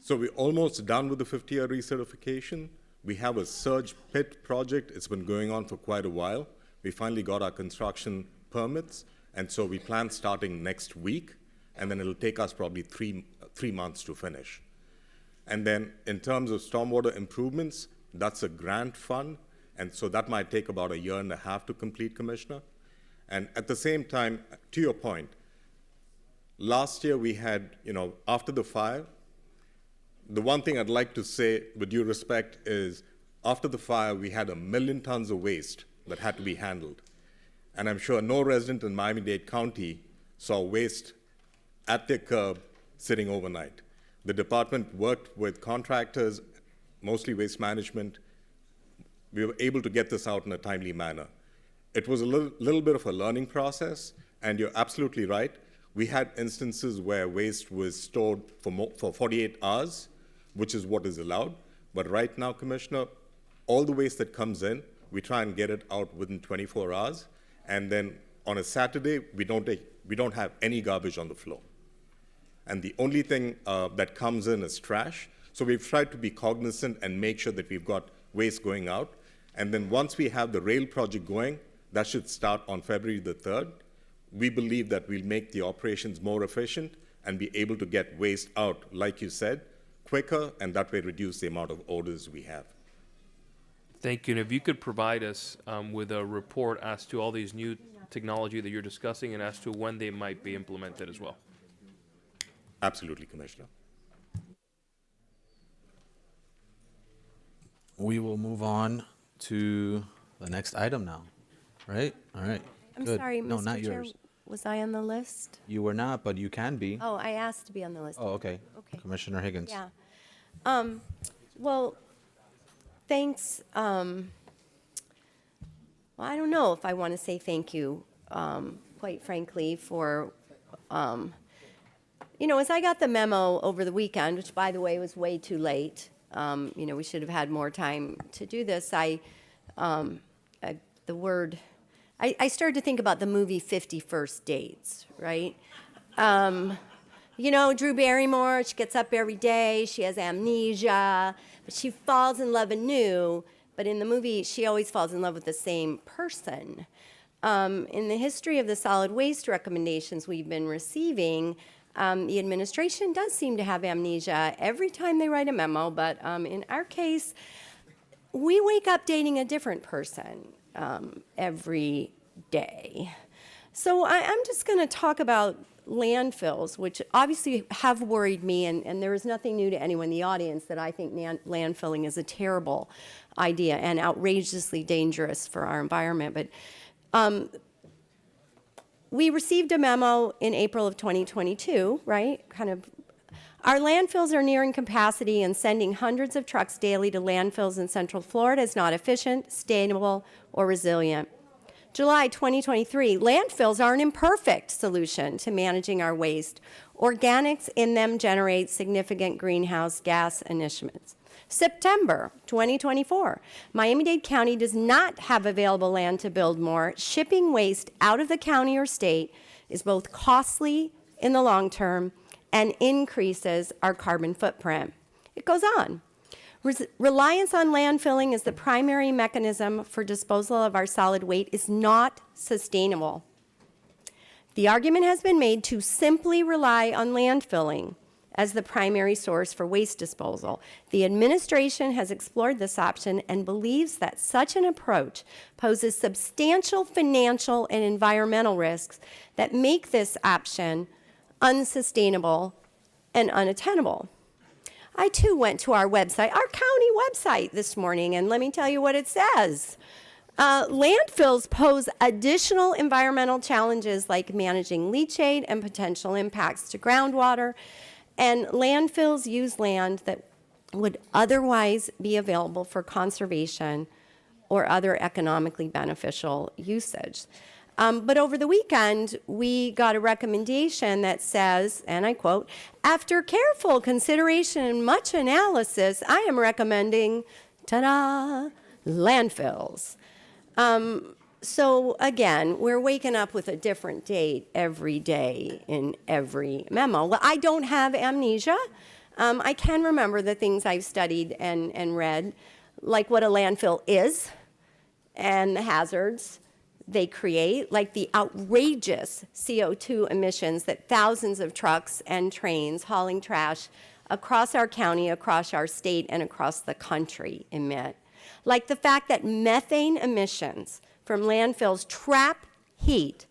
So we're almost done with the 50-year recertification. We have a surge pit project. It's been going on for quite a while. We finally got our construction permits, and so we plan starting next week, and then it'll take us probably three months to finish. And then in terms of stormwater improvements, that's a grant fund, and so that might take about 1.5 years to complete, Commissioner. And at the same time, to your point, last year we had, after the fire, the one thing I'd like to say with due respect is After the fire, we had 1 million tons of waste that had to be handled. And I'm sure no resident in Miami-Dade County saw waste at their curb sitting overnight. The department worked with contractors, mostly waste management. We were able to get this out in a timely manner. It was a little bit of a learning process, and you're absolutely right. We had instances where waste was stored for 48 hours, which is what is allowed. But right now, Commissioner, all the waste that comes in, we try and get it out within 24 hours. And then on a Saturday, we don't have any garbage on the floor. And the only thing that comes in is trash. So we've tried to be cognizant and make sure that we've got waste going out. And then once we have the rail project going, that should start on February the 3rd. We believe that we'll make the operations more efficient and be able to get waste out, like you said, quicker, and that way reduce the amount of orders we have. Thank you. And if you could provide us with a report as to all these new technology that you're discussing and as to when they might be implemented as well. Absolutely, Commissioner. We will move on to the next item now, right? All right. I'm Good. sorry, No, Mr. not Chair, yours. was I on the list? You were not, but you can be. Oh, I asked to be on the list. Oh, okay. Okay. Commissioner Higgins. Yeah. Well, thanks. Well, I don't know if I want to say thank you, quite frankly, for, as I got the memo over the weekend, which, by the way, was way too late, we should have had more time to do this. I started to think about the movie 50 First Dates, right? Drew Barrymore, she gets up every day, she has amnesia, but she falls in love anew, but in the movie, she always falls in love with the same person. In the history of the solid waste recommendations we've been receiving, the administration does seem to have amnesia every time they write a memo, but in our case, we wake up dating a different person every day. So I'm just going to talk about landfills, which obviously have worried me, and there is nothing new to anyone in the audience that I think landfilling is a terrible idea and outrageously dangerous for our environment. But we received a memo in April of 2022, right? Our landfills are nearing capacity, and sending hundreds of trucks daily to landfills in Central Florida is not efficient, sustainable, or resilient. July 2023, landfills are an imperfect solution to managing our waste. Organics in them generate significant greenhouse gas emissions. September 2024, Miami-Dade County does not have available land to build more. Shipping waste out of the county or state is both costly in the long term and increases our carbon footprint. It goes on. Reliance on landfilling as the primary mechanism for disposal of our solid waste is not sustainable. The argument has been made to simply rely on landfilling as the primary source for waste disposal. The administration has explored this option and believes that such an approach poses substantial financial and environmental risks that make this option unsustainable and unattainable. I, too, went to our website, our county website this morning, and let me tell you what it says. Landfills pose additional environmental challenges like managing leachate and potential impacts to groundwater, and landfills use land that would otherwise be available for conservation or other economically beneficial usage. But over the weekend, we got a recommendation that says, and I quote, "After careful consideration and much analysis, I am recommending, ta-da, landfills." So again, we're waking up with a different date every day in every memo. Well, I don't have amnesia. I can remember the things I've studied and read, like what a landfill is and the hazards they create, like the outrageous CO2 emissions that thousands of trucks and trains hauling trash across our county, across our state, and across the country emit. Like the fact that methane emissions from landfills trap heat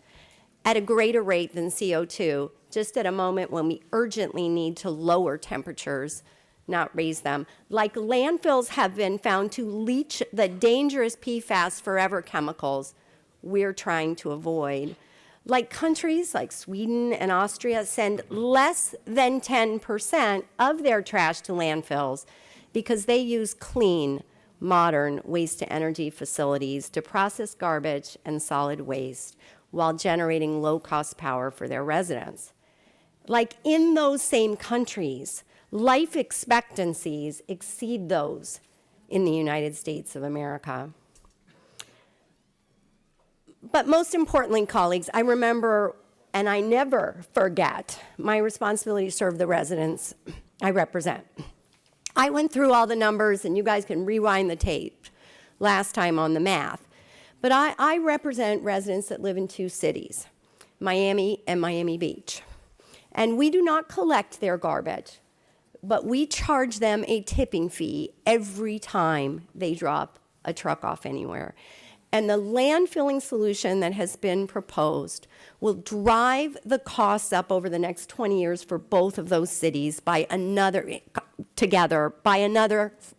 at a greater rate than CO2, just at a moment when we urgently need to lower temperatures not raise them. Like landfills have been found to leach the dangerous PFAS forever chemicals we're trying to avoid. Like countries like Sweden and Austria send less than 10% of their trash to landfills because they use clean, modern waste-to-energy facilities to process garbage and solid waste while generating low-cost power for their residents. Like in those same countries, life expectancies exceed those in the United States of America. But most importantly, colleagues, I remember, and I never forget, my responsibility to serve the residents I represent. I went through all the numbers, and you guys can rewind the tape last time on the math. But I represent residents that live in two cities, Miami and Miami Beach. And we do not collect their garbage, but we charge them a tipping fee every time they drop a truck off anywhere. And the landfilling solution that has been proposed will drive the costs up over the next 20 years for both of those cities by another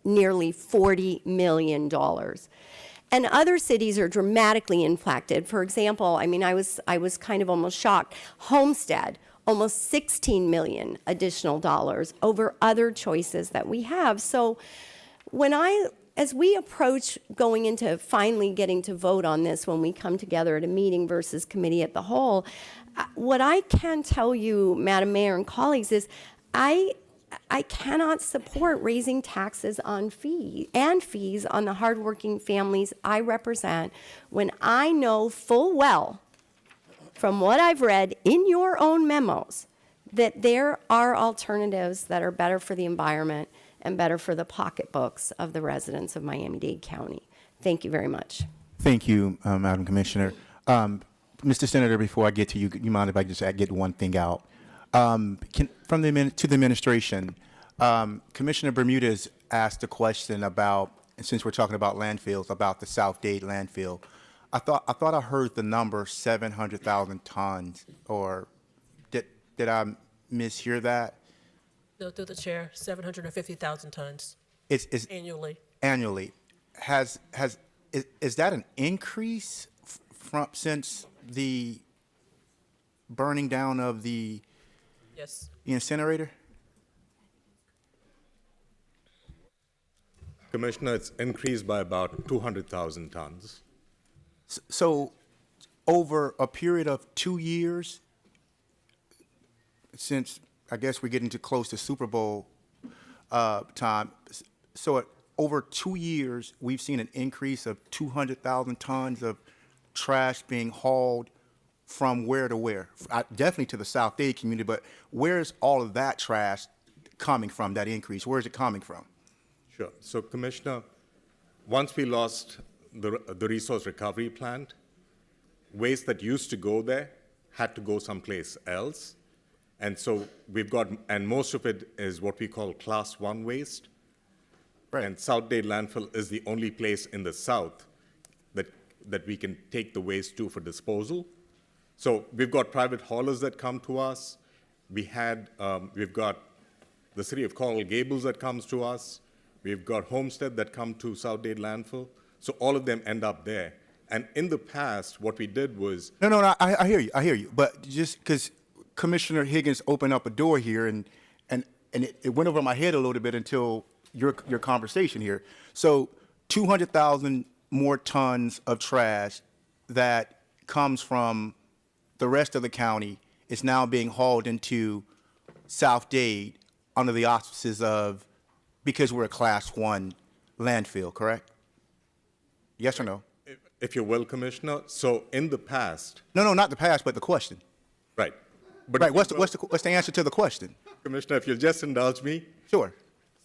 nearly $40 million. And other cities are dramatically impacted. For example, I mean, I was kind of almost shocked. Homestead, almost $16 million additional dollars over other choices that we have. So as we approach going into finally getting to vote on this when we come together at a meeting versus committee at the whole, what I can tell you, Madam Mayor and colleagues, is I cannot support raising taxes on fees on the hardworking families I represent when I know full well, from what I've read in your own memos, that there are alternatives that are better for the environment and better for the pocketbooks of the residents of Miami-Dade County. Thank you very much. Thank you, Madam Commissioner. Mr. Senator, before I get to you, you mind if I just get one thing out? To the administration, Commissioner Bermudez asked a question about, and since we're talking about landfills, about the South Dade landfill. I thought I heard the number 700,000 tons, or did I mishear that? No, through the chair, 750,000 tons It's annually. Annually. Is that an increase since the burning down of the Yes. incinerator? Commissioner, it's increased by about 200,000 tons. So over a period of 2 years, since I guess we're getting too close to Super Bowl time, so over 2 years, we've seen an increase of 200,000 tons of trash being hauled from where to where? Definitely to the South Dade community, but where's all of that trash coming from, that increase? Where is it coming from? Sure. So, Commissioner, once we lost the resource recovery plant, waste that used to go there had to go someplace else. And so and most of it is what we call Class 1 waste. Right. And South Dade landfill is the only place in the South that we can take the waste to for disposal. So we've got private haulers that come to us. We've got the city of Coral Gables that comes to us. We've got Homestead that come to South Dade landfill. So all of them end up there. And in the past, what we did was... No, I hear you. But just because Commissioner Higgins opened up a door here, and it went over my head a little bit until your conversation here. So 200,000 more tons of trash that comes from the rest of the county is now being hauled into South Dade under the auspices of, because we're a Class 1 landfill, correct? Yes or no? If you will, Commissioner. So in the past... No, not the past, but the question. Right. But right, what's the answer to the question? Commissioner, if you'll just indulge me. Sure.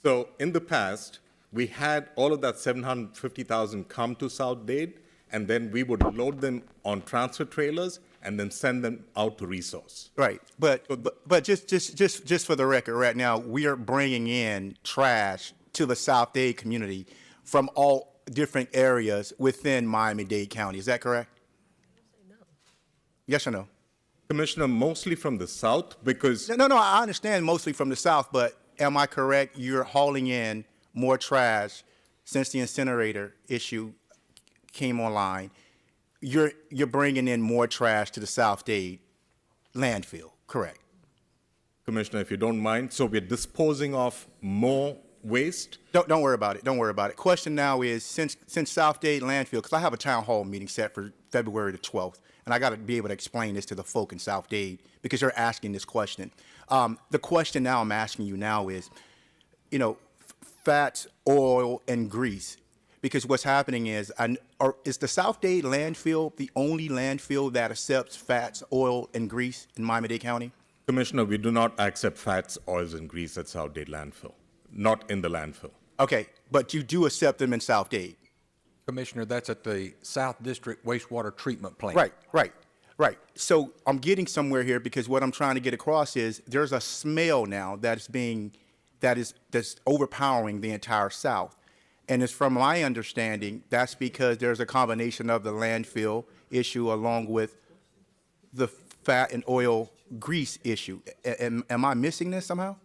So in the past, we had all of that 750,000 come to South Dade, and then we would load them on transfer trailers and then send them out to resource. Right, but just for the record, right now we are bringing in trash to the South Dade community from all different areas within Miami-Dade County. Is that correct? No. Yes or no? Commissioner, mostly from the South, because... No, I understand mostly from the South, but am I correct? You're hauling in more trash since the incinerator issue came online. You're bringing in more trash to the South Dade landfill, correct? Commissioner, if you don't mind, so we're disposing of more waste? Don't worry about it. Don't worry about it. Question now is, since South Dade landfill, because I have a town hall meeting set for February the 12th, and I got to be able to explain this to the folk in South Dade because they're asking this question. The question now I'm asking you now is, you know, fats, oil, and grease. Because what's happening is, is the South Dade landfill the only landfill that accepts fats, oil, and grease in Miami-Dade County? Commissioner, we do not accept fats, oils, and grease at South Dade landfill. Not in the landfill. Okay, but you do accept them in South Dade? Commissioner, that's at the South District Wastewater Treatment Plant. Right. So I'm getting somewhere here because what I'm trying to get across is there's a smell now that's overpowering the entire South. And it's from my understanding, that's because there's a combination of the landfill issue along with the fat and oil grease issue. Am I missing this somehow?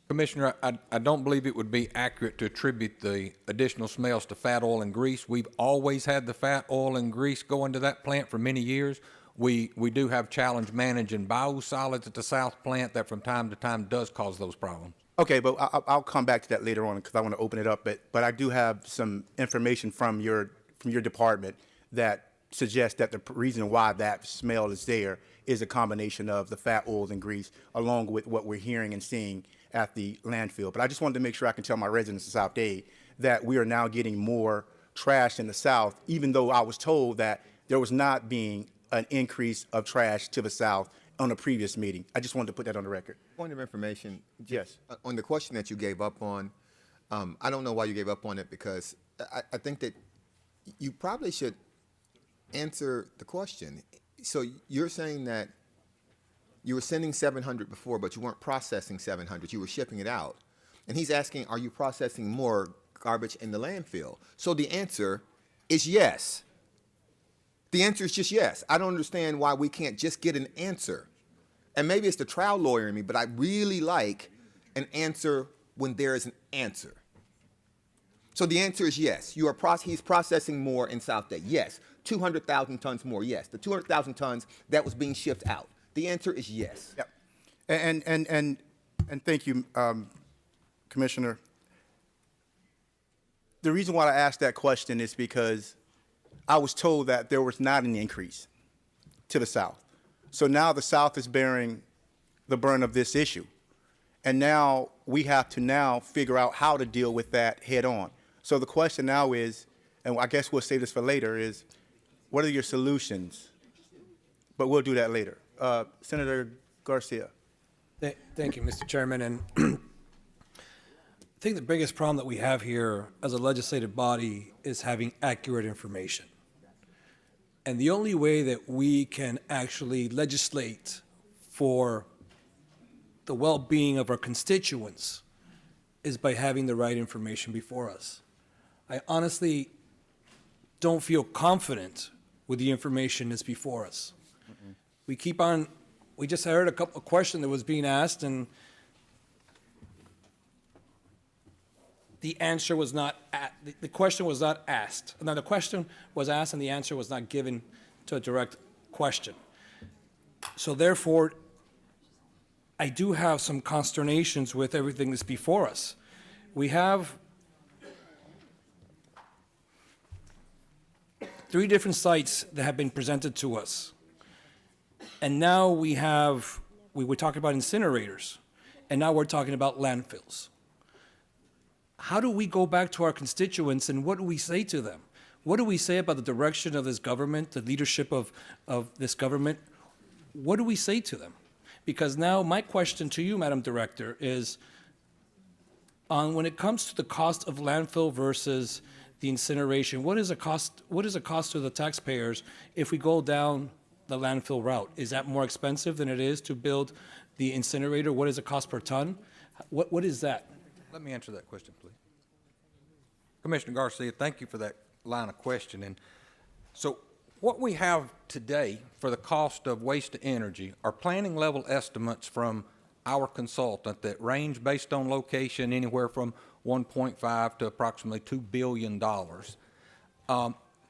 Commissioner, I don't believe it would be accurate to attribute the additional smells to fat, oil, and grease. We've always had the fat, oil, and grease go into that plant for many years. We do have challenge managing biosolids at the South plant that from time to time does cause those problems. Okay, but I'll come back to that later on because I want to open it up. But I do have some information from your department that suggests that the reason why that smell is there is a combination of the fat, oils, and grease, along with what we're hearing and seeing at the landfill. But I just wanted to make sure I can tell my residents of South Dade that we are now getting more trash in the South, even though I was told that there was not being an increase of trash to the South on a previous meeting. I just wanted to put that on the record. Point of information. Yes. On the question that you gave up on, I don't know why you gave up on it because I think that you probably should answer the question. So you're saying that you were sending 700 before, but you weren't processing 700. You were shipping it out. And he's asking, are you processing more garbage in the landfill? So the answer is yes. The answer is just yes. I don't understand why we can't just get an answer. And maybe it's the trial lawyer in me, but I really like an answer when there is an answer. So the answer is yes. He's processing more in South Dade. Yes. 200,000 tons more. Yes. The 200,000 tons that was being shipped out. The answer is yes. Yep. And thank you, Commissioner. The reason why I asked that question is because I was told that there was not an increase to the South. So now the South is bearing the burden of this issue. And now we have to now figure out how to deal with that head on. So the question now is, and I guess we'll save this for later, is what are your solutions? But we'll do that later. Senator Garcia. Thank you, Mr. Chairman. And I think the biggest problem that we have here as a legislative body is having accurate information. And the only way that we can actually legislate for the well-being of our constituents is by having the right information before us. I honestly don't feel confident with the information that's before us. We just heard a question that was being asked, and the answer was not, the question was not asked. Now, the question was asked and the answer was not given to a direct question. So therefore, I do have some consternations with everything that's before us. We have 3 different sites that have been presented to us. And now we were talking about incinerators, and now we're talking about landfills. How do we go back to our constituents and what do we say to them? What do we say about the direction of this government, the leadership of this government? What do we say to them? Because now my question to you, Madam Director, is when it comes to the cost of landfill versus the incineration, what is a cost to the taxpayers if we go down the landfill route? Is that more expensive than it is to build the incinerator? What is the cost per ton? What is that? Let me answer that question, please. Commissioner Garcia, thank you for that line of questioning. So what we have today for the cost of waste to energy are planning level estimates from our consultant that range based on location anywhere from 1.5 to approximately $2 billion.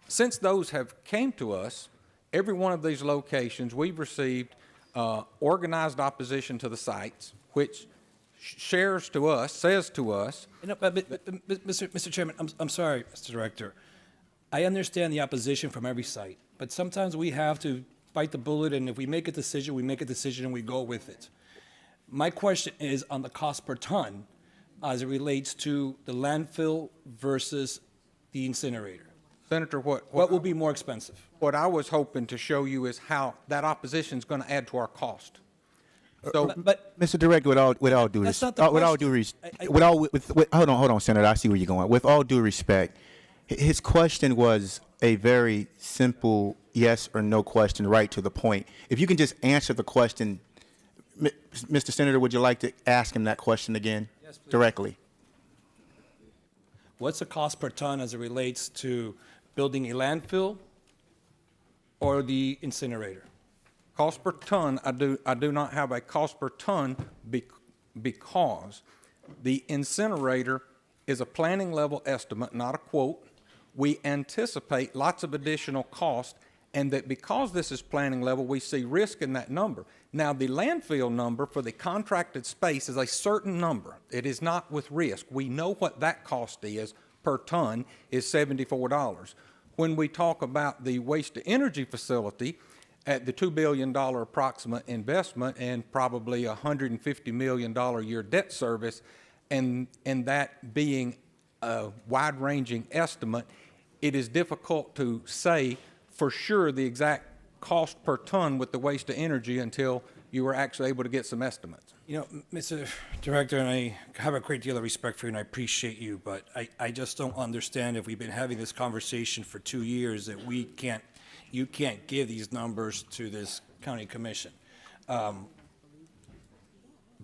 Since those have came to us, every one of these locations, we've received organized opposition to the sites, which says to us, Mr. Chairman, I'm sorry, Mr. Director. I understand the opposition from every site, but sometimes we have to bite the bullet, and if we make a decision, we make a decision and we go with it. My question is on the cost per ton as it relates to the landfill versus the incinerator. Senator, what will be more expensive? What I was hoping to show you is how that opposition is going to add to our cost. So, but Mr. Director, with all due That's not respect, the with all question. due respect, hold on, Senator, I see where you're going. With all due respect, his question was a very simple yes or no question, right to the point. If you can just answer the question, Mr. Senator, would you like to ask him that question again? Yes, please. Directly? What's the cost per ton as it relates to building a landfill or the incinerator? cost per ton, I do not have a cost per ton because the incinerator is a planning level estimate, not a quote. We anticipate lots of additional cost, and that because this is planning level, we see risk in that number. Now, the landfill number for the contracted space is a certain number. It is not with risk. We know what that cost is per ton is $74. When we talk about the waste-to-energy facility, at the $2 billion approximate investment and probably $150 million a year debt service, and that being a wide-ranging estimate, it is difficult to say for sure the exact cost per ton with the waste to energy until you were actually able to get some estimates. You know, Mr. Director, and I have a great deal of respect for you, and I appreciate you, but I just don't understand if we've been having this conversation for 2 years that you can't give these numbers to this county commission.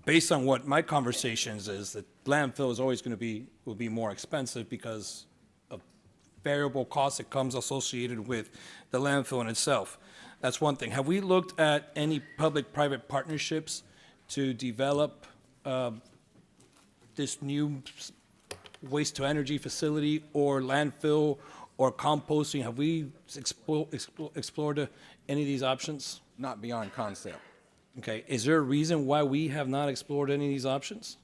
Based on what my conversations is, that landfill is always will be more expensive because of variable costs that comes associated with the landfill in itself. That's one thing. Have we looked at any public-private partnerships to develop this new waste-to-energy facility or landfill or composting? Have we explored any of these options? Not beyond concept. Okay. Is there a reason why we have not explored any of these options?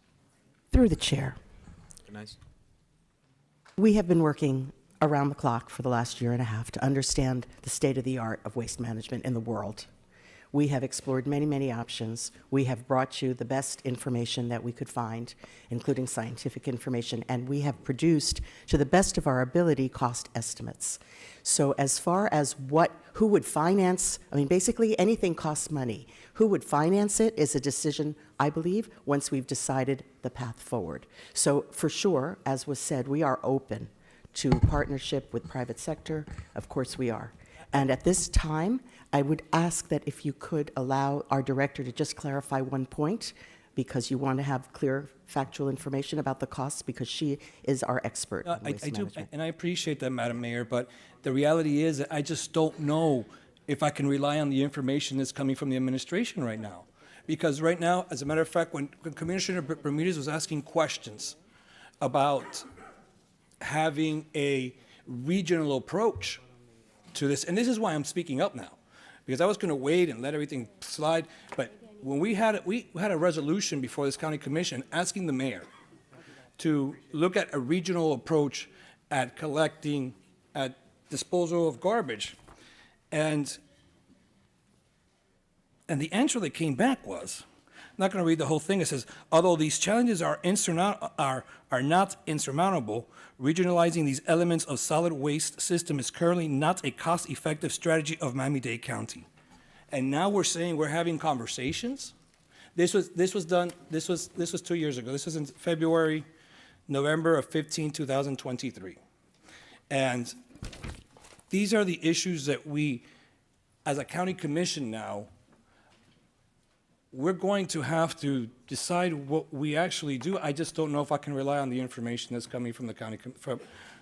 Through the chair. Nice. We have been working around the clock for the last year and a half to understand the state of the art of waste management in the world. We have explored many, many options. We have brought you the best information that we could find, including scientific information, and we have produced, to the best of our ability, cost estimates. So as far as who would finance, I mean, basically anything costs money. Who would finance it is a decision, I believe, once we've decided the path forward. So for sure, as was said, we are open to partnership with private sector. Of course we are. And at this time, I would ask that if you could allow our director to just clarify one point, because you want to have clear factual information about the costs, because she is our expert in waste management. And I appreciate that, Madam Mayor, but the reality is that I just don't know if I can rely on the information that's coming from the administration right now. Because right now, as a matter of fact, when Commissioner Bermudez was asking questions about having a regional approach to this, and this is why I'm speaking up now, because I was going to wait and let everything slide, but when we had a resolution before this county commission asking the mayor to look at a regional approach at collecting, at disposal of garbage, and the answer that came back was, I'm not going to read the whole thing. It says, although these challenges are not insurmountable, regionalizing these elements of solid waste system is currently not a cost-effective strategy of Miami-Dade County. And now we're saying we're having conversations. This was 2 years ago. This was in November of 2023. And these are the issues that we, as a county commission now, we're going to have to decide what we actually do. I just don't know if I can rely on the information that's coming from the county,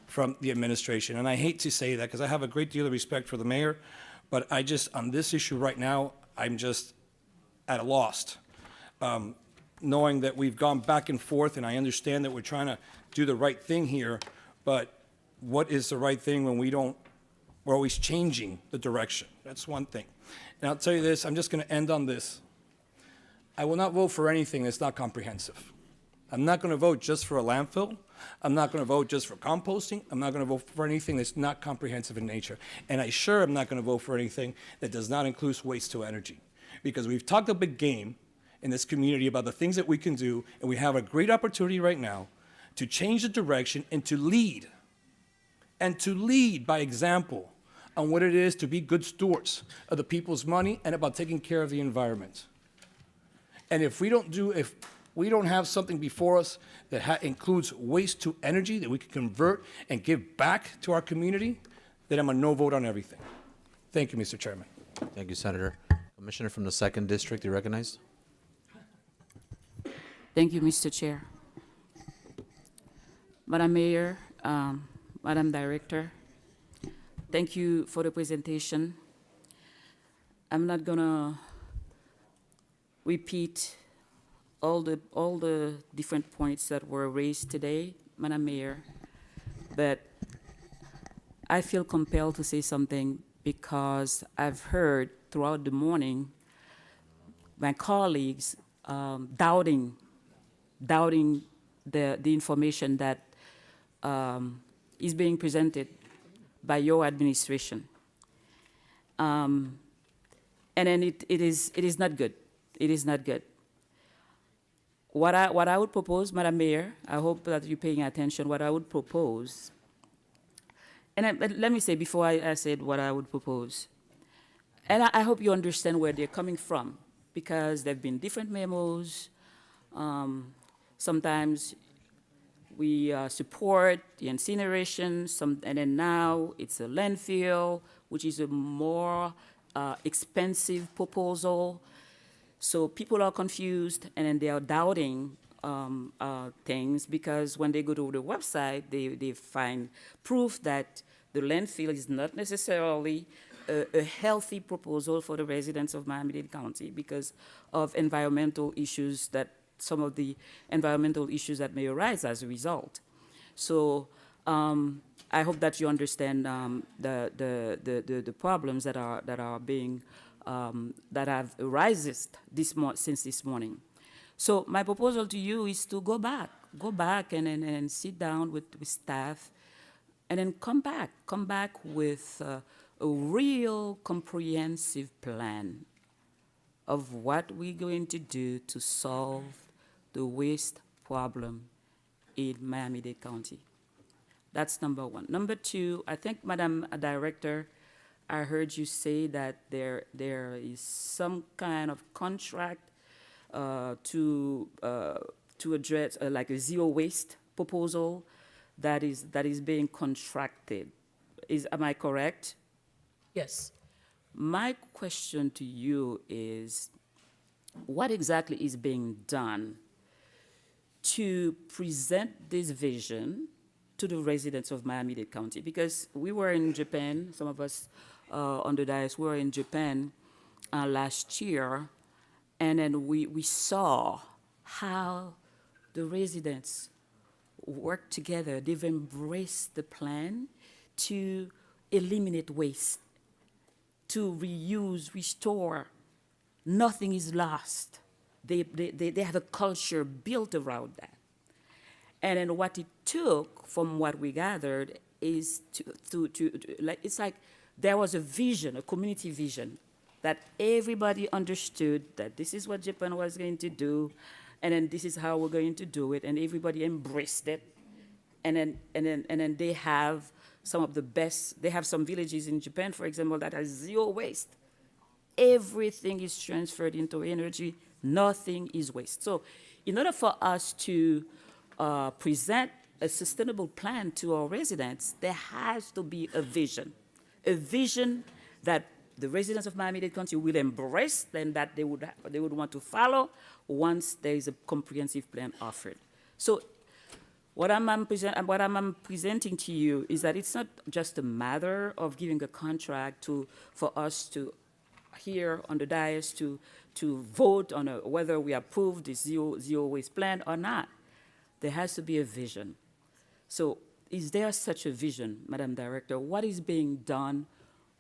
from the administration. And I hate to say that because I have a great deal of respect for the mayor, but I just, on this issue right now, I'm just at a loss. knowing that we've gone back and forth, and I understand that we're trying to do the right thing here, but what is the right thing when we're always changing the direction? That's one thing. And I'll tell you this, I'm just going to end on this. I will not vote for anything that's not comprehensive. I'm not going to vote just for a landfill. I'm not going to vote just for composting. I'm not going to vote for anything that's not comprehensive in nature. And I sure am not going to vote for anything that does not include waste to energy. Because we've talked a big game in this community about the things that we can do, and we have a great opportunity right now to change the direction and to lead by example on what it is to be good stewards of the people's money and about taking care of the environment. And if we don't have something before us that includes waste to energy that we can convert and give back to our community, then I'm a no vote on everything. Thank you, Mr. Chairman. Thank you, Senator. Commissioner from the 2nd District, you recognized? Thank you, Mr. Chair. Madam Mayor, Madam Director, thank you for the presentation. I'm not gonna repeat all the different points that were raised today, Madam Mayor, but I feel compelled to say something because I've heard throughout the morning my colleagues doubting the information that is being presented by your administration. And then it is not good. It is not good. What I would propose, Madam Mayor, I hope that you're paying attention, what I would propose, and let me say before I said what I would propose, and I hope you understand where they're coming from, because there have been different memos. Sometimes we support the incineration, and then now it's a landfill, which is a more expensive proposal. So people are confused, and then they are doubting things, because when they go to the website, they find proof that the landfill is not necessarily a healthy proposal for the residents of Miami-Dade County because of environmental issues, that some of the environmental issues that may arise as a result. So I hope that you understand the problems that are being that have arisen since this morning. So my proposal to you is to go back and sit down with staff, and then come back with a real comprehensive plan of what we're going to do to solve the waste problem in Miami-Dade County. That's number one. Number two, I think, Madam Director, I heard you say that there is some kind of contract to address like a zero waste proposal that is being contracted. Am I correct? Yes. My question to you is, what exactly is being done to present this vision to the residents of Miami-Dade County? Because we were in Japan, some of us on the dais were in Japan last year, and then we saw how the residents work together. They've embraced the plan to eliminate waste, to reuse, restore. Nothing is lost. They have a culture built around that. And then what it took, from what we gathered, is to like, it's like there was a vision, a community vision, that everybody understood that this is what Japan was going to do, and then this is how we're going to do it, and everybody embraced it. And then they have some of the best. They have some villages in Japan, for example, that has zero waste. Everything is transferred into energy. Nothing is waste. So, in order for us to present a sustainable plan to our residents, there has to be a vision that the residents of Miami-Dade County will embrace, and that they would want to follow once there is a comprehensive plan offered. So what I'm presenting to you is that it's not just a matter of giving a contract for us to here on the dais to vote on whether we approve the zero waste plan or not. There has to be a vision. So is there such a vision, Madam Director? What is being done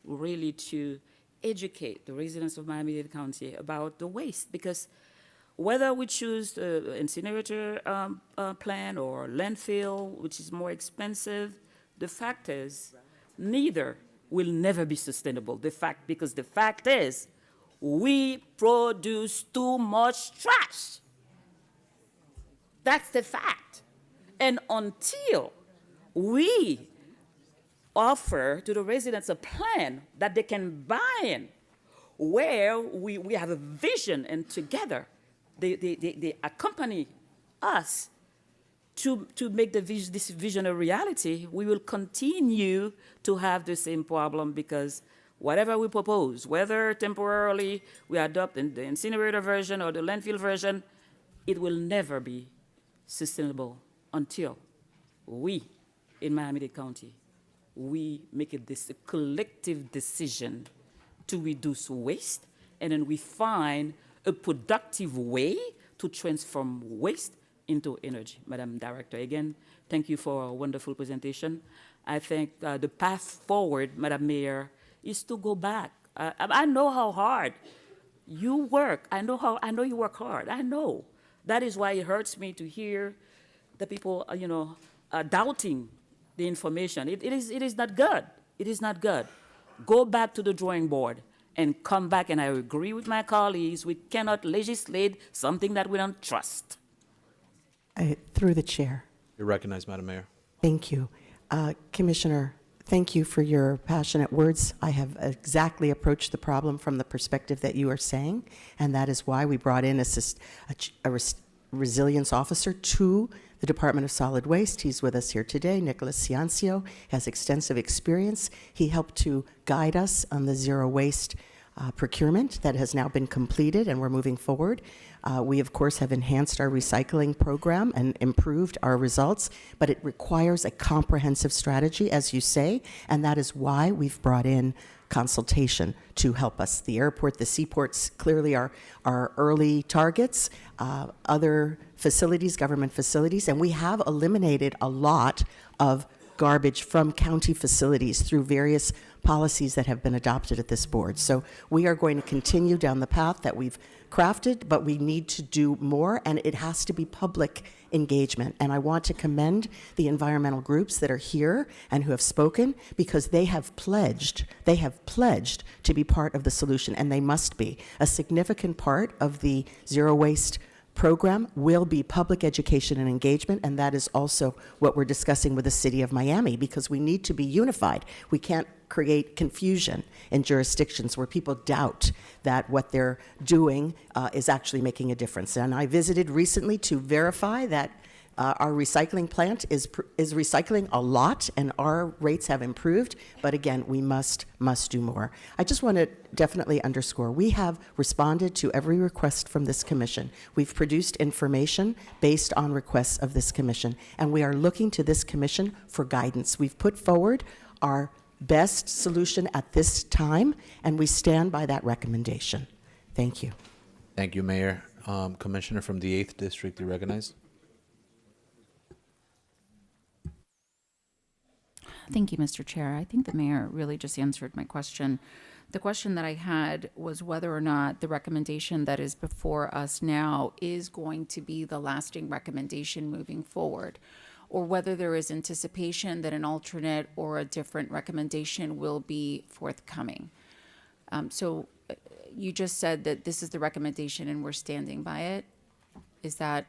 really to educate the residents of Miami-Dade County about the waste? Because whether we choose the incinerator plan or landfill, which is more expensive, the fact is neither will never be sustainable. Because the fact is we produce too much trash. That's the fact. And until we offer to the residents a plan that they can buy in, where we have a vision and together they accompany us to make this vision a reality, we will continue to have the same problem because whatever we propose, whether temporarily we adopt the incinerator version or the landfill version, it will never be sustainable until we in Miami-Dade County, we make it this collective decision to reduce waste, and then we find a productive way to transform waste into energy. Madam Director, again, thank you for a wonderful presentation. I think the path forward, Madam Mayor, is to go back. I know how hard you work. I know you work hard. I know. That is why it hurts me to hear the people, doubting the information. It is not good. It is not good. Go back to the drawing board and come back, and I agree with my colleagues, we cannot legislate something that we don't trust. Through the chair. You're recognized, Madam Mayor. Thank you. Commissioner, thank you for your passionate words. I have exactly approached the problem from the perspective that you are saying, and that is why we brought in a resilience officer to the Department of Solid Waste. He's with us here today. Nicholas Ciancio has extensive experience. He helped to guide us on the zero waste procurement that has now been completed, and we're moving forward. We, of course, have enhanced our recycling program and improved our results, but it requires a comprehensive strategy, as you say, and that is why we've brought in consultation to help us. The airport, the seaports clearly are early targets, other facilities, government facilities, and we have eliminated a lot of garbage from county facilities through various policies that have been adopted at this board. So we are going to continue down the path that we've crafted, but we need to do more, and it has to be public engagement. And I want to commend the environmental groups that are here and who have spoken, because they have pledged to be part of the solution, and they must be. A significant part of the zero waste program will be public education and engagement, and that is also what we're discussing with the city of Miami, because we need to be unified. We can't create confusion in jurisdictions where people doubt that what they're doing is actually making a difference. And I visited recently to verify that our recycling plant is recycling a lot, and our rates have improved. But again, we must do more. I just want to definitely underscore, we have responded to every request from this commission. We've produced information based on requests of this commission, and we are looking to this commission for guidance. We've put forward our best solution at this time, and we stand by that recommendation. Thank you. Thank you, Mayor. Commissioner from the 8th District, you recognize? Thank you, Mr. Chair. I think the mayor really just answered my question. The question that I had was whether or not the recommendation that is before us now is going to be the lasting recommendation moving forward, or whether there is anticipation that an alternate or a different recommendation will be forthcoming. So you just said that this is the recommendation and we're standing by it. Is that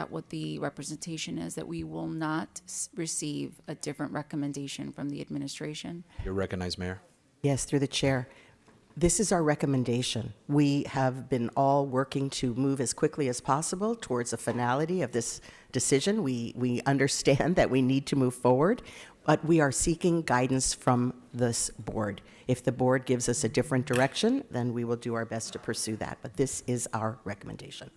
what the representation is, that we will not receive a different recommendation from the administration? You're recognized, Mayor. Yes, through the chair. This is our recommendation. We have been all working to move as quickly as possible towards a finality of this decision. We understand that we need to move forward, but we are seeking guidance from this board. If the board gives us a different direction, then we will do our best to pursue that. But this is our recommendation.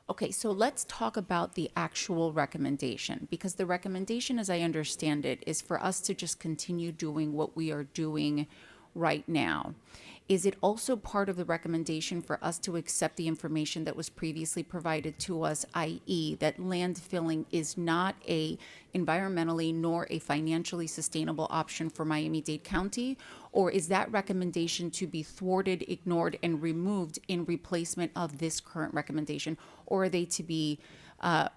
Okay, so let's talk about the actual recommendation, because the recommendation, as I understand it, is for us to just continue doing what we are doing right now. is it also part of the recommendation for us to accept the information that was previously provided to us, i.e. that landfilling is not a environmentally nor a financially sustainable option for Miami-Dade County? Or is that recommendation to be thwarted, ignored, and removed in replacement of this current recommendation? Or are they to be, are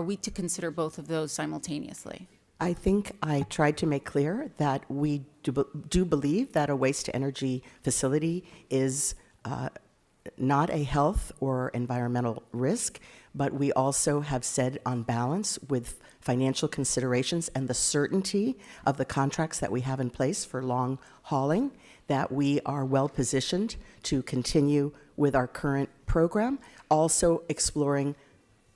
we to consider both of those simultaneously? I think I tried to make clear that we do believe that a waste-to-energy facility is not a health or environmental risk, but we also have said on balance with financial considerations and the certainty of the contracts that we have in place for long hauling, that we are well positioned to continue with our current program, also exploring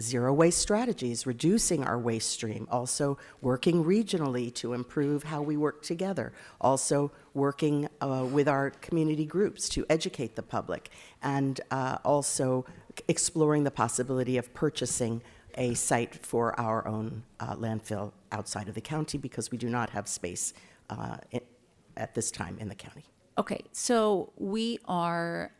zero waste strategies, reducing our waste stream, also working regionally to improve how we work together, also working with our community groups to educate the public, and also exploring the possibility of purchasing a site for our own landfill outside of the county because we do not have space at this time in the county. Okay, so we are,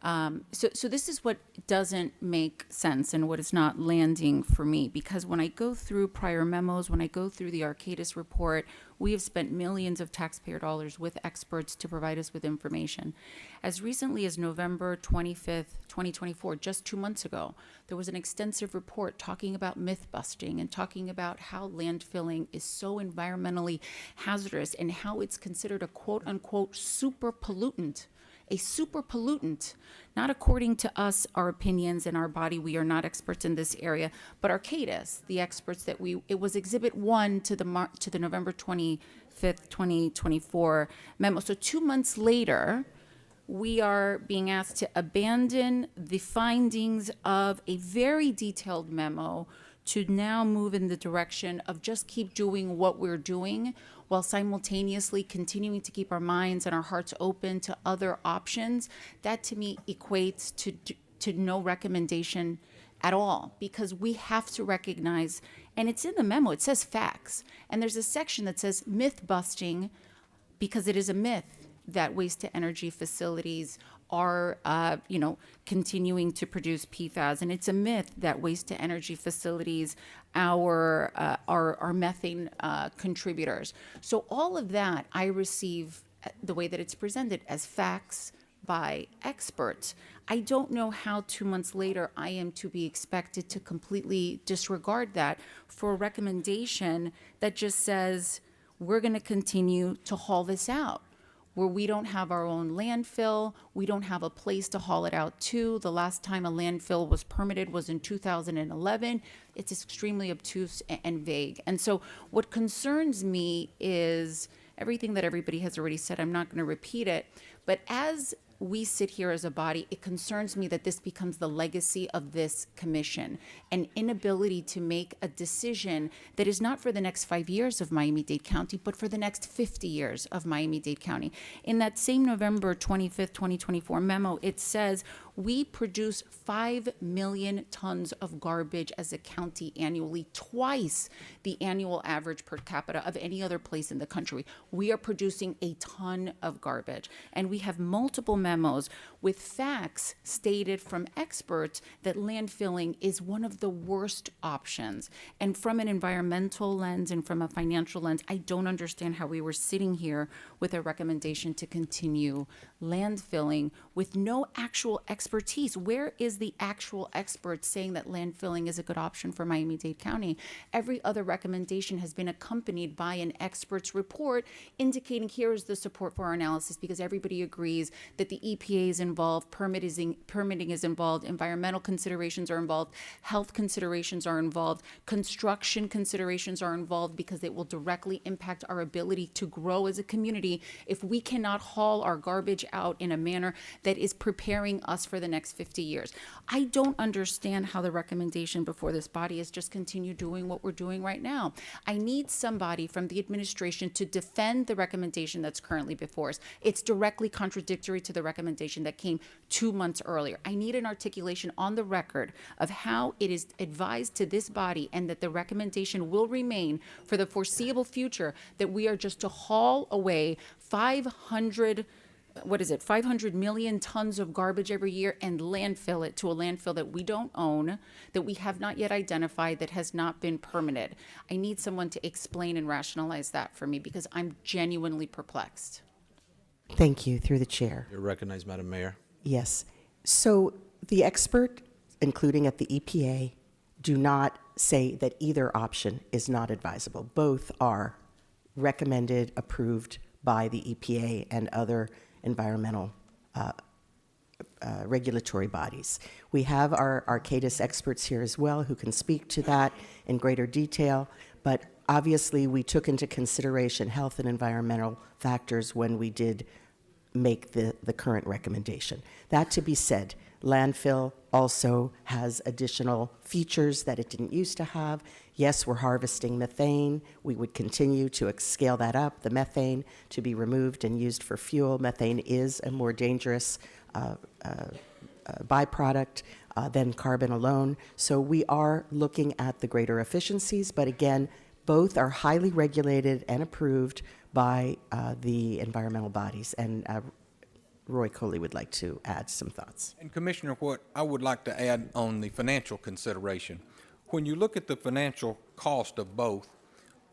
so this is what doesn't make sense and what is not landing for me, because when I go through prior memos, when I go through the Arcadis report, we have spent millions of taxpayer dollars with experts to provide us with information. As recently as November 25th, 2024, just 2 months ago, there was an extensive report talking about myth busting and talking about how landfilling is so environmentally hazardous and how it's considered a quote unquote super pollutant. A super pollutant, not according to us, our opinions and our body. We are not experts in this area, but Arcadis, the experts that it was Exhibit 1 to the November 25th, 2024 memo. So 2 months later, we are being asked to abandon the findings of a very detailed memo to now move in the direction of just keep doing what we're doing while simultaneously continuing to keep our minds and our hearts open to other options. That to me equates to no recommendation at all, because we have to recognize, and it's in the memo, it says facts, and there's a section that says myth busting, because it is a myth that waste to energy facilities are, continuing to produce PFAS, and it's a myth that waste to energy facilities are methane contributors. So all of that I receive the way that it's presented as facts by experts. I don't know how 2 months later I am to be expected to completely disregard that for a recommendation that just says we're going to continue to haul this out, where we don't have our own landfill, we don't have a place to haul it out to. The last time a landfill was permitted was in 2011. It's extremely obtuse and vague. And so what concerns me is everything that everybody has already said. I'm not going to repeat it, but as we sit here as a body, it concerns me that this becomes the legacy of this commission, an inability to make a decision that is not for the next 5 years of Miami-Dade County, but for the next 50 years of Miami-Dade County. In that same November 25th, 2024 memo, it says we produce 5 million tons of garbage as a county annually, twice the annual average per capita of any other place in the country. We are producing a ton of garbage, and we have multiple memos with facts stated from experts that landfilling is one of the worst options. And from an environmental lens and from a financial lens, I don't understand how we were sitting here with a recommendation to continue landfilling with no actual expertise. Where is the actual expert saying that landfilling is a good option for Miami-Dade County? Every other recommendation has been accompanied by an expert's report indicating here is the support for our analysis, because everybody agrees that the EPA is involved, permitting is involved, environmental considerations are involved, health considerations are involved, construction considerations are involved, because it will directly impact our ability to grow as a community if we cannot haul our garbage out in a manner that is preparing us for the next 50 years. I don't understand how the recommendation before this body is just continue doing what we're doing right now. I need somebody from the administration to defend the recommendation that's currently before us. It's directly contradictory to the recommendation that came 2 months earlier. I need an articulation on the record of how it is advised to this body and that the recommendation will remain for the foreseeable future that we are just to haul away 500 what is it, 500 million tons of garbage every year and landfill it to a landfill that we don't own, that we have not yet identified, that has not been permitted. I need someone to explain and rationalize that for me because I'm genuinely perplexed. Thank you, through the chair. You're recognized, Madam Mayor. Yes. So the expert, including at the EPA, do not say that either option is not advisable. Both are recommended, approved by the EPA and other environmental regulatory bodies. We have our Arcadis experts here as well who can speak to that in greater detail, but obviously we took into consideration health and environmental factors when we did make the current recommendation. That to be said, landfill also has additional features that it didn't used to have. Yes, we're harvesting methane. We would continue to scale that up, the methane to be removed and used for fuel. Methane is a more dangerous byproduct than carbon alone. So we are looking at the greater efficiencies, but again, both are highly regulated and approved by the environmental bodies. And Roy Coley would like to add some thoughts. And Commissioner, what I would like to add on the financial consideration, when you look at the financial cost of both,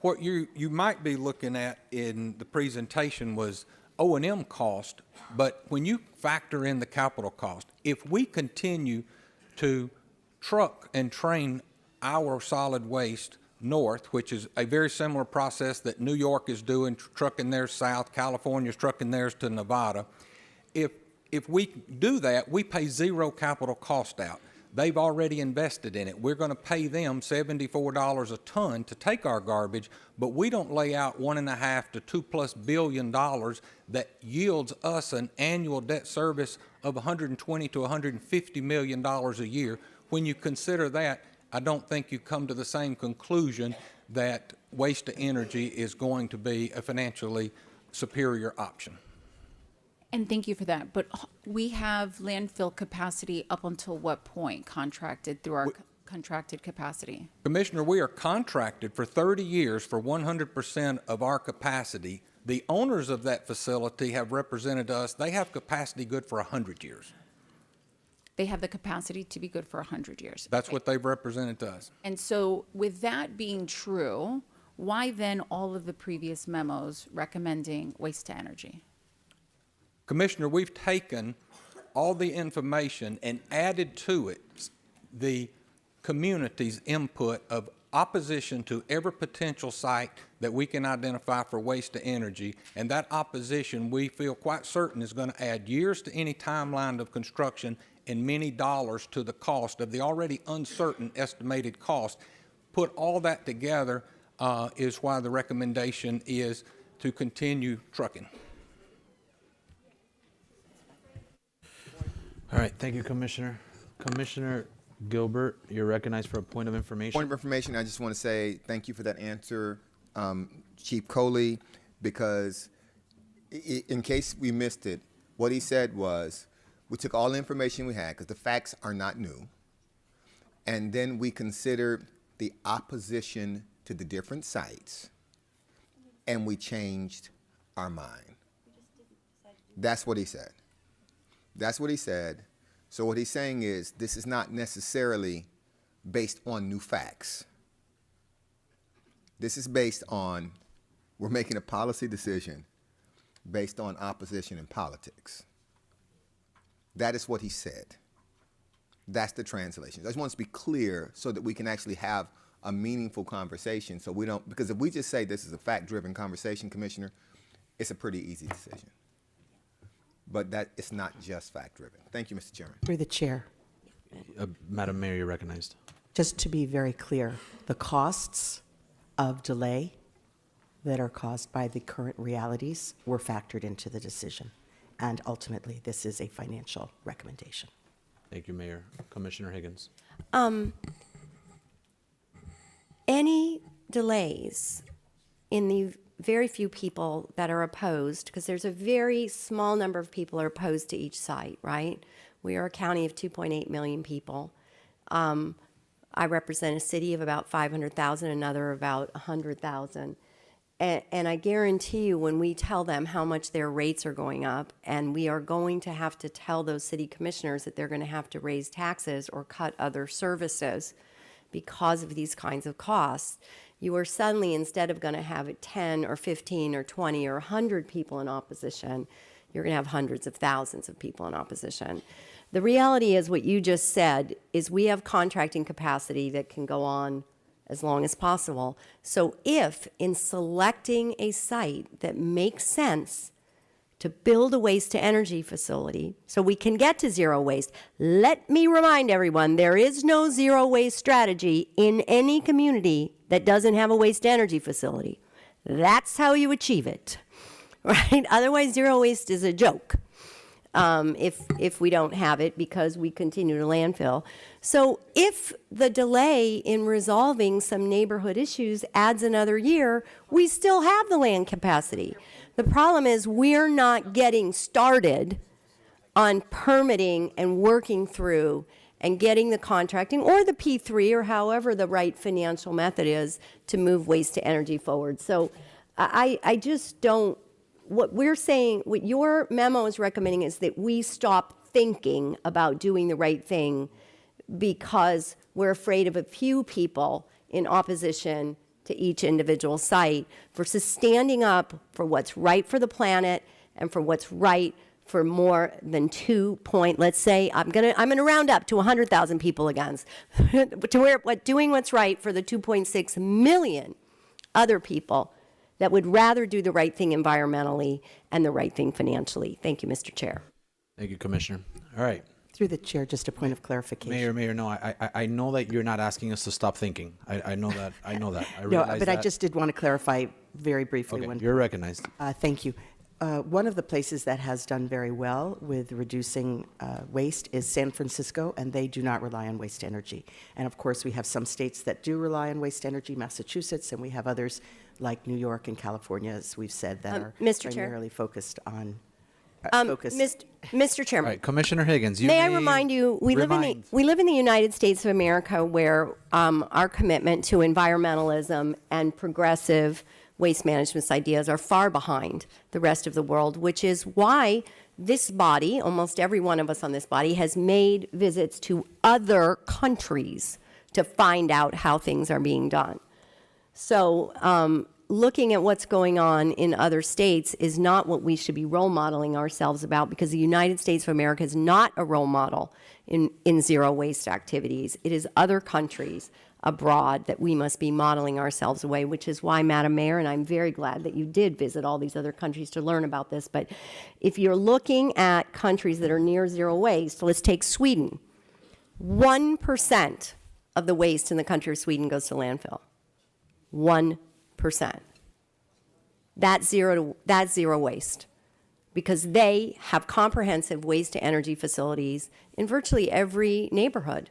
what you might be looking at in the presentation was O&M cost, but when you factor in the capital cost, if we continue to truck and train our solid waste north, which is a very similar process that New York is doing, trucking theirs south, California's trucking theirs to Nevada. If we do that, we pay zero capital cost out. They've already invested in it. We're going to pay them $74 a ton to take our garbage, but we don't lay out $1.5 to $2+ billion that yields us an annual debt service of $120 to $150 million a year. When you consider that, I don't think you come to the same conclusion that waste to energy is going to be a financially superior option. And thank you for that. But we have landfill capacity up until what point contracted through our contracted capacity? Commissioner, we are contracted for 30 years for 100% of our capacity. The owners of that facility have represented us. They have capacity good for 100 years. They have the capacity to be good for 100 years. That's what they've represented to us. And so with that being true, why then all of the previous memos recommending waste to energy? Commissioner, we've taken all the information and added to it the community's input of opposition to every potential site that we can identify for waste to energy, and that opposition we feel quite certain is going to add years to any timeline of construction and many dollars to the cost of the already uncertain estimated cost. Put all that together is why the recommendation is to continue trucking. All right, thank you, Commissioner. Commissioner Gilbert, you're recognized for a point of information. Point of information, I just want to say thank you for that answer, Chief Coley, because in case we missed it, what he said was we took all the information we had, because the facts are not new, and then we considered the opposition to the different sites, and we changed our mind. That's what he said. That's what he said. So what he's saying is this is not necessarily based on new facts. This is based on, we're making a policy decision based on opposition in politics. That is what he said. That's the translation. I just want us to be clear so that we can actually have a meaningful conversation, so we don't, because if we just say this is a fact-driven conversation, Commissioner, it's a pretty easy decision. But that it's not just fact-driven. Thank you, Mr. Chairman. Through the chair, Madam Mayor, you're recognized. just to be very clear, the costs of delay that are caused by the current realities were factored into the decision. And ultimately, this is a financial recommendation. Thank you, Mayor. Commissioner Higgins. Any delays in the very few people that are opposed, because there's a very small number of people are opposed to each site, right? We are a county of 2.8 million people. I represent a city of about 500,000, another about 100,000. And I guarantee you, when we tell them how much their rates are going up, and we are going to have to tell those city commissioners that they're going to have to raise taxes or cut other services because of these kinds of costs, you are suddenly, instead of going to have 10 or 15 or 20 or 100 people in opposition, you're going to have hundreds of thousands of people in opposition. The reality is what you just said is we have contracting capacity that can go on as long as possible. So if in selecting a site that makes sense to build a waste to energy facility so we can get to zero waste, let me remind everyone, there is no zero waste strategy in any community that doesn't have a waste to energy facility. That's how you achieve it, right? Otherwise, zero waste is a joke. If we don't have it because we continue to landfill. So if the delay in resolving some neighborhood issues adds another year, we still have the land capacity. The problem is we're not getting started on permitting and working through and getting the contracting or the P3 or however the right financial method is to move waste to energy forward. So I just don't, what we're saying, what your memo is recommending is that we stop thinking about doing the right thing because we're afraid of a few people in opposition to each individual site versus standing up for what's right for the planet and for what's right for more than let's say I'm gonna round up to 100,000 people against doing what's right for the 2.6 million other people that would rather do the right thing environmentally and the right thing financially. Thank you, Mr. Chair. Thank you, Commissioner. All right. Through the chair, just a point of clarification. Mayor, no, I know that you're not asking us to stop thinking. I know that. I No, realize but that. I just did want to clarify very briefly. Okay, you're recognized. Thank you. One of the places that has done very well with reducing waste is San Francisco, and they do not rely on waste energy. And of course, we have some states that do rely on waste energy, Massachusetts, and we have others like New York and California, as we've said, that are Mr. Chair. primarily focused on. Mr. Chairman. All right, Commissioner Higgins, May I remind you, we live in the United States of America where our commitment to environmentalism and progressive waste management ideas are far behind the rest of the world, which is why this body, almost every one of us on this body, has made visits to other countries to find out how things are being done. So looking at what's going on in other states is not what we should be role modeling ourselves about, because the United States of America is not a role model in zero waste activities. It is other countries abroad that we must be modeling ourselves away, which is why, Madam Mayor, and I'm very glad that you did visit all these other countries to learn about this, but if you're looking at countries that are near zero waste, let's take Sweden. 1% of the waste in the country of Sweden goes to landfill. 1%. That's zero waste, because they have comprehensive waste to energy facilities in virtually every neighborhood,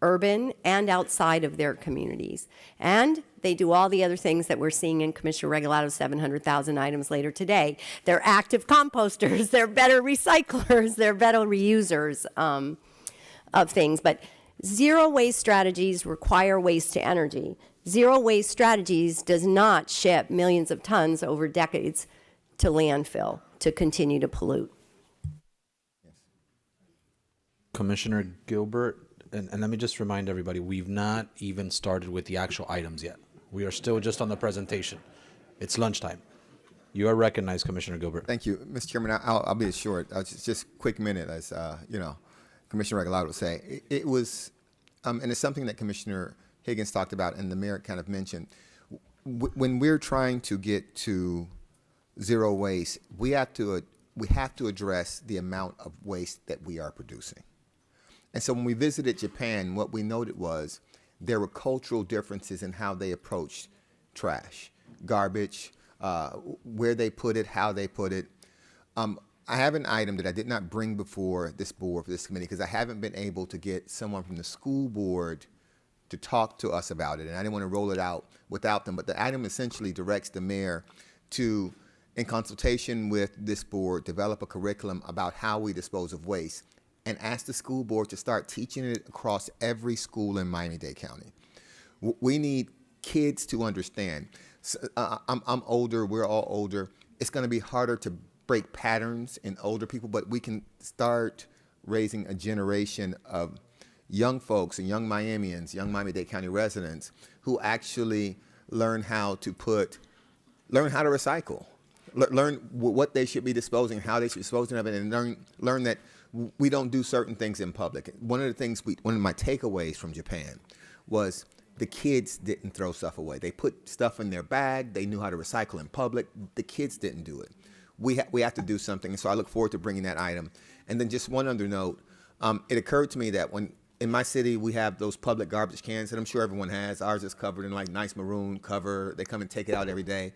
urban and outside of their communities. And they do all the other things that we're seeing in Commissioner Regalato's 700,000 items later today. They're active composters, they're better recyclers, they're better reusers of things. But zero waste strategies require waste to energy. Zero waste strategies does not ship millions of tons over decades to landfill to continue to pollute. Commissioner Gilbert, and let me just remind everybody, we've not even started with the actual items yet. We are still just on the presentation. It's lunchtime. You are recognized, Commissioner Gilbert. Thank you, Mr. Chairman. I'll be short. Just quick minute, as Commissioner Regalado would say. It was, and it's something that Commissioner Higgins talked about and the mayor kind of mentioned. When we're trying to get to zero waste, we have to address the amount of waste that we are producing. And so when we visited Japan, what we noted was there were cultural differences in how they approached trash, garbage, where they put it, how they put it. I have an item that I did not bring before this board, for this committee, because I haven't been able to get someone from the school board to talk to us about it, and I didn't want to roll it out without them. But the item essentially directs the mayor to, in consultation with this board, develop a curriculum about how we dispose of waste, and ask the school board to start teaching it across every school in Miami-Dade County. We need kids to understand. I'm older. We're all older. It's going to be harder to break patterns in older people, but we can start raising a generation of young folks and young Miamians, young Miami-Dade County residents who actually learn how to recycle, learn what they should be disposing, how they should be disposing of it, and learn that we don't do certain things in public. One of my takeaways from Japan was the kids didn't throw stuff away. They put stuff in their bag. They knew how to recycle in public. The kids didn't do it. We have to do something. And so I look forward to bringing that item. And then just one other note. It occurred to me that in my city, we have those public garbage cans that I'm sure everyone has. Ours is covered in like nice maroon cover. They come and take it out every day.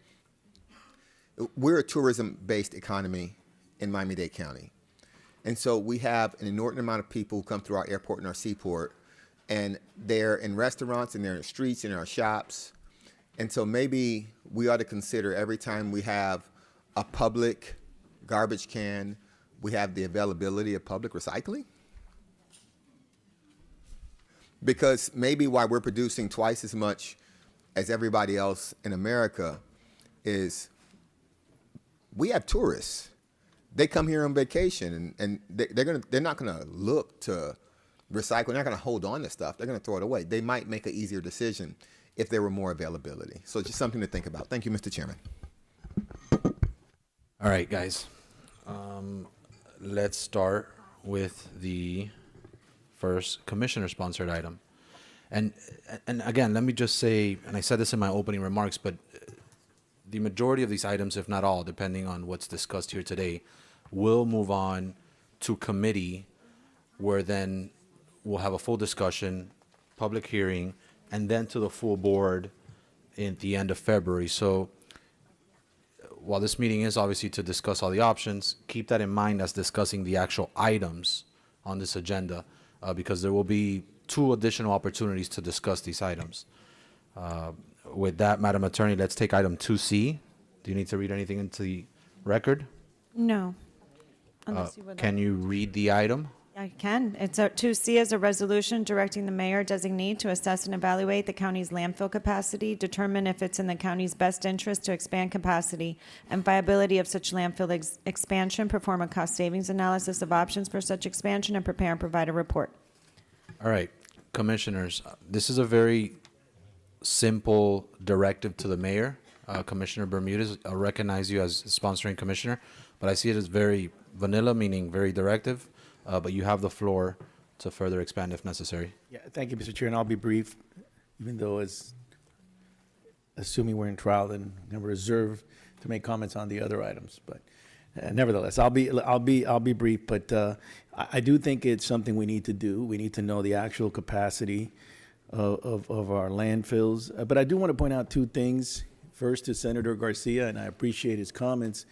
We're a tourism-based economy in Miami-Dade County. And so we have an inordinate amount of people who come through our airport and our seaport, and they're in restaurants and they're in the streets and in our shops. And so maybe we ought to consider every time we have a public garbage can, we have the availability of public recycling. Because maybe why we're producing twice as much as everybody else in America is we have tourists. They come here on vacation, and they're not gonna look to recycle. They're not gonna hold on to stuff. They're gonna throw it away. They might make an easier decision if there were more availability. So it's just something to think about. Thank you, Mr. Chairman. All right, guys. Let's start with the first commissioner-sponsored item. And again, let me just say, and I said this in my opening remarks, but the majority of these items, if not all, depending on what's discussed here today, will move on to committee, where then we'll have a full discussion, public hearing, and then to the full board in the end of February. So while this meeting is obviously to discuss all the options, keep that in mind as discussing the actual items on this agenda, because there will be 2 additional opportunities to discuss these items. With that, Madam Attorney, let's take item 2C. Do you need to read anything into the record? No. Unless you would Can like. you read the item? I can. It's 2C is a resolution directing the mayor designee to assess and evaluate the county's landfill capacity, determine if it's in the county's best interest to expand capacity and viability of such landfill expansion, perform a cost savings analysis of options for such expansion, and prepare and provide a report. All right, commissioners, this is a very simple directive to the mayor. Commissioner Bermudez, I'll recognize you as sponsoring commissioner, but I see it as very vanilla, meaning very directive. But you have the floor to further expand if necessary. Yeah, thank you, Mr. Chair, and I'll be brief, even though assuming we're in trial, then I'm going to reserve to make comments on the other items. But nevertheless, I'll be brief. But I do think it's something we need to do. We need to know the actual capacity of our landfills. But I do want to point out 2 things. First, to Senator Garcia, and I appreciate his comments.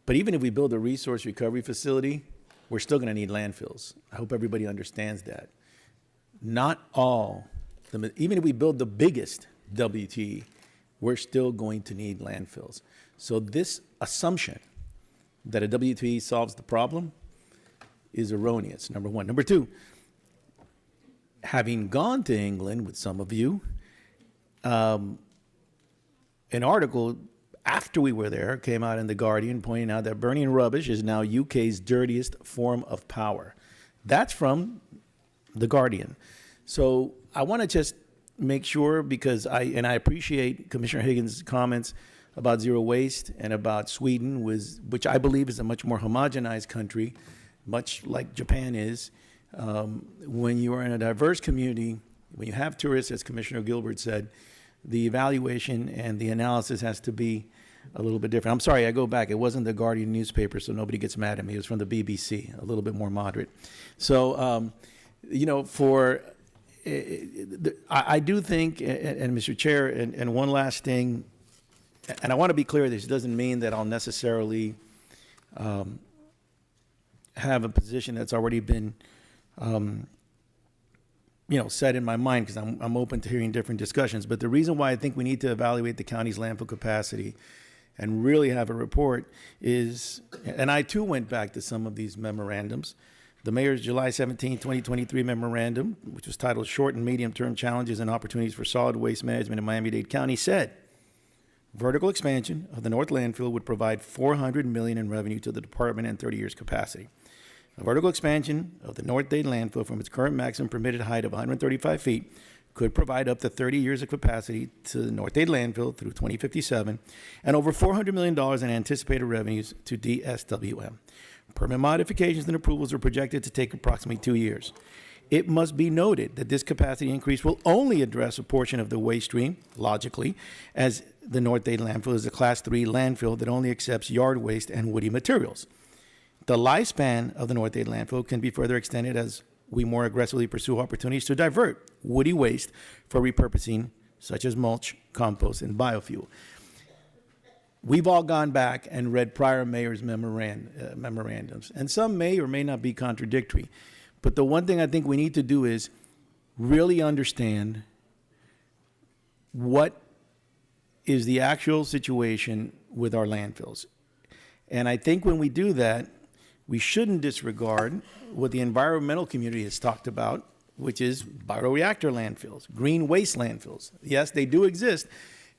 But even if we build a resource recovery facility, we're still going to need landfills. I hope everybody understands that. Not all, even if we build the biggest WTE, we're still going to need landfills. So this assumption that a WTE solves the problem is erroneous, number one. Number two, having gone to England with some of you, an article after we were there came out in The Guardian pointing out that burning rubbish is now UK's dirtiest form of power. That's from The Guardian. So I want to just make sure, because I appreciate Commissioner Higgins' comments about zero waste and about Sweden, which I believe is a much more homogenized country, much like Japan is. When you are in a diverse community, when you have tourists, as Commissioner Gilbert said, the evaluation and the analysis has to be a little bit different. I'm sorry, I go back. It wasn't the Guardian newspaper, so nobody gets mad at me. It was from the BBC, a little bit more moderate. So, I do think, and Mr. Chair, and one last thing, and I want to be clear, this doesn't mean that I'll necessarily have a position that's already been set in my mind, because I'm open to hearing different discussions. But the reason why I think we need to evaluate the county's landfill capacity and really have a report is, and I too went back to some of these memorandums, The mayor's July 17, 2023 memorandum, which was titled Short and Medium-Term Challenges and Opportunities for Solid Waste Management in Miami-Dade County, said vertical expansion of the North Landfill would provide $400 million in revenue to the department in 30 years capacity. A vertical expansion of the North Dade landfill from its current maximum permitted height of 135 feet could provide up to 30 years of capacity to the North Dade landfill through 2057 and over $400 million in anticipated revenues to DSWM. Permit modifications and approvals are projected to take approximately 2 years. It must be noted that this capacity increase will only address a portion of the waste stream, logically, as the North Dade landfill is a Class 3 landfill that only accepts yard waste and woody materials. The lifespan of the North Dade landfill can be further extended as we more aggressively pursue opportunities to divert woody waste for repurposing, such as mulch, compost, and biofuel. We've all gone back and read prior mayors' memorandums, and some may or may not be contradictory. But the one thing I think we need to do is really understand what is the actual situation with our landfills. And I think when we do that, we shouldn't disregard what the environmental community has talked about, which is bioreactor landfills, green waste landfills. Yes, they do exist.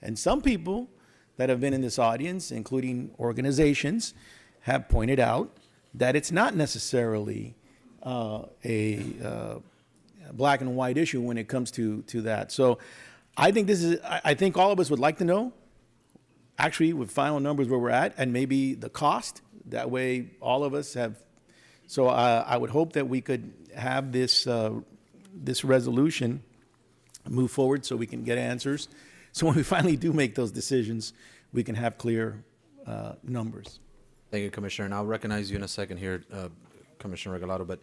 And some people that have been in this audience, including organizations, have pointed out that it's not necessarily a black and white issue when it comes to that. So I think all of us would like to know, actually, with final numbers where we're at, and maybe the cost. That way, all of us have. So I would hope that we could have this resolution move forward so we can get answers. So when we finally do make those decisions, we can have clear numbers. Thank you, Commissioner. And I'll recognize you in a second here, Commissioner Regalado. But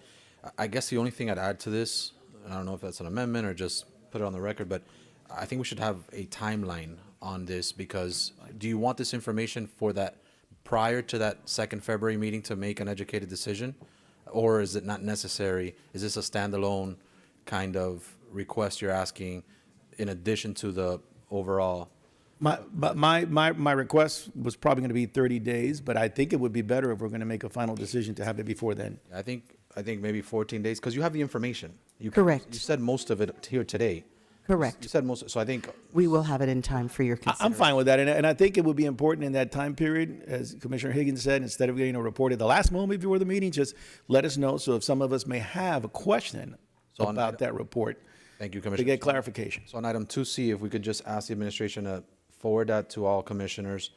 I guess the only thing I'd add to this, I don't know if that's an amendment or just put it on the record, but I think we should have a timeline on this, because do you want this information for that prior to that 2nd February meeting to make an educated decision? Or is it not necessary? Is this a standalone kind of request you're asking in addition to the overall? My request was probably going to be 30 days, but I think it would be better if we're going to make a final decision to have it before then. I think maybe 14 days, because you have the information. Correct. You said most of it here today. Correct. You said most, so I think. We will have it in time for your consideration. I'm fine with that, and I think it would be important in that time period, as Commissioner Higgins said, instead of getting a report at the last moment before the meeting, just let us know. So if some of us may have a question about that report, thank you, Commissioner, to get clarification. So on item 2C, if we could just ask the administration to forward that to all commissioners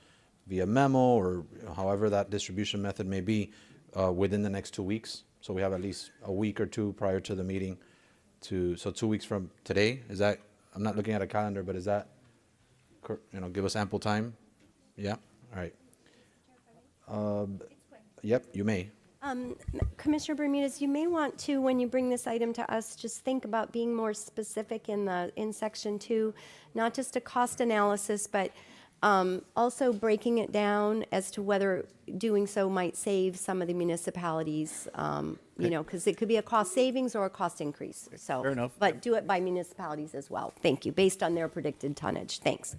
via memo or however that distribution method may be within the next 2 weeks. So we have at least a week or two prior to the meeting. So 2 weeks from today, is that, I'm not looking at a calendar, but is that, give us ample time? Yeah, all right. Yep, you may. Commissioner Bermudez, you may want to, when you bring this item to us, just think about being more specific in section 2, not just a cost analysis, but also breaking it down as to whether doing so might save some of the municipalities, because it could be a cost savings or a cost increase. So, fair enough. But do it by municipalities as well. Thank you, based on their predicted tonnage. Thanks.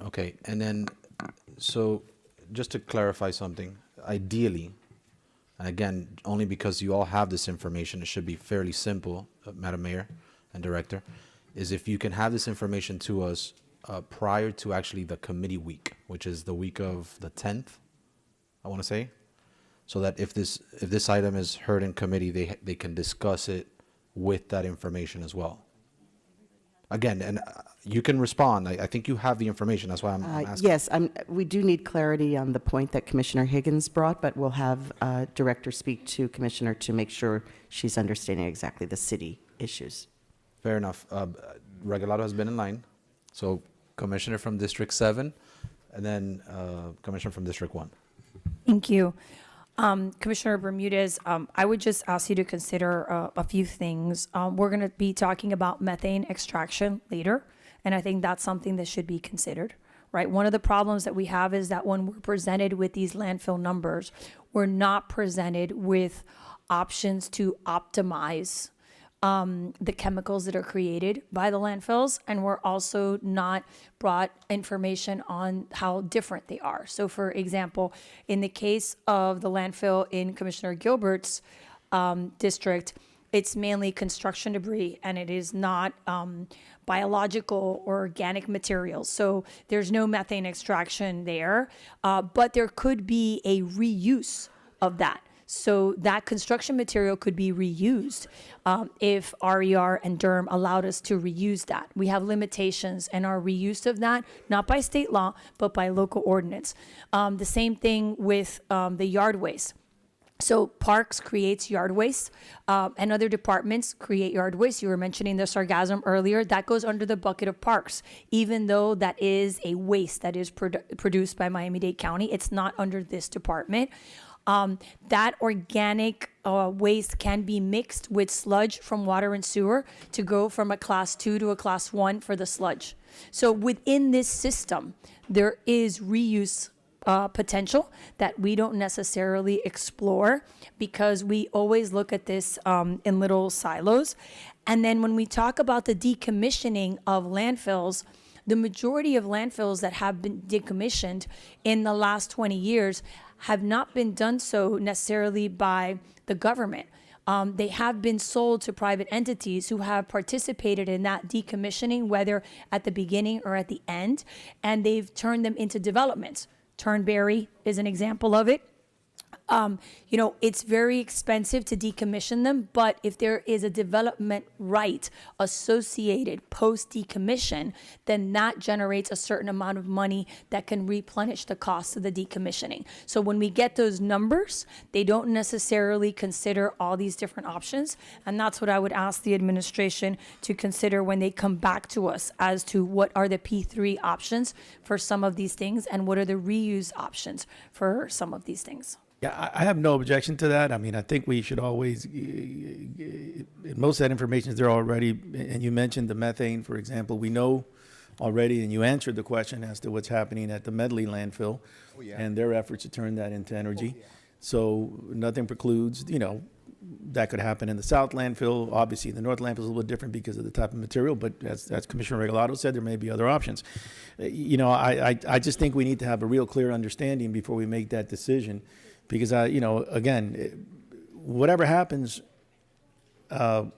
Okay, and then, so just to clarify something, ideally, and again, only because you all have this information, it should be fairly simple, Madam Mayor and Director, is if you can have this information to us prior to actually the committee week, which is the week of the 10th, I want to say, so that if this item is heard in committee, they can discuss it with that information as well. Again, and you can respond. I think you have the information. That's why I'm asking. Yes, we do need clarity on the point that Commissioner Higgins brought, but we'll have Director speak to Commissioner to make sure she's understanding exactly the city issues. Fair enough. Regalado has been in line. So Commissioner from District 7, and then Commissioner from District 1. Thank you. Commissioner Bermudez, I would just ask you to consider a few things. We're going to be talking about methane extraction later, and I think that's something that should be considered, right? One of the problems that we have is that when we're presented with these landfill numbers, we're not presented with options to optimize the chemicals that are created by the landfills, and we're also not brought information on how different they are. So for example, in the case of the landfill in Commissioner Gilbert's district, it's mainly construction debris and it is not biological or organic materials. So there's no methane extraction there, but there could be a reuse of that. So that construction material could be reused if RER and DERM allowed us to reuse that. We have limitations in our reuse of that, not by state law, but by local ordinance. The same thing with the yard waste. So parks creates yard waste, and other departments create yard waste. You were mentioning the sargassum earlier. That goes under the bucket of parks, even though that is a waste that is produced by Miami-Dade County. It's not under this department. That organic waste can be mixed with sludge from water and sewer to go from a class 2 to a class 1 for the sludge. So within this system, there is reuse potential that we don't necessarily explore because we always look at this in little silos. And then when we talk about the decommissioning of landfills, the majority of landfills that have been decommissioned in the last 20 years have not been done so necessarily by the government. They have been sold to private entities who have participated in that decommissioning, whether at the beginning or at the end, and they've turned them into developments. Turnberry is an example of it. It's very expensive to decommission them, but if there is a development right associated post decommission, then that generates a certain amount of money that can replenish the cost of the decommissioning. So when we get those numbers, they don't necessarily consider all these different options. And that's what I would ask the administration to consider when they come back to us as to what are the P3 options for some of these things and what are the reuse options for some of these things. Yeah, I have no objection to that. I mean, I think we should always, most of that information is there already. And you mentioned the methane, for example. We know already, and you answered the question as to what's happening at the Medley landfill and their efforts to turn that into energy. So nothing precludes, that could happen in the South landfill. Obviously, the North landfill is a little bit different because of the type of material, but as Commissioner Regalado said, there may be other options. I just think we need to have a real clear understanding before we make that decision. Because, again, whatever happens, we're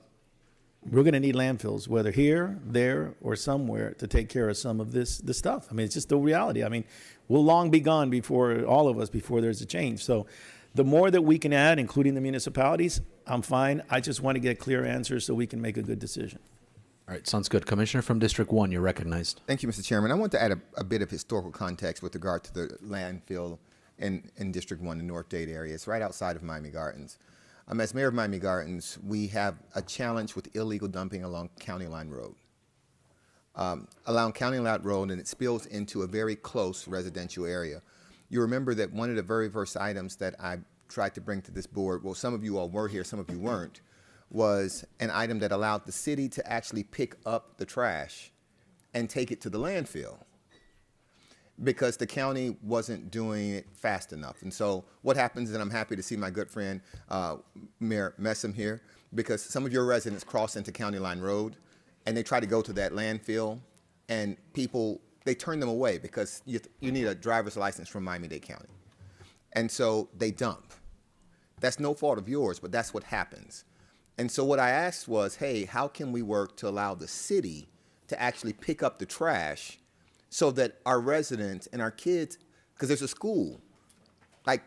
going to need landfills, whether here, there, or somewhere, to take care of some of this stuff. I mean, it's just the reality. I mean, we'll long be gone before all of us, before there's a change. So the more that we can add, including the municipalities, I'm fine. I just want to get clear answers so we can make a good decision. All right, sounds good. Commissioner from District 1, you're recognized. Thank you, Mr. Chairman. I want to add a bit of historical context with regard to the landfill in District 1, the North Dade area. It's right outside of Miami Gardens. As mayor of Miami Gardens, we have a challenge with illegal dumping along County Line Road. Along County Line Road, and it spills into a very close residential area. You remember that one of the very first items that I tried to bring to this board, well, some of you all were here, some of you weren't, was an item that allowed the city to actually pick up the trash and take it to the landfill, because the county wasn't doing it fast enough. And so what happens, and I'm happy to see my good friend, Mayor Messam here, because some of your residents cross into County Line Road and they try to go to that landfill, and people, they turn them away because you need a driver's license from Miami-Dade County. And so they dump. That's no fault of yours, but that's what happens. And so what I asked was, hey, how can we work to allow the city to actually pick up the trash so that our residents and our kids, because there's a school like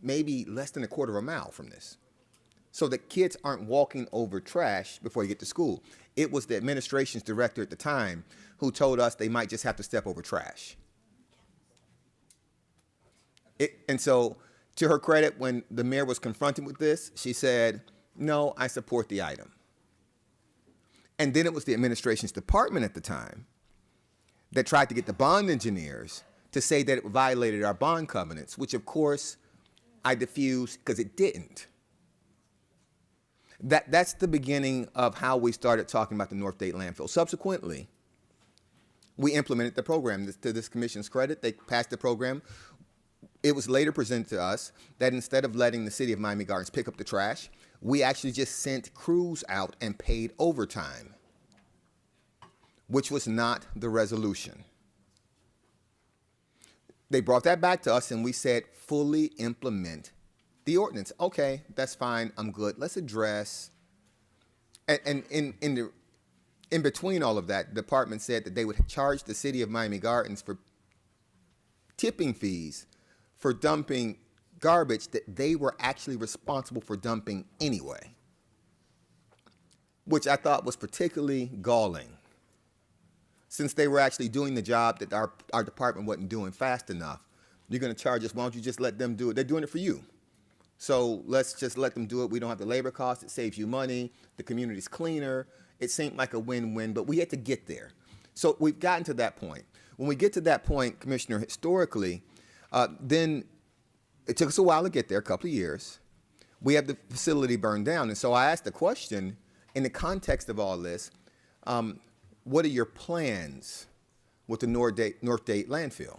maybe less than a quarter of a mile from this, so that kids aren't walking over trash before you get to school. It was the administration's director at the time who told us they might just have to step over trash. And so to her credit, when the mayor was confronted with this, she said, no, I support the item. And then it was the administration's department at the time that tried to get the bond engineers to say that it violated our bond covenants, which of course I diffused because it didn't. That's the beginning of how we started talking about the North Dade landfill. Subsequently, we implemented the program. To this commission's credit, they passed the program. It was later presented to us that instead of letting the city of Miami Gardens pick up the trash, we actually just sent crews out and paid overtime, which was not the resolution. They brought that back to us and we said, fully implement the ordinance. Okay, that's fine. I'm good. Let's address. And in between all of that, the department said that they would charge the city of Miami Gardens for tipping fees for dumping garbage that they were actually responsible for dumping anyway, which I thought was particularly galling, since they were actually doing the job that our department wasn't doing fast enough. You're going to charge us. Why don't you just let them do it? They're doing it for you. So let's just let them do it. We don't have the labor costs. It saves you money. The community's cleaner. It seemed like a win-win, but we had to get there. So we've gotten to that point. When we get to that point, Commissioner, historically, then it took us a while to get there, a couple of years. We have the facility burned down. And so I asked the question, in the context of all this, what are your plans with the North Dade landfill?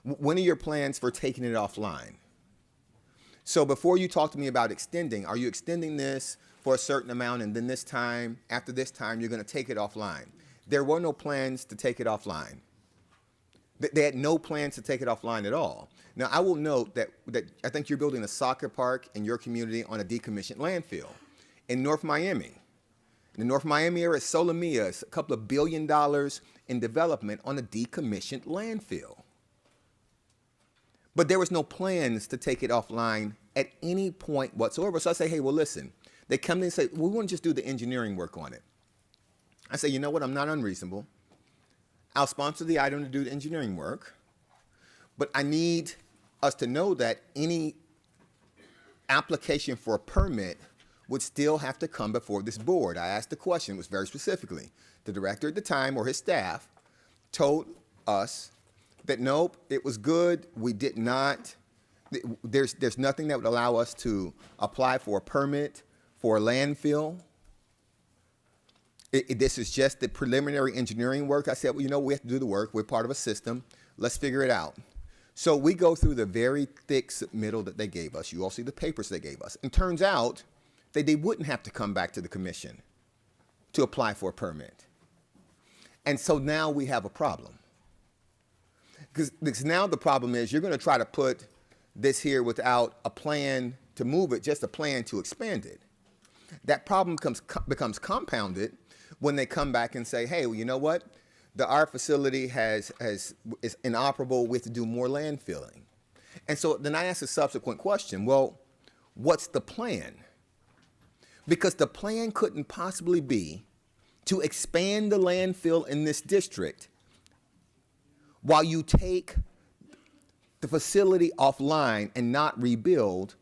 When are your plans for taking it offline? So before you talk to me about extending, are you extending this for a certain amount and then this time, after this time, you're going to take it offline? There were no plans to take it offline. They had no plans to take it offline at all. Now, I will note that I think you're building a soccer park in your community on a decommissioned landfill in North Miami. In the North Miami area, Solomia is a couple of $1 billion in development on a decommissioned landfill. But there was no plans to take it offline at any point whatsoever. So I say, hey, well, listen. They come in and say, we want to just do the engineering work on it. I say, you know what? I'm not unreasonable. I'll sponsor the item to do the engineering work. But I need us to know that any application for a permit would still have to come before this board. I asked the question, it was very specifically. The director at the time or his staff told us that nope, it was good. We did not. There's nothing that would allow us to apply for a permit for a landfill. This is just the preliminary engineering work. I said, well, you know, we have to do the work. We're part of a system. Let's figure it out. So we go through the very thick submittal that they gave us. You all see the papers they gave us. And turns out that they wouldn't have to come back to the commission to apply for a permit. And so now we have a problem. Because now the problem is you're going to try to put this here without a plan to move it, just a plan to expand it. That problem becomes compounded when they come back and say, hey, well, you know what? Our facility is inoperable. We have to do more landfilling. And so then I ask a subsequent question, well, what's the plan? Because the plan couldn't possibly be to expand the landfill in this district while you take the facility offline and not rebuild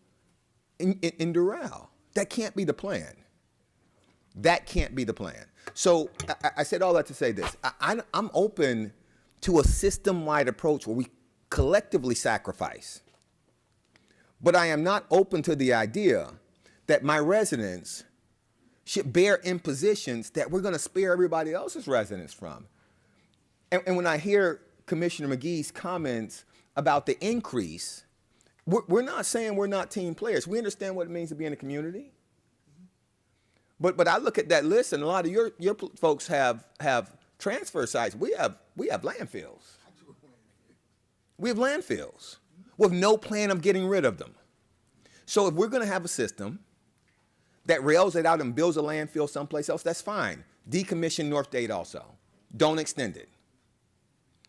in Doral. That can't be the plan. That can't be the plan. So I said all that to say this. I'm open to a system-wide approach where we collectively sacrifice. But I am not open to the idea that my residents should bear impositions that we're going to spare everybody else's residents from. And when I hear Commissioner McGee's comments about the increase, we're not saying we're not team players. We understand what it means to be in a community. But I look at that list, and a lot of your folks have transfer sites. We have landfills. We have landfills with no plan of getting rid of them. So if we're going to have a system that rails it out and builds a landfill someplace else, that's fine. Decommission North Dade also. Don't extend it.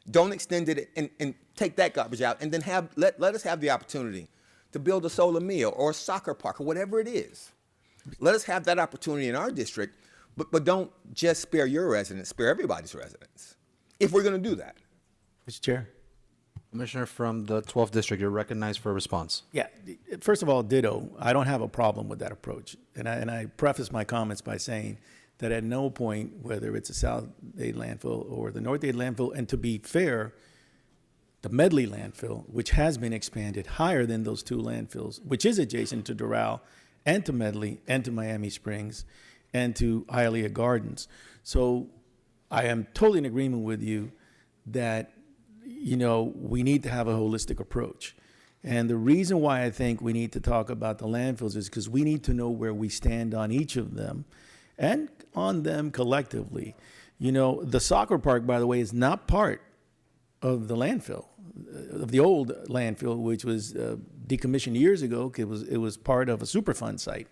Don't extend it and take that garbage out, and then let us have the opportunity to build a solar mill or a soccer park or whatever it is. Let us have that opportunity in our district, but don't just spare your residents, spare everybody's residents, if we're going to do that. Mr. Chair. Commissioner from the 12th District, you're recognized for a response. Yeah. First of all, ditto. I don't have a problem with that approach. And I preface my comments by saying that at no point, whether it's a South Dade landfill or the North Dade landfill, and to be fair, the Medley landfill, which has been expanded higher than those two landfills, which is adjacent to Doral and to Medley and to Miami Springs and to Hialeah Gardens. So I am totally in agreement with you that, you know, we need to have a holistic approach. And the reason why I think we need to talk about the landfills is because we need to know where we stand on each of them and on them collectively. You know, the soccer park, by the way, is not part of the landfill, of the old landfill, which was decommissioned years ago because it was part of a Superfund site.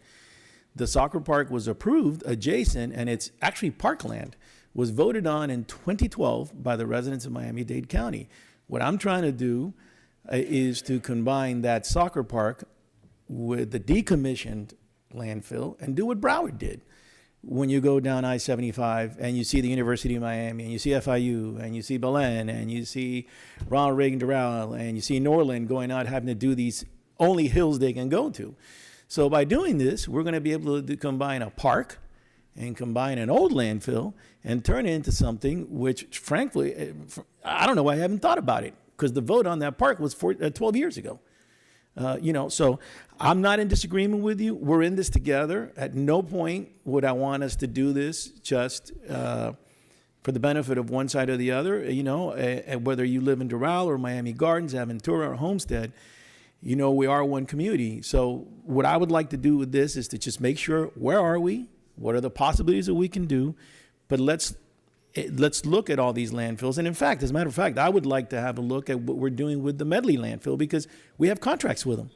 The soccer park was approved adjacent, and it's actually parkland, was voted on in 2012 by the residents of Miami-Dade County. What I'm trying to do is to combine that soccer park with the decommissioned landfill and do what Broward did. When you go down I-75 and you see the University of Miami and you see FIU and you see Belen and you see Ronald Reagan Doral and you see Norland going out having to do these only hills they can go to. So by doing this, we're going to be able to combine a park and combine an old landfill and turn it into something which, frankly, I don't know why I haven't thought about it, because the vote on that park was 12 years ago. So I'm not in disagreement with you. We're in this together. At no point would I want us to do this just for the benefit of one side or the other. Whether you live in Doral or Miami Gardens, Aventura or Homestead, we are one community. So what I would like to do with this is to just make sure, where are we? What are the possibilities that we can do? But let's look at all these landfills. And in fact, as a matter of fact, I would like to have a look at what we're doing with the Medley landfill, because we have contracts with them.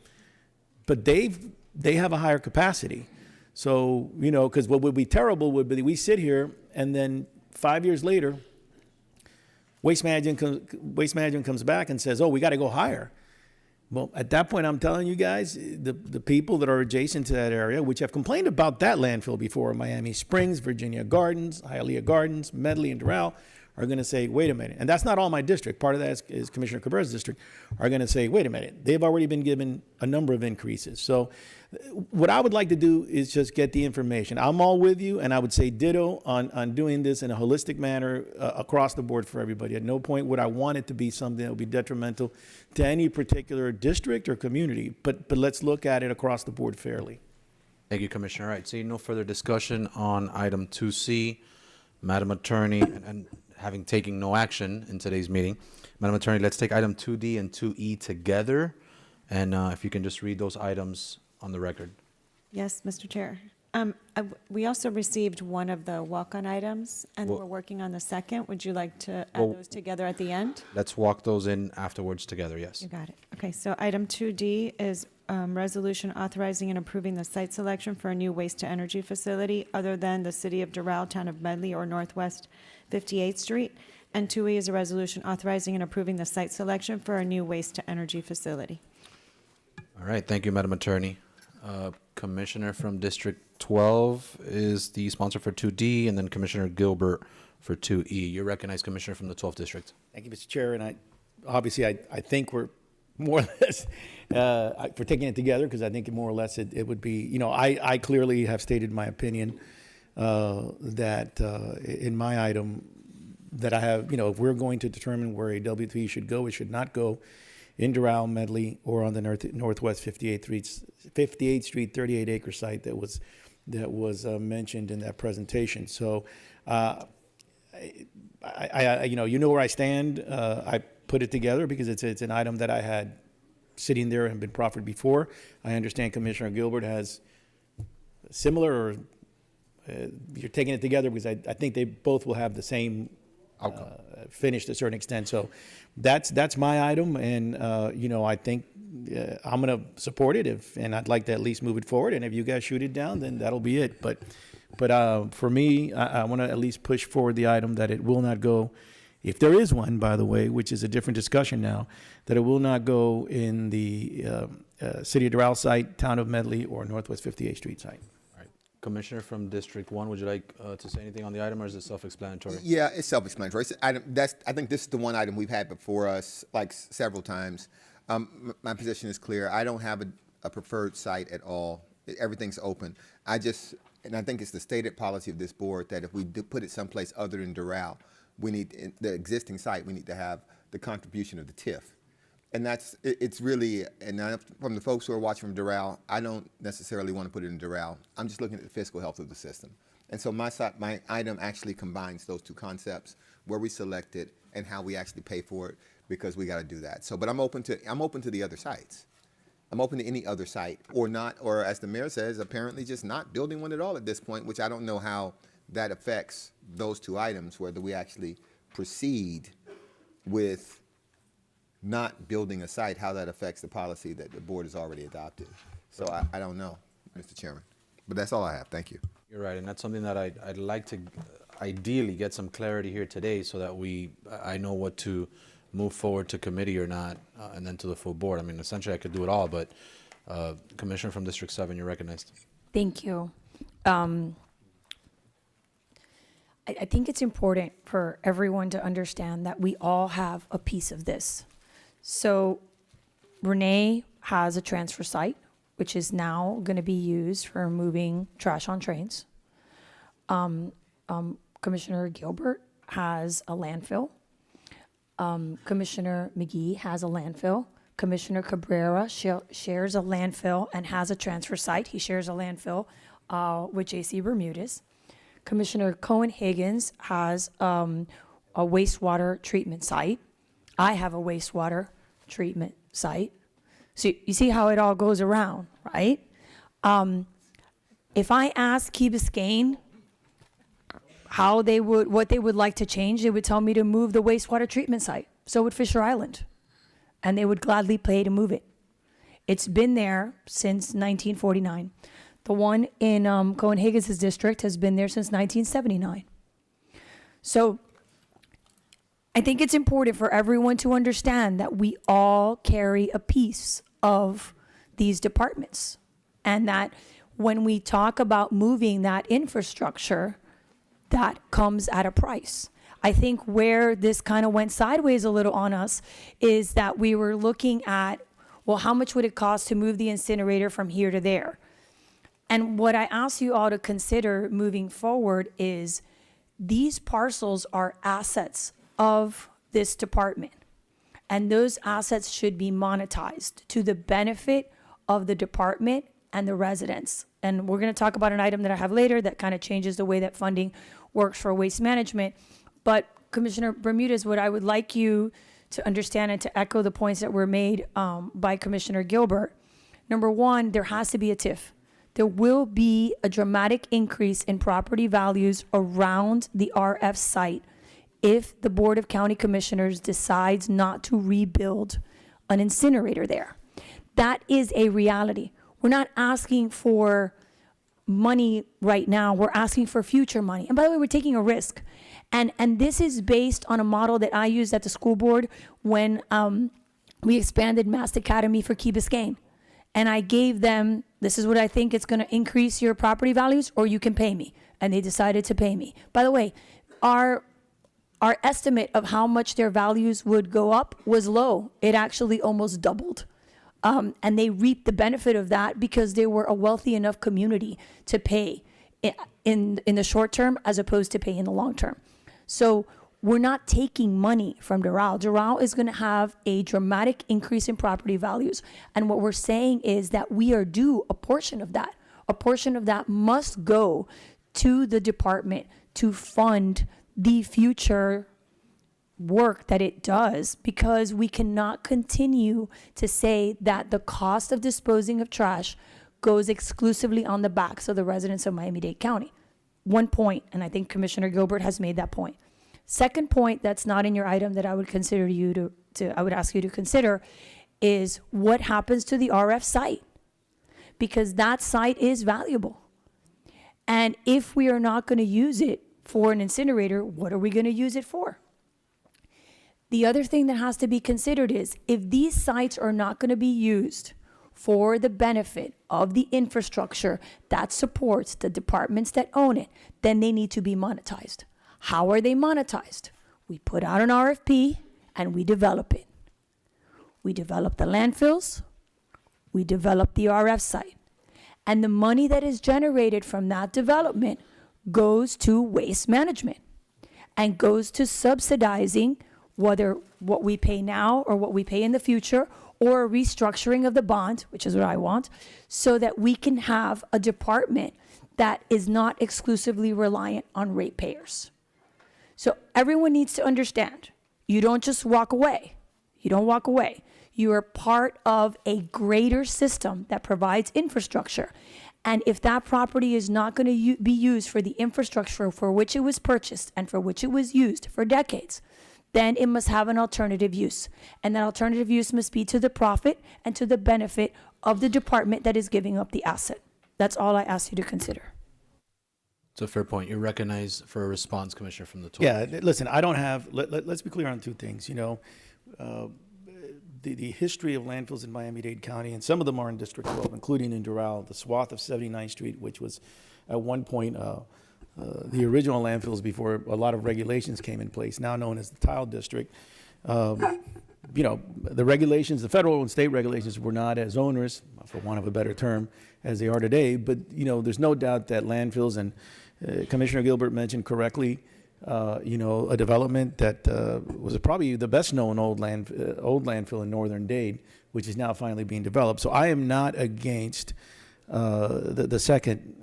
But they have a higher capacity. So, because what would be terrible would be we sit here and then 5 years later, Waste Management comes back and says, oh, we got to go higher. Well, at that point, I'm telling you guys, the people that are adjacent to that area, which have complained about that landfill before, Miami Springs, Virginia Gardens, Hialeah Gardens, Medley, and Doral, are going to say, wait a minute. And that's not all my district. Part of that is Commissioner Cabrera's district, are going to say, wait a minute. They've already been given a number of increases. So what I would like to do is just get the information. I'm all with you, and I would say ditto on doing this in a holistic manner across the board for everybody. At no point would I want it to be something that would be detrimental to any particular district or community, but let's look at it across the board fairly. Thank you, Commissioner. All right, seeing no further discussion on item 2C, Madam Attorney, and having taken no action in today's meeting, Madam Attorney, let's take item 2D and 2E together, and if you can just read those items on the record. Yes, Mr. Chair. We also received one of the walk-on items, and Well- we're working on the second. Would you like to add Well- those together at the end? Let's walk those in afterwards together, yes. You got it. Okay, so item 2D is resolution authorizing and approving the site selection for a new waste-to-energy facility other than the City of Doral, Town of Medley, or Northwest 58th Street. And 2E is a resolution authorizing and approving the site selection for a new waste-to-energy facility. All right, thank you, Madam Attorney. Commissioner from District 12 is the sponsor for 2D, and then Commissioner Gilbert for 2E. You're recognized, Commissioner from the 12th District. Thank you, Mr. Chair. And I think we're more or less, for taking it together, because I think more or less it would be, I clearly have stated my opinion that in my item that I have, if we're going to determine where a W3 should go, it should not go in Doral, Medley, or on the Northwest 58th Street 38-acre site that was mentioned in that presentation. So, you know where I stand. I put it together because it's an item that I had sitting there and been proffered before. I understand Commissioner Gilbert has similar, or you're taking it together because I think they both will have the same finish to a certain extent. So that's my item, and I think I'm going to support it and I'd like to at least move it forward. And if you guys shoot it down, then that'll be it. But for me, I want to at least push forward the item that it will not go, if there is one, by the way, which is a different discussion now, that it will not go in the City of Doral site, Town of Medley, or Northwest 58th Street site. Commissioner from District 1, would you like to say anything on the item, or is it self-explanatory? Yeah, it's self-explanatory. I think this is the one item we've had before us several times. My position is clear. I don't have a preferred site at all. Everything's open. And I think it's the stated policy of this board that if we do put it someplace other than Doral, we need the existing site. We need to have the contribution of the TIF. And it's really, and from the folks who are watching from Doral, I don't necessarily want to put it in Doral. I'm just looking at the fiscal health of the system. And so my item actually combines those two concepts, where we select it and how we actually pay for it, because we got to do that. So, but I'm open to the other sites. I'm open to any other site, or not, or as the mayor says, apparently just not building one at all at this point, which I don't know how that affects those two items, whether we actually proceed with not building a site, how that affects the policy that the board has already adopted. So I don't know, Mr. Chairman. But that's all I have. Thank you. You're right, and that's something that I'd like to ideally get some clarity here today so that I know what to move forward to committee or not, and then to the full board. I mean, essentially I could do it all, but Commissioner from District 7, you're recognized. Thank you. I think it's important for everyone to understand that we all have a piece of this. So Renee has a transfer site, which is now going to be used for moving trash on trains. Commissioner Gilbert has a landfill. Commissioner McGee has a landfill. Commissioner Cabrera shares a landfill and has a transfer site. He shares a landfill with J.C. Bermudez. Commissioner Cohen-Higgins has a wastewater treatment site. I have a wastewater treatment site. So you see how it all goes around, right? If I asked Key Biscayne what they would like to change, they would tell me to move the wastewater treatment site. So would Fisher Island. And they would gladly pay to move it. It's been there since 1949. The one in Cohen-Higgins' district has been there since 1979. So I think it's important for everyone to understand that we all carry a piece of these departments, and that when we talk about moving that infrastructure, that comes at a price. I think where this kind of went sideways a little on us is that we were looking at, well, how much would it cost to move the incinerator from here to there? And what I ask you all to consider moving forward is these parcels are assets of this department, and those assets should be monetized to the benefit of the department and the residents. And we're going to talk about an item that I have later that kind of changes the way that funding works for waste management. But Commissioner Bermudez, what I would like you to understand and to echo the points that were made by Commissioner Gilbert. Number one, there has to be a TIF. There will be a dramatic increase in property values around the RF site if the Board of County Commissioners decides not to rebuild an incinerator there. That is a reality. We're not asking for money right now. We're asking for future money. And by the way, we're taking a risk. And this is based on a model that I used at the school board when we expanded Mast Academy for Key Biscayne. And I gave them, this is what I think it's going to increase your property values, or you can pay me. And they decided to pay me. By the way, our estimate of how much their values would go up was low. It actually almost doubled. And they reaped the benefit of that because they were a wealthy enough community to pay in the short term as opposed to pay in the long term. So we're not taking money from Doral. Doral is going to have a dramatic increase in property values. And what we're saying is that we are due a portion of that. A portion of that must go to the department to fund the future work that it does, because we cannot continue to say that the cost of disposing of trash goes exclusively on the backs of the residents of Miami-Dade County. One point, and I think Commissioner Gilbert has made that point. Second point that's not in your item that I would consider you I would ask you to consider is what happens to the RF site, because that site is valuable. And if we are not going to use it for an incinerator, what are we going to use it for? The other thing that has to be considered is if these sites are not going to be used for the benefit of the infrastructure that supports the departments that own it, then they need to be monetized. How are they monetized? We put out an RFP and we develop it. We develop the landfills, we develop the RF site. And the money that is generated from that development goes to waste management and goes to subsidizing whether what we pay now or what we pay in the future, or a restructuring of the bond, which is what I want, so that we can have a department that is not exclusively reliant on ratepayers. So everyone needs to understand, you don't just walk away. You don't walk away. You are part of a greater system that provides infrastructure. And if that property is not going to be used for the infrastructure for which it was purchased and for which it was used for decades, then it must have an alternative use. And that alternative use must be to the profit and to the benefit of the department that is giving up the asset. That's all I ask you to consider. It's a fair point. You recognize for a response, Commissioner, from the 12th. Yeah, listen, I don't have, let's be clear on two things. You know, the history of landfills in Miami-Dade County, and some of them are in District 12, including in Doral, the swath of 79th Street, which was at one point the original landfills before a lot of regulations came in place, now known as the Tile District. You know, the regulations, the federal and state regulations were not as onerous, for want of a better term, as they are today. But, you know, there's no doubt that landfills, and Commissioner Gilbert mentioned correctly, you know, a development that was probably the best known old landfill in northern Dade, which is now finally being developed. So I am not against the second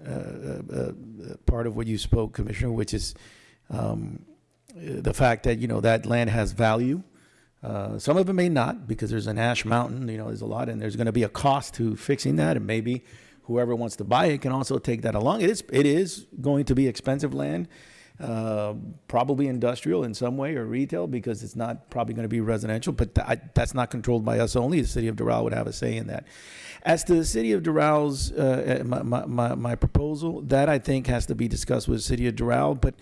part of what you spoke, Commissioner, which is the fact that, you know, that land has value. Some of it may not, because there's an ash mountain, you know, there's a lot, and there's going to be a cost to fixing that, and maybe whoever wants to buy it can also take that along. It is going to be expensive land, probably industrial in some way or retail, because it's not probably going to be residential, but that's not controlled by us only. The city of Doral would have a say in that. As to the city of Doral's, my proposal, that I think has to be discussed with the city of Doral. But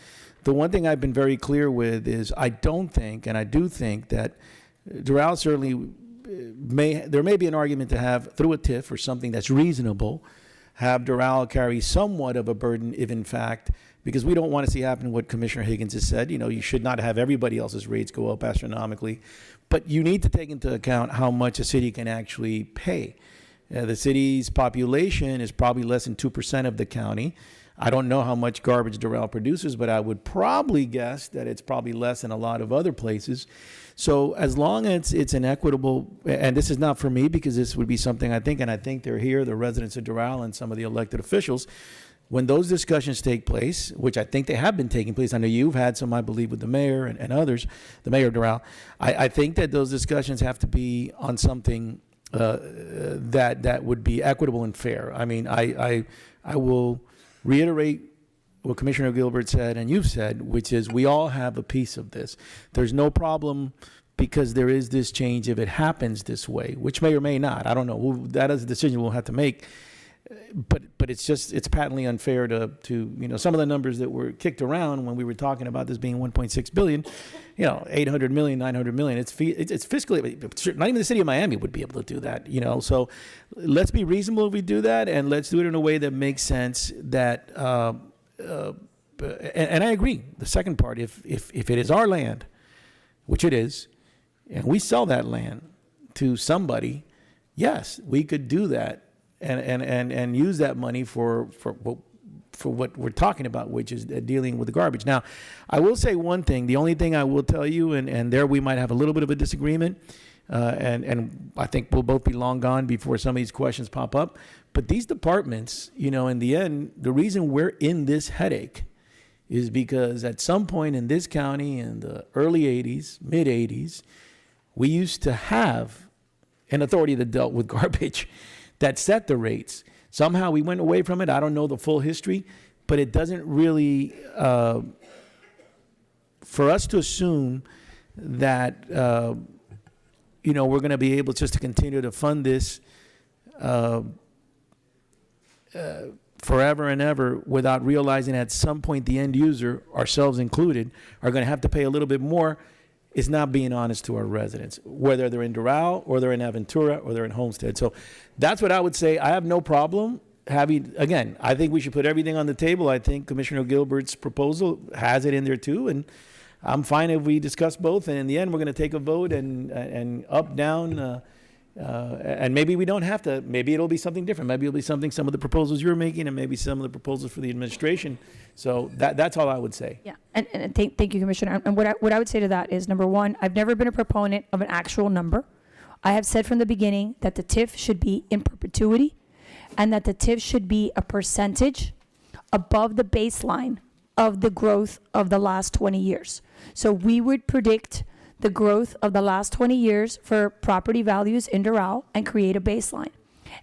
the one thing I've been very clear with is I don't think, and I do think that Doral certainly there may be an argument to have through a TIF or something that's reasonable, have Doral carry somewhat of a burden if in fact, because we don't want to see happen what Commissioner Higgins has said, you know, you should not have everybody else's rates go up astronomically, but you need to take into account how much a city can actually pay. The city's population is probably less than 2% of the county. I don't know how much garbage Doral produces, but I would probably guess that it's probably less than a lot of other places. So as long as it's an equitable, and this is not for me because this would be something I think, and I think they're here, the residents of Doral and some of the elected officials, when those discussions take place, which I think they have been taking place, I know you've had some, I believe, with the mayor and others, the mayor of Doral, I think that those discussions have to be on something that would be equitable and fair. I mean, I will reiterate what Commissioner Gilbert said and you've said, which is we all have a piece of this. There's no problem because there is this change if it happens this way, which may or may not. I don't know. That is a decision we'll have to make. But it's patently unfair to you know, some of the numbers that were kicked around when we were talking about this being 1.6 billion, you know, 800 million, 900 million. It's fiscally, not even the city of Miami would be able to do that, you know. So let's be reasonable if we do that, and let's do it in a way that makes sense. That and I agree. The second part, if it is our land, which it is, and we sell that land to somebody, yes, we could do that. And use that money for what we're talking about, which is dealing with the garbage. Now, I will say one thing. The only thing I will tell you, and there we might have a little bit of a disagreement, and I think we'll both be long gone before some of these questions pop up. But these departments, you know, in the end, the reason we're in this headache is because at some point in this county in the early 80s, mid 80s, we used to have an authority that dealt with garbage that set the rates. Somehow we went away from it. I don't know the full history, but it doesn't really, for us to assume that, you know, we're going to be able just to continue to fund this forever and ever without realizing at some point the end user, ourselves included, are going to have to pay a little bit more, is not being honest to our residents, whether they're in Doral or they're in Aventura or they're in Homestead. So that's what I would say. I have no problem having, again, I think we should put everything on the table. I think Commissioner Gilbert's proposal has it in there too. And I'm fine if we discuss both. And in the end, we're going to take a vote and up, down, and maybe we don't have to, maybe it'll be something different. Maybe it'll be something, some of the proposals you're making, and maybe some of the proposals for the administration. So that's all I would say. Yeah, and thank you, Commissioner. And what I would say to that is, number one, I've never been a proponent of an actual number. I have said from the beginning that the TIF should be in perpetuity, and that the TIF should be a percentage above the baseline of the growth of the last 20 years. So we would predict the growth of the last 20 years for property values in Doral and create a baseline.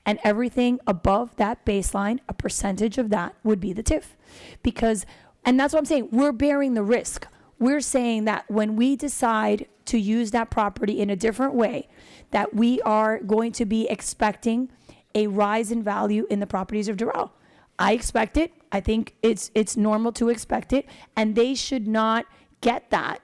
And everything above that baseline, a percentage of that would be the TIF. Because, and that's what I'm saying, we're bearing the risk. we're saying that when we decide to use that property in a different way, that we are going to be expecting a rise in value in the properties of Doral. I expect it. I think it's normal to expect it, and they should not get that.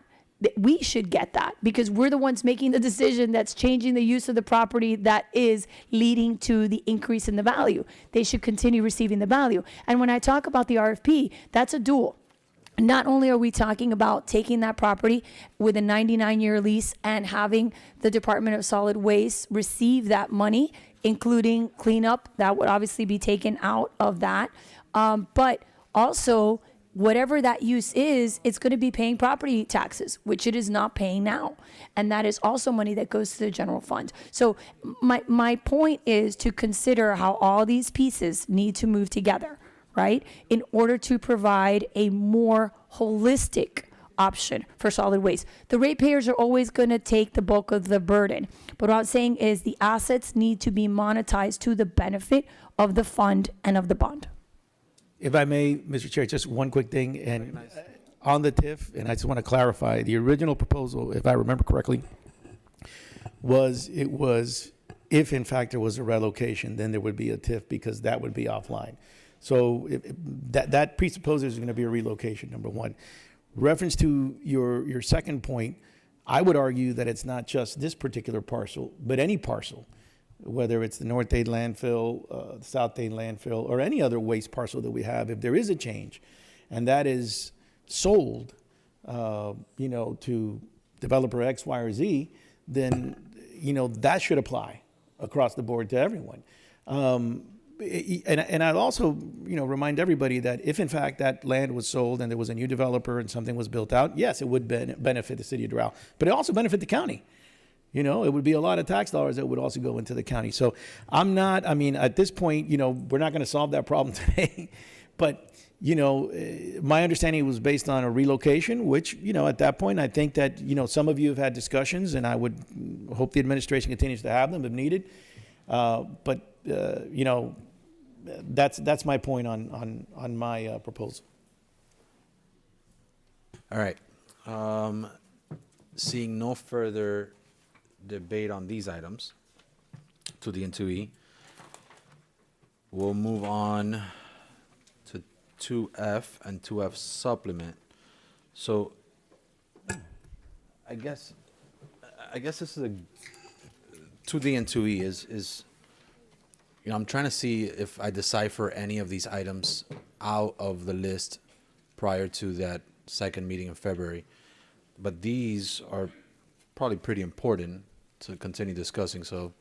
We should get that because we're the ones making the decision that's changing the use of the property that is leading to the increase in the value. They should continue receiving the value. And when I talk about the RFP, that's a dual. Not only are we talking about taking that property with a 99-year lease and having the Department of Solid Waste receive that money, including cleanup, that would obviously be taken out of that. But also, whatever that use is, it's going to be paying property taxes, which it is not paying now. And that is also money that goes to the general fund. So my point is to consider how all these pieces need to move together, right, in order to provide a more holistic option for solid waste. The ratepayers are always going to take the bulk of the burden. But what I'm saying is the assets need to be monetized to the benefit of the fund and of the bond. If I may, Mr. Chair, just one quick thing, and on the TIF, and I just want to clarify, the original proposal, if I remember correctly, was if in fact there was a relocation, then there would be a TIF because that would be offline. So that presupposes there's going to be a relocation, number one. Reference to your second point, I would argue that it's not just this particular parcel, but any parcel, whether it's the North Dade landfill, the South Dade landfill, or any other waste parcel that we have. If there is a change, and that is sold, to developer X, Y, or Z, then that should apply across the board to everyone. And I'd also, remind everybody that if in fact that land was sold and there was a new developer and something was built out, yes, it would benefit the city of Doral, but it also benefit the county. It would be a lot of tax dollars that would also go into the county. So at this point, we're not going to solve that problem today, but my understanding was based on a relocation, which, at that point, I think that, some of you have had discussions, and I would hope the administration continues to have them if needed. That's my point on my proposal. All right. Seeing no further debate on these items, 2D and 2E, we'll move on to 2F and 2F supplement. So I guess this is a 2D and 2E is I'm trying to see if I decipher any of these items out of the list prior to that second meeting in February. But these are probably pretty important to continue discussing. So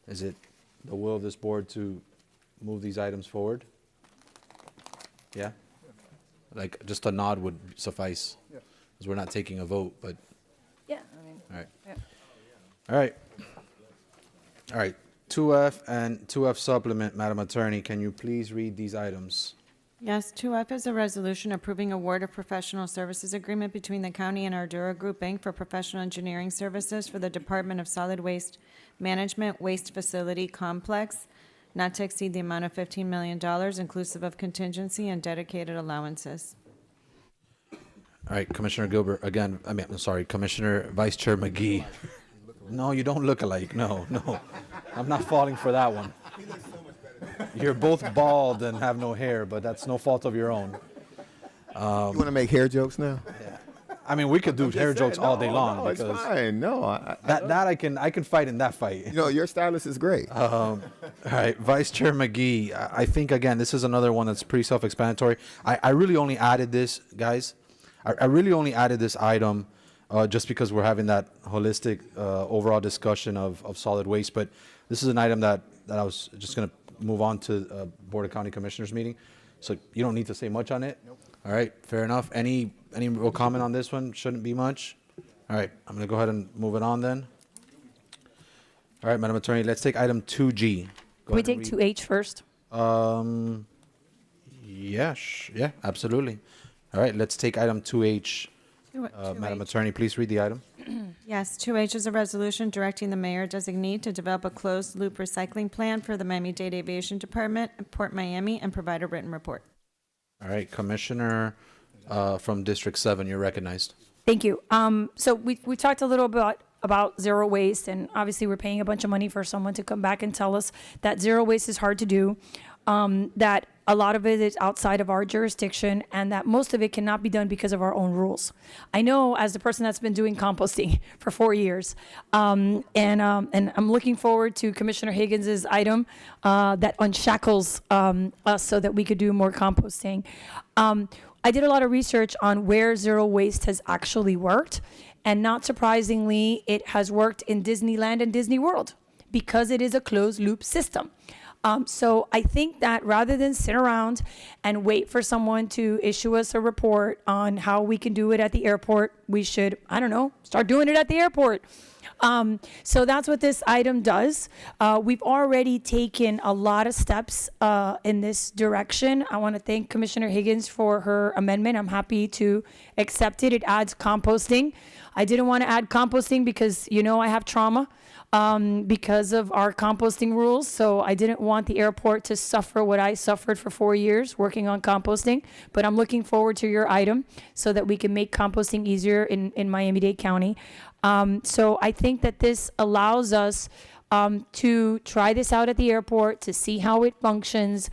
is it the will of this board to move these items forward? Yeah? Like just a nod would suffice. Because we're not taking a vote, but. Yeah. All right. Yeah. All right. All right. 2F and 2F supplement, Madam Attorney, can you please read these items? Yes, 2F is a resolution approving award of professional services agreement between the county and Ardura Group, Inc. for professional engineering services for the Department of Solid Waste Management Waste Facility Complex, not to exceed the amount of $15 million, inclusive of contingency and dedicated allowances. All right, Commissioner Gilbert, again, I'm sorry, Commissioner Vice Chair McGee. No, you don't look alike. No. I'm not falling for that one. You're both bald and have no hair, but that's no fault of your own. You want to make hair jokes now? Yeah. I mean, we could do hair jokes all day long. No, it's fine. No, I can fight in that fight. Your stylist is great. All right, Vice Chair McGee. I think again, this is another one that's pretty self-explanatory. I really only added this, guys. I really only added this item just because we're having that holistic overall discussion of solid waste. But this is an item that I was just going to move on to Board of County Commissioners meeting. So you don't need to say much on it? Nope. All right, fair enough. Any real comment on this one? Shouldn't be much. All right, I'm going to go ahead and move it on then. All right, Madam Attorney, let's take item 2G. Can we take 2H first? Yeah, absolutely. All right, let's take item 2H. Madam Attorney, please read the item. Yes, 2H is a resolution directing the mayor designee to develop a closed-loop recycling plan for the Miami-Dade Aviation Department, Port Miami, and provide a written report. All right, Commissioner from District 7, you're recognized. Thank you. So we talked a little bit about zero waste, and obviously we're paying a bunch of money for someone to come back and tell us that zero waste is hard to do, that a lot of it is outside of our jurisdiction, and that most of it cannot be done because of our own rules. I know, as the person that's been doing composting for 4 years, and I'm looking forward to Commissioner Higgins's item that unshackles us so that we could do more composting. I did a lot of research on where zero waste has actually worked, and not surprisingly, it has worked in Disneyland and Disney World because it is a closed loop system. So I think that rather than sit around and wait for someone to issue us a report on how we can do it at the airport, we should, I don't know, start doing it at the airport. So that's what this item does. We've already taken a lot of steps in this direction. I want to thank Commissioner Higgins for her amendment. I'm happy to accept it. It adds composting. I didn't want to add composting because, you know, I have trauma because of our composting rules. So I didn't want the airport to suffer what I suffered for 4 years working on composting. But I'm looking forward to your item so that we can make composting easier in Miami-Dade County. So I think that this allows us to try this out at the airport to see how it functions.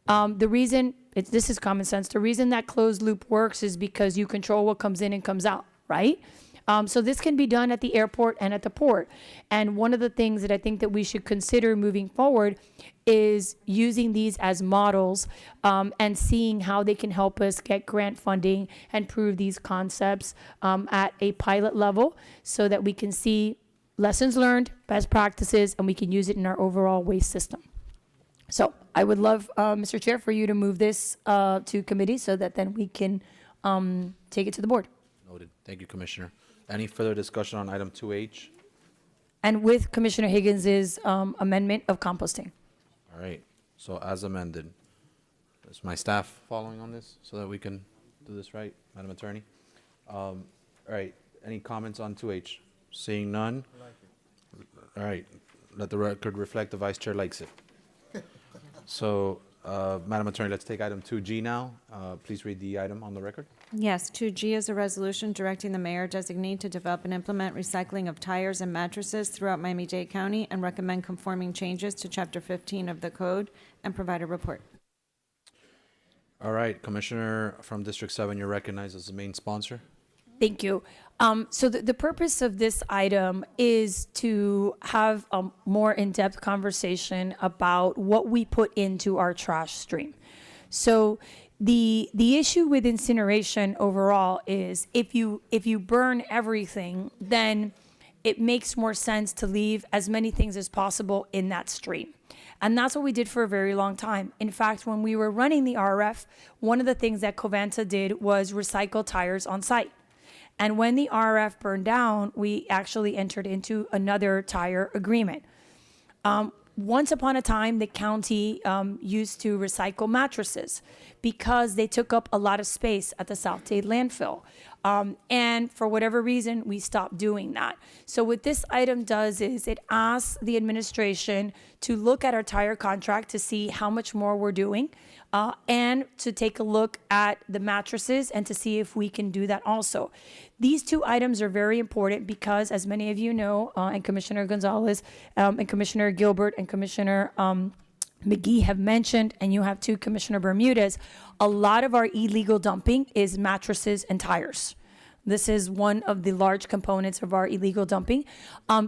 The reason, this is common sense, the reason that closed loop works is because you control what comes in and comes out, right? So this can be done at the airport and at the port. And one of the things that I think that we should consider moving forward is using these as models and seeing how they can help us get grant funding and prove these concepts at a pilot level so that we can see lessons learned, best practices, and we can use it in our overall waste system. So I would love, Mr. Chair, for you to move this to committee so that then we can take it to the board. Noted. Thank you, Commissioner. Any further discussion on item 2H? And with Commissioner Higgins's amendment of composting. All right. So as amended, is my staff following on this so that we can do this right, Madam Attorney? All right. Any comments on 2H? Seeing none? All right. Let the record reflect the Vice Chair likes it. So, Madam Attorney, let's take item 2G now. Please read the item on the record. Yes, 2G is a resolution directing the mayor designee to develop and implement recycling of tires and mattresses throughout Miami-Dade County and recommend conforming changes to Chapter 15 of the code and provide a report. All right, Commissioner from District 7, you're recognized as the main sponsor. Thank you. So the purpose of this item is to have a more in-depth conversation about what we put into our trash stream. So the issue with incineration overall is if you burn everything, then it makes more sense to leave as many things as possible in that stream. And that's what we did for a very long time. In fact, when we were running the RF, one of the things that Covanta did was recycle tires on site. And when the RF burned down, we actually entered into another tire agreement. Once upon a time, the county used to recycle mattresses because they took up a lot of space at the South Dade landfill. And for whatever reason, we stopped doing that. So what this item does is it asks the administration to look at our tire contract to see how much more we're doing and to take a look at the mattresses and to see if we can do that also. These two items are very important because, as many of you know, and Commissioner Gonzalez and Commissioner Gilbert and Commissioner McGee have mentioned, and you have too, Commissioner Bermudez, a lot of our illegal dumping is mattresses and tires. This is one of the large components of our illegal dumping.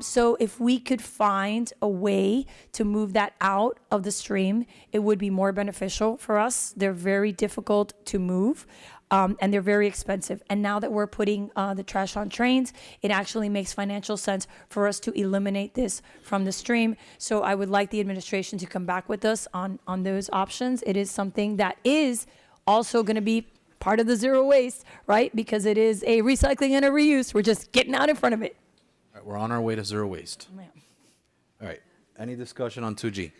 So if we could find a way to move that out of the stream, it would be more beneficial for us. They're very difficult to move. And they're very expensive. And now that we're putting the trash on trains, it actually makes financial sense for us to eliminate this from the stream. So I would like the administration to come back with us on those options. It is something that is also going to be part of the zero waste, right? Because it is a recycling and a reuse. We're just getting out in front of it. All right, we're on our way to zero waste. Yeah. All right. Any discussion on 2G?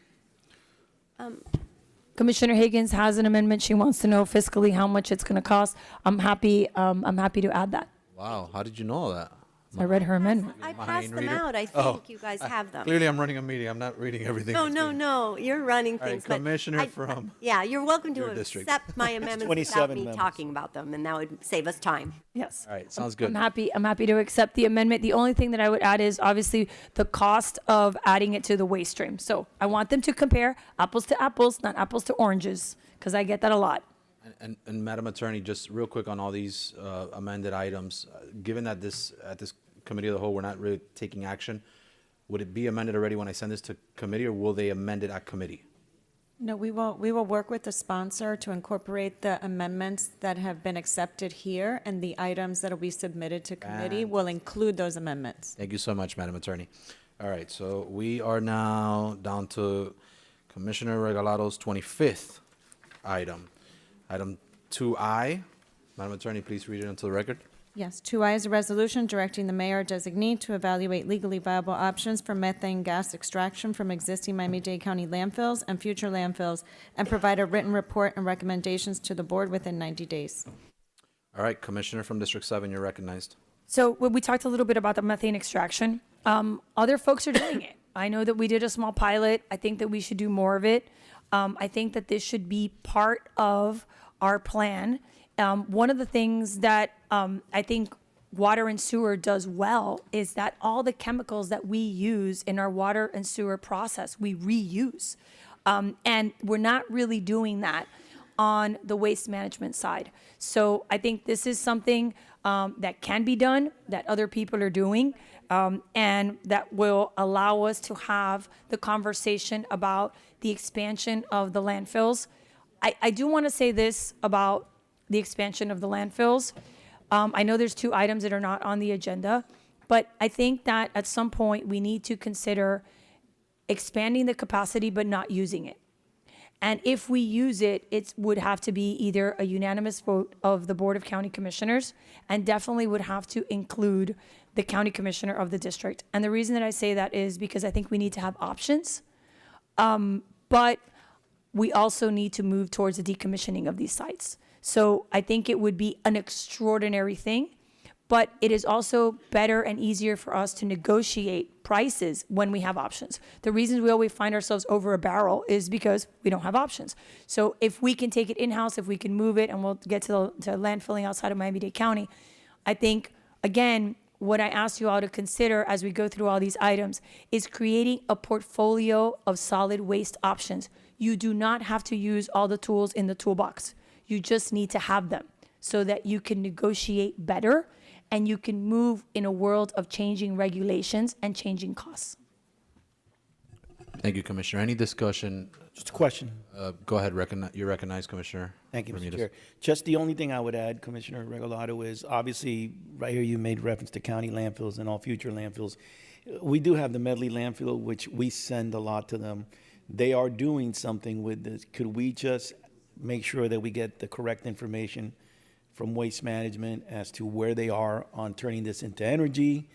Commissioner Higgins has an amendment. She wants to know fiscally how much it's going to cost. I'm happy to add that. Wow, how did you know that? I read her amendment. I Mind passed them reader? out. I Oh, think you guys have them. Clearly, I'm running a meeting. I'm not reading everything. No, that's no, being- no, you're running All right, things. but Commissioner from Yeah, you're welcome to your district. accept my amendments without 27 me members. talking about them, and that would save us time. Yes. All right, sounds good. I'm happy to accept the amendment. The only thing that I would add is obviously the cost of adding it to the waste stream. So I want them to compare apples to apples, not apples to oranges, because I get that a lot. And Madam Attorney, just real quick on all these amended items, given that at this committee of the whole, we're not really taking action, would it be amended already when I send this to committee, or will they amend it at committee? No, we will work with the sponsor to incorporate the amendments that have been accepted here, and the items that will be submitted to committee will include those amendments. Thank you so much, Madam Attorney. All right, so we are now down to Commissioner Regalado's 25th item. Item 2I. Madam Attorney, please read it into the record. Yes, 2I is a resolution directing the mayor designee to evaluate legally viable options for methane gas extraction from existing Miami-Dade County landfills and future landfills, and provide a written report and recommendations to the board within 90 days. All right, Commissioner from District 7, you're recognized. So we talked a little bit about the methane extraction. Other folks are doing it. I know that we did a small pilot. I think that we should do more of it. I think that this should be part of our plan. One of the things that I think water and sewer does well is that all the chemicals that we use in our water and sewer process, we reuse. And we're not really doing that on the waste management side. So I think this is something that can be done, that other people are doing, and that will allow us to have the conversation about the expansion of the landfills. I do want to say this about the expansion of the landfills. I know there's 2 items that are not on the agenda, but I think that at some point we need to consider expanding the capacity but not using it. And if we use it, it would have to be either a unanimous vote of the Board of County Commissioners, and definitely would have to include the county commissioner of the district. And the reason that I say that is because I think we need to have options, but we also need to move towards the decommissioning of these sites. So I think it would be an extraordinary thing, but it is also better and easier for us to negotiate prices when we have options. The reasons we always find ourselves over a barrel is because we don't have options. So if we can take it in-house, if we can move it, and we'll get to landfilling outside of Miami-Dade County, I think, again, what I asked you all to consider as we go through all these items is creating a portfolio of solid waste options. You do not have to use all the tools in the toolbox. You just need to have them so that you can negotiate better and you can move in a world of changing regulations and changing costs. Thank you, Commissioner. Any discussion? Just a question. Go ahead. You're recognized, Commissioner. Thank you, Mr. Ramirez. Chair. Just the only thing I would add, Commissioner Regalado, is obviously right here you made reference to county landfills and all future landfills. We do have the Medley landfill, which we send a lot to them. They are doing something with this. Could we just make sure that we get the correct information from Waste Management as to where they are on turning this into energy?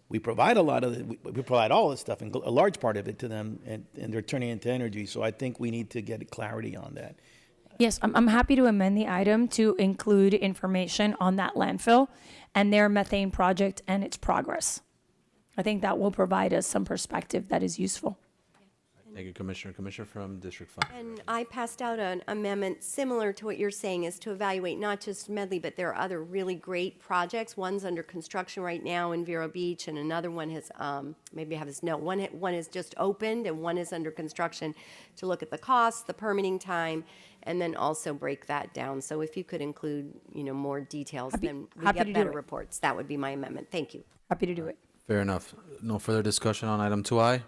We provide a lot of it, we provide all this stuff, and a large part of it to them, and they're turning it into energy. So I think we need to get clarity on that. Yes, I'm happy to amend the item to include information on that landfill and their methane project and its progress. I think that will provide us some perspective that is useful. Thank you, Commissioner. Commissioner from District 5. And I passed out an amendment similar to what you're saying, is to evaluate not just Medley, but there are other really great projects. One's under construction right now in Vero Beach, and another one has, maybe I have his note, one is just opened and one is under construction, to look at the costs, the permitting time, and then also break that down. So if you could include, more details, then we happy to get do better it. reports. That would be my amendment. Thank you. Happy to do it. Fair enough. No further discussion on item 2I?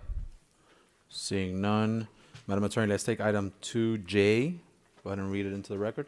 Seeing none. Madam Attorney, let's take item 2J. Go ahead and read it into the record.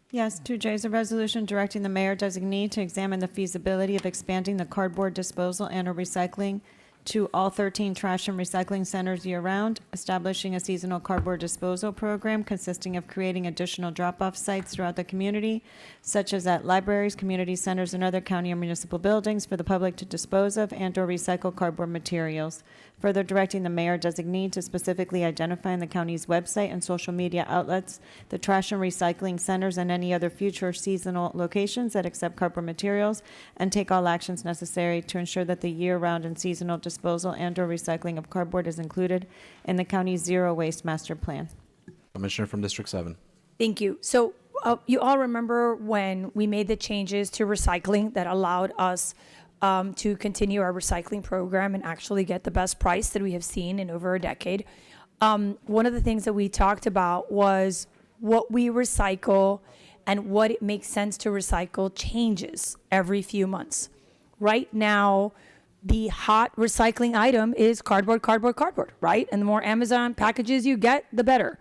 Yes, 2J is a resolution directing the mayor designee to examine the feasibility of expanding the cardboard disposal and or recycling to all 13 trash and recycling centers year-round, establishing a seasonal cardboard disposal program consisting of creating additional drop-off sites throughout the community, such as at libraries, community centers, and other county or municipal buildings for the public to dispose of and/or recycle cardboard materials. Further directing the mayor designee to specifically identify in the county's website and social media outlets the trash and recycling centers and any other future seasonal locations that accept cardboard materials, and take all actions necessary to ensure that the year-round and seasonal disposal and/or recycling of cardboard is included in the county's zero waste master plan. Commissioner from District 7. Thank you. So you all remember when we made the changes to recycling that allowed us to continue our recycling program and actually get the best price that we have seen in over a decade. One of the things that we talked about was what we recycle and what it makes sense to recycle changes every few months. Right now, the hot recycling item is cardboard, right? And the more Amazon packages you get, the better.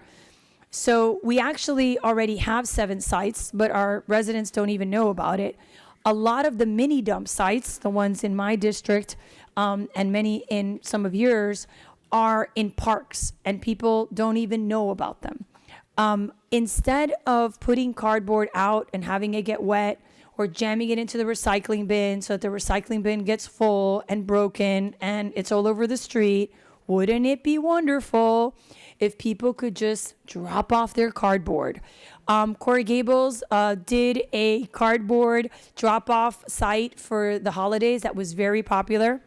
So we actually already have 7 sites, but our residents don't even know about it. A lot of the mini dump sites, the ones in my district and many in some of yours, are in parks, and people don't even know about them. Instead of putting cardboard out and having it get wet or jamming it into the recycling bin so that the recycling bin gets full and broken and it's all over the street, wouldn't it be wonderful if people could just drop off their cardboard? Corey Gables did a cardboard drop-off site for the holidays that was very popular.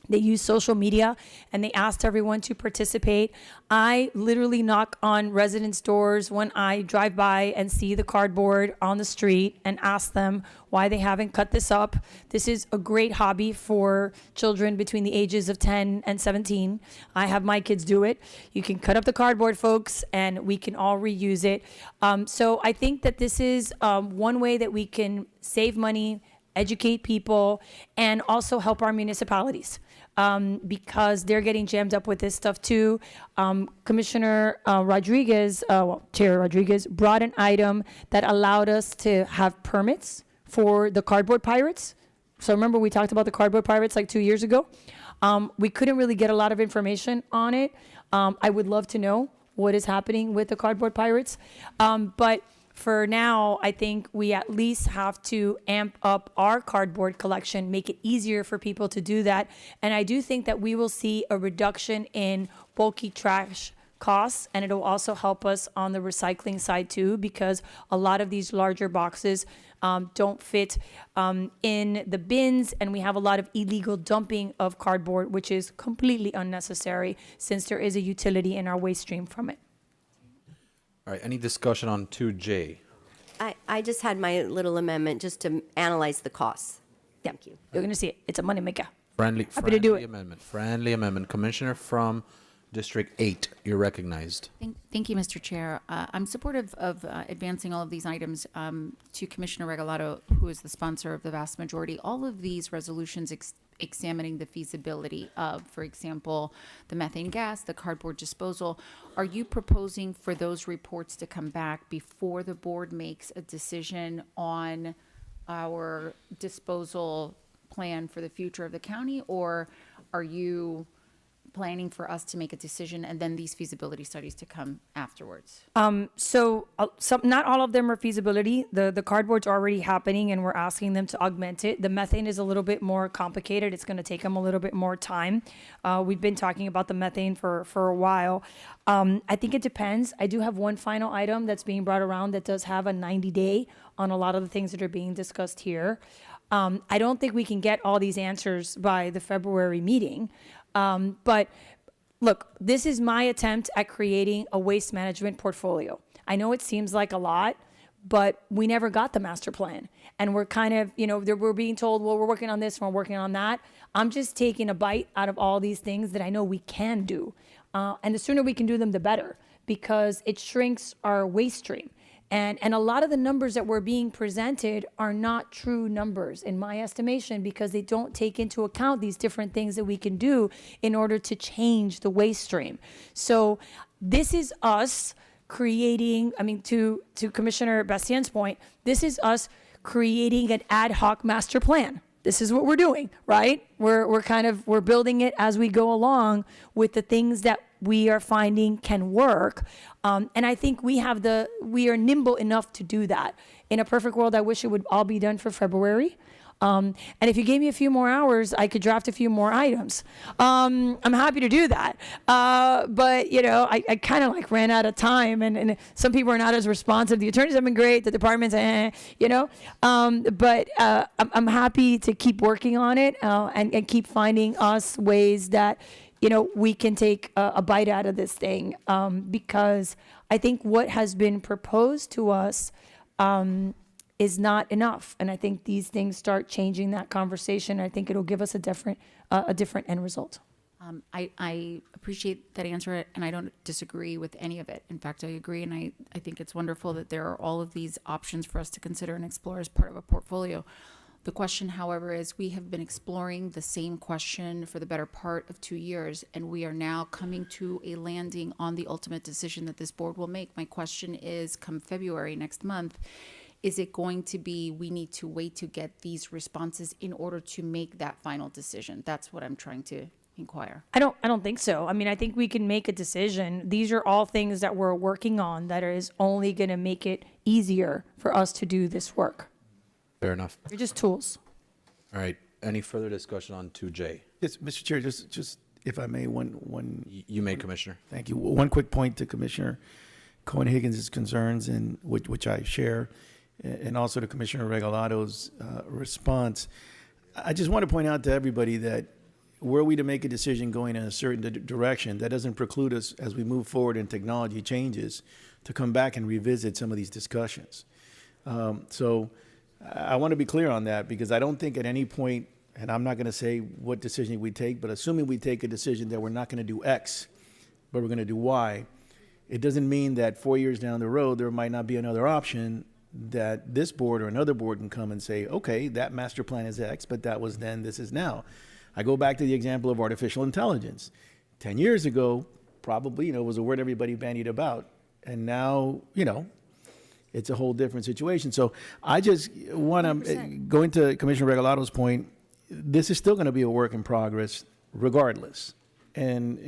They used social media and they asked everyone to participate. I literally knock on residents' doors when I drive by and see the cardboard on the street and ask them why they haven't cut this up. This is a great hobby for children between the ages of 10 and 17. I have my kids do it. You can cut up the cardboard, folks, and we can all reuse it. So I think that this is one way that we can save money, educate people, and also help our municipalities. Because they're getting jammed up with this stuff too. Commissioner Rodriguez, Chair Rodriguez, brought an item that allowed us to have permits for the cardboard pirates. So remember we talked about the cardboard pirates like 2 years ago? We couldn't really get a lot of information on it. I would love to know what is happening with the cardboard pirates. But for now, I think we at least have to amp up our cardboard collection, make it easier for people to do that. And I do think that we will see a reduction in bulky trash costs, and it'll also help us on the recycling side too, because a lot of these larger boxes don't fit in the bins, and we have a lot of illegal dumping of cardboard, which is completely unnecessary since there is a utility in our waste stream from it. All right, any discussion on 2J? I just had my little amendment just to analyze the costs. Thank you. You're going to see it. It's a moneymaker. Friendly to do it. amendment. Friendly amendment. Commissioner from District 8, you're recognized. Thank you, Mr. Chair. I'm supportive of advancing all of these items to Commissioner Regalado, who is the sponsor of the vast majority. All of these resolutions examining the feasibility of, for example, the methane gas, the cardboard disposal. Are you proposing for those reports to come back before the board makes a decision on our disposal plan for the future of the county, or are you planning for us to make a decision and then these feasibility studies to come afterwards? So not all of them are feasibility. The cardboard's already happening and we're asking them to augment it. The methane is a little bit more complicated. It's going to take them a little bit more time. We've been talking about the methane for a while. I think it depends. I do have one final item that's being brought around that does have a 90-day on a lot of the things that are being discussed here. I don't think we can get all these answers by the February meeting. But look, this is my attempt at creating a waste management portfolio. I know it seems like a lot, but we never got the master plan. And we're kind of, we're being told, well, we're working on this and we're working on that. I'm just taking a bite out of all these things that I know we can do. And the sooner we can do them, the better, because it shrinks our waste stream. And a lot of the numbers that were being presented are not true numbers in my estimation, because they don't take into account these different things that we can do in order to change the waste stream. So this is us creating, to Commissioner Bastien's point, this is us creating an ad hoc master plan. this is what we're doing, right? We're building it as we go along with the things that we are finding can work. And I think we are nimble enough to do that. In a perfect world, I wish it would all be done for February. And if you gave me a few more hours, I could draft a few more items. I'm happy to do that. But, I kind of like ran out of time, and some people are not as responsive. The attorneys have been great. The department's, but I'm happy to keep working on it and keep finding us ways that, we can take a bite out of this thing. Because I think what has been proposed to us, is not enough. And I think these things start changing that conversation. I think it'll give us a different end result. I appreciate that answer, and I don't disagree with any of it. In fact, I agree, and I think it's wonderful that there are all of these options for us to consider and explore as part of a portfolio. The question, however, is we have been exploring the same question for the better part of 2 years, and we are now coming to a landing on the ultimate decision that this board will make. My question is, come February next month, is it going to be we need to wait to get these responses in order to make that final decision? That's what I'm trying to inquire. I don't think so. I mean, I think we can make a decision. These are all things that we're working on that is only going to make it easier for us to do this work. Fair enough. They're just tools. All right. Any further discussion on 2J? Yes, Mr. Chair, just if I may, one. You may, Commissioner. Thank you. One quick point to Commissioner Cohen-Higgins' concerns, and which I share, and also to Commissioner Regalado's response. I just want to point out to everybody that were we to make a decision going in a certain direction, that doesn't preclude us as we move forward and technology changes to come back and revisit some of these discussions. So I want to be clear on that, because I don't think at any point, and I'm not going to say what decision we take, but assuming we take a decision that we're not going to do X, but we're going to do Y, it doesn't mean that 4 years down the road there might not be another option that this board or another board can come and say, okay, that master plan is X, but that was then, this is now. I go back to the example of artificial intelligence. 10 years ago, probably, was a word everybody bandied about. And now, it's a whole different situation. So I just want to go into Commissioner Regalado's point. This is still going to be a work in progress regardless. And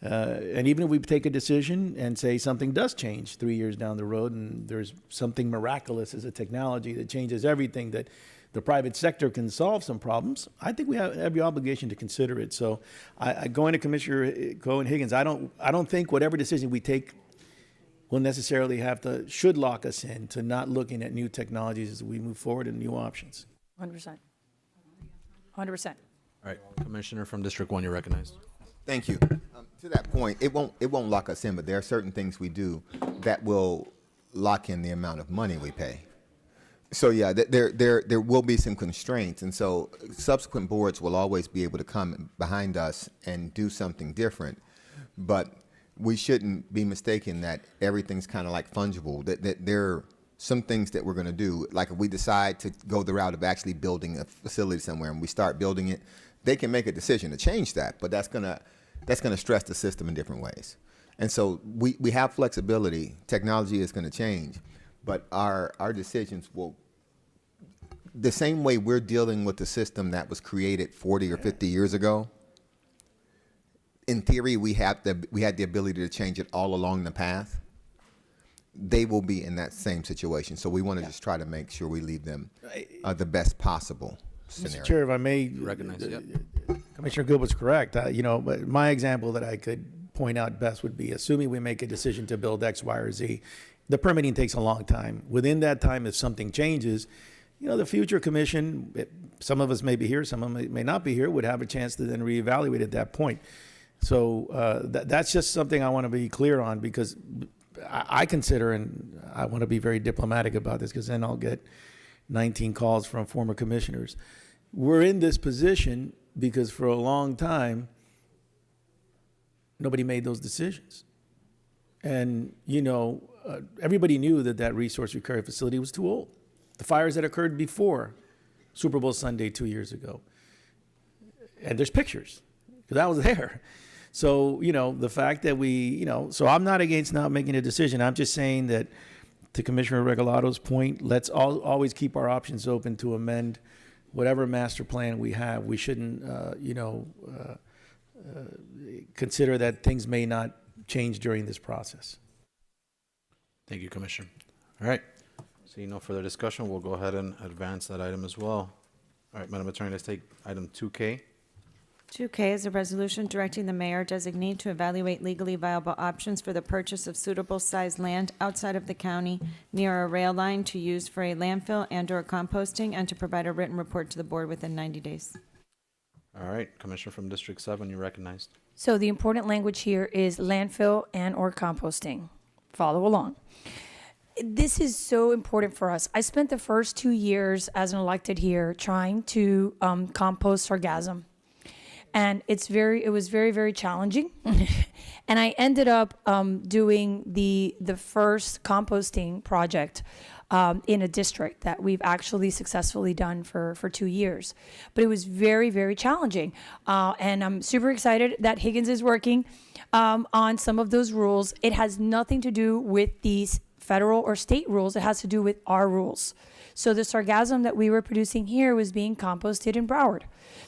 even if we take a decision and say something does change 3 years down the road, and there's something miraculous as a technology that changes everything, that the private sector can solve some problems, I think we have every obligation to consider it. So going to Commissioner Cohen-Higgins, I don't think whatever decision we take will necessarily should lock us in to not looking at new technologies as we move forward and new options. 100%. 100%. All right. Commissioner from District 1, you're recognized. Thank you. To that point, it won't lock us in, but there are certain things we do that will lock in the amount of money we pay. So yeah, there will be some constraints, and so subsequent boards will always be able to come behind us and do something different, but we shouldn't be mistaken that everything's kind of like fungible, that there are some things that we're going to do, like if we decide to go the route of actually building a facility somewhere and we start building it, they can make a decision to change that, but that's going to stress the system in different ways. And so we have flexibility. Technology is going to change, but our decisions will, the same way we're dealing with the system that was created 40 or 50 years ago, in theory, we had the ability to change it all along the path. They will be in that same situation. So we want to just try to make sure we leave them the best possible scenario. Mr. Chair, if I may, Recognize it. Yep. Commissioner Gilbert's correct. But my example that I could point out best would be, assuming we make a decision to build X, Y, or Z, the permitting takes a long time. Within that time, if something changes, the future commission, some of us may be here, some of us may not be here, would have a chance to then reevaluate at that point. So that's just something I want to be clear on, because I consider, and I want to be very diplomatic about this, because then I'll get 19 calls from former commissioners. We're in this position because for a long time, nobody made those decisions. And, everybody knew that resource recovery facility was too old. The fires that occurred before Super Bowl Sunday 2 years ago. And there's pictures, because I was there. So, the fact that so I'm not against not making a decision. I'm just saying that, to Commissioner Regalado's point, let's always keep our options open to amend whatever master plan we have, we shouldn't, consider that things may not change during this process. Thank you, Commissioner. All right. Seeing no further discussion, we'll go ahead and advance that item as well. All right, Madam Attorney, let's take item 2K. 2K is a resolution directing the mayor designate to evaluate legally viable options for the purchase of suitable sized land outside of the county near a rail line to use for a landfill and/or composting, and to provide a written report to the board within 90 days. All right, Commissioner from District 7, you're recognized. So the important language here is landfill and/or composting. Follow along. This is so important for us. I spent the first 2 years as an elected here trying to compost sargassum. And it was very, very challenging. And I ended up doing the first composting project in a district that we've actually successfully done for 2 years. But it was very, very challenging. And I'm super excited that Higgins is working on some of those rules. It has nothing to do with these federal or state rules. It has to do with our rules. So the sargassum that we were producing here was being composted in Broward,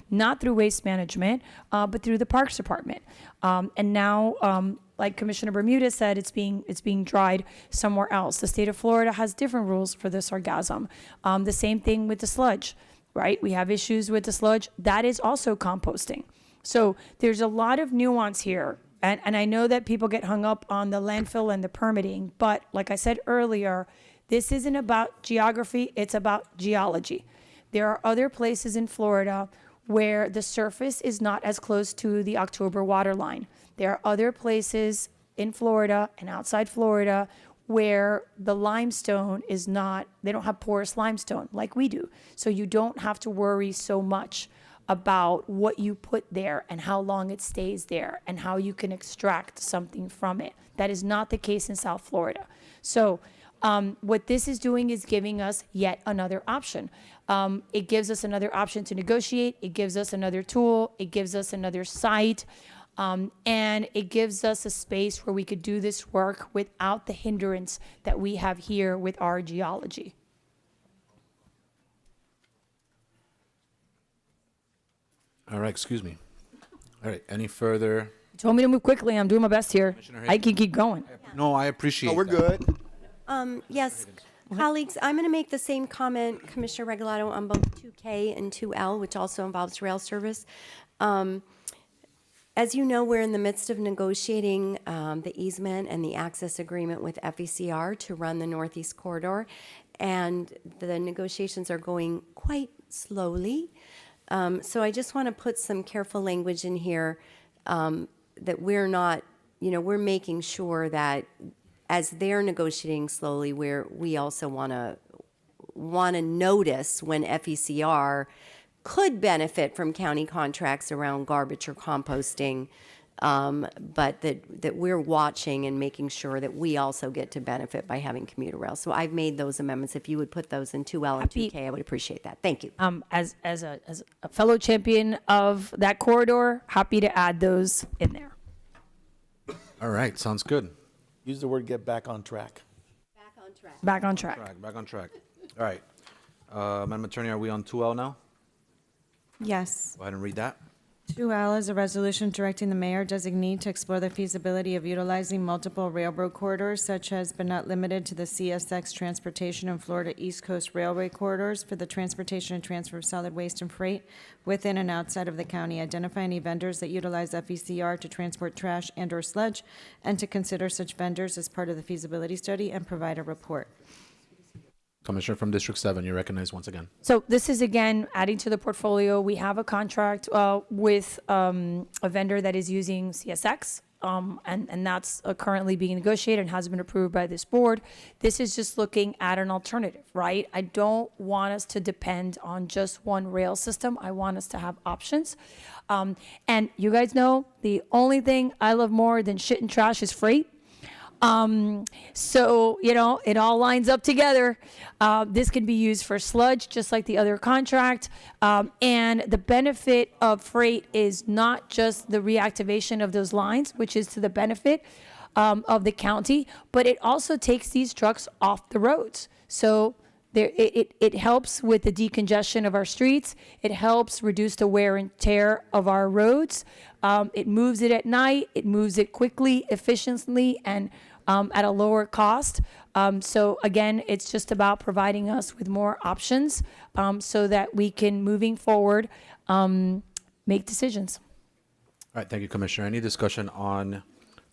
not through waste management, but through the Parks Department. And now, like Commissioner Bermudez said, it's being dried somewhere else. The state of Florida has different rules for the sargassum. The same thing with the sludge, right? We have issues with the sludge. That is also composting. So there's a lot of nuance here. And I know that people get hung up on the landfill and the permitting, but like I said earlier, this isn't about geography, it's about geology. There are other places in Florida where the surface is not as close to the October water line. There are other places in Florida and outside Florida where the limestone is not, they don't have porous limestone like we do. So you don't have to worry so much about what you put there and how long it stays there and how you can extract something from it. That is not the case in South Florida. So what this is doing is giving us yet another option. It gives us another option to negotiate. It gives us another tool. It gives us another site. And it gives us a space where we could do this work without the hindrance that we have here with our geology. All right, excuse me. All right, any further? You told me to move quickly. I'm doing my best here. Commissioner I can keep going. No, I appreciate we're that. good. Yes, colleagues, I'm going to make the same comment, Commissioner Regalado, on both 2K and 2L, which also involves rail service. As you know, we're in the midst of negotiating the easement and the access agreement with FECR to run the Northeast Corridor, and the negotiations are going quite slowly. So I just want to put some careful language in here that we're not, we're making sure that as they're negotiating slowly, we also want to notice when FECR could benefit from county contracts around garbage or composting, but that we're watching and making sure that we also get to benefit by having commuter rail. So I've made those amendments. If you would put those in 2L and 2K, I would appreciate that. Thank you. As a fellow champion of that corridor, happy to add those in there. All right, sounds good. Use the word get back on track. Back on track. Back on track. All right. Madam Attorney, are we on 2L now? Yes. Go ahead and read that. 2L is a resolution directing the mayor designee to explore the feasibility of utilizing multiple railroad corridors, such as but not limited to the CSX Transportation and Florida East Coast Railway corridors for the transportation and transfer of solid waste and freight within and outside of the county, identify any vendors that utilize FECR to transport trash and/or sludge, and to consider such vendors as part of the feasibility study and provide a report. Commissioner from District 7, you're recognized once again. So this is, again, adding to the portfolio. We have a contract with a vendor that is using CSX, and that's currently being negotiated and has been approved by this board. This is just looking at an alternative, right? I don't want us to depend on just one rail system. I want us to have options. And you guys know the only thing I love more than shit and trash is freight. So, it all lines up together. This can be used for sludge, just like the other contract. And the benefit of freight is not just the reactivation of those lines, which is to the benefit of the county, but it also takes these trucks off the roads. So it helps with the decongestion of our streets. It helps reduce the wear and tear of our roads. It moves it at night. It moves it quickly, efficiently, and at a lower cost. So again, it's just about providing us with more options so that we can, moving forward, make decisions. All right, thank you, Commissioner. Any discussion on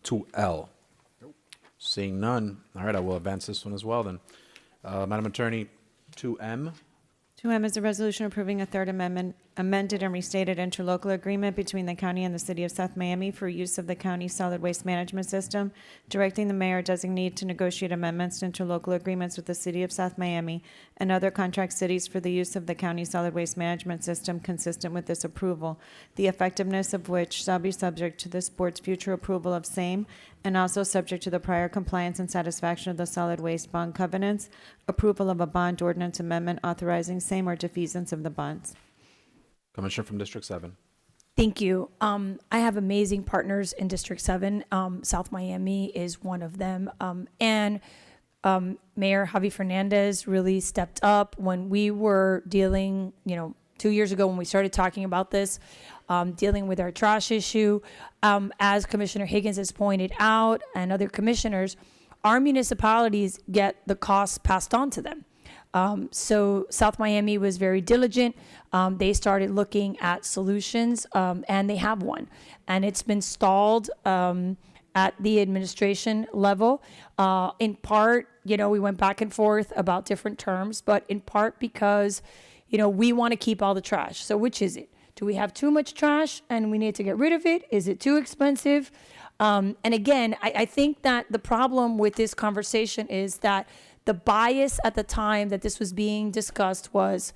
2L? Seeing none. All right, I will advance this one as well then. Madam Attorney, 2M. 2M is a resolution approving a third amendment, amended and restated interlocal agreement between the county and the city of South Miami for use of the county's solid waste management system, directing the mayor designate to negotiate amendments to interlocal agreements with the city of South Miami and other contract cities for the use of the county's solid waste management system consistent with this approval, the effectiveness of which shall be subject to this board's future approval of same and also subject to the prior compliance and satisfaction of the solid waste bond covenants, approval of a bond ordinance amendment authorizing same or defeasance of the bonds. Commissioner from District 7. Thank you. I have amazing partners in District 7. South Miami is one of them. And Mayor Javi Fernandez really stepped up when we were dealing, 2 years ago when we started talking about this, dealing with our trash issue. As Commissioner Higgins has pointed out and other commissioners, our municipalities get the costs passed on to them. So South Miami was very diligent. They started looking at solutions, and they have one. And it's been stalled at the administration level. In part, we went back and forth about different terms, but in part because, we want to keep all the trash. So which is it? Do we have too much trash and we need to get rid of it? Is it too expensive? And again, I think that the problem with this conversation is that the bias at the time that this was being discussed was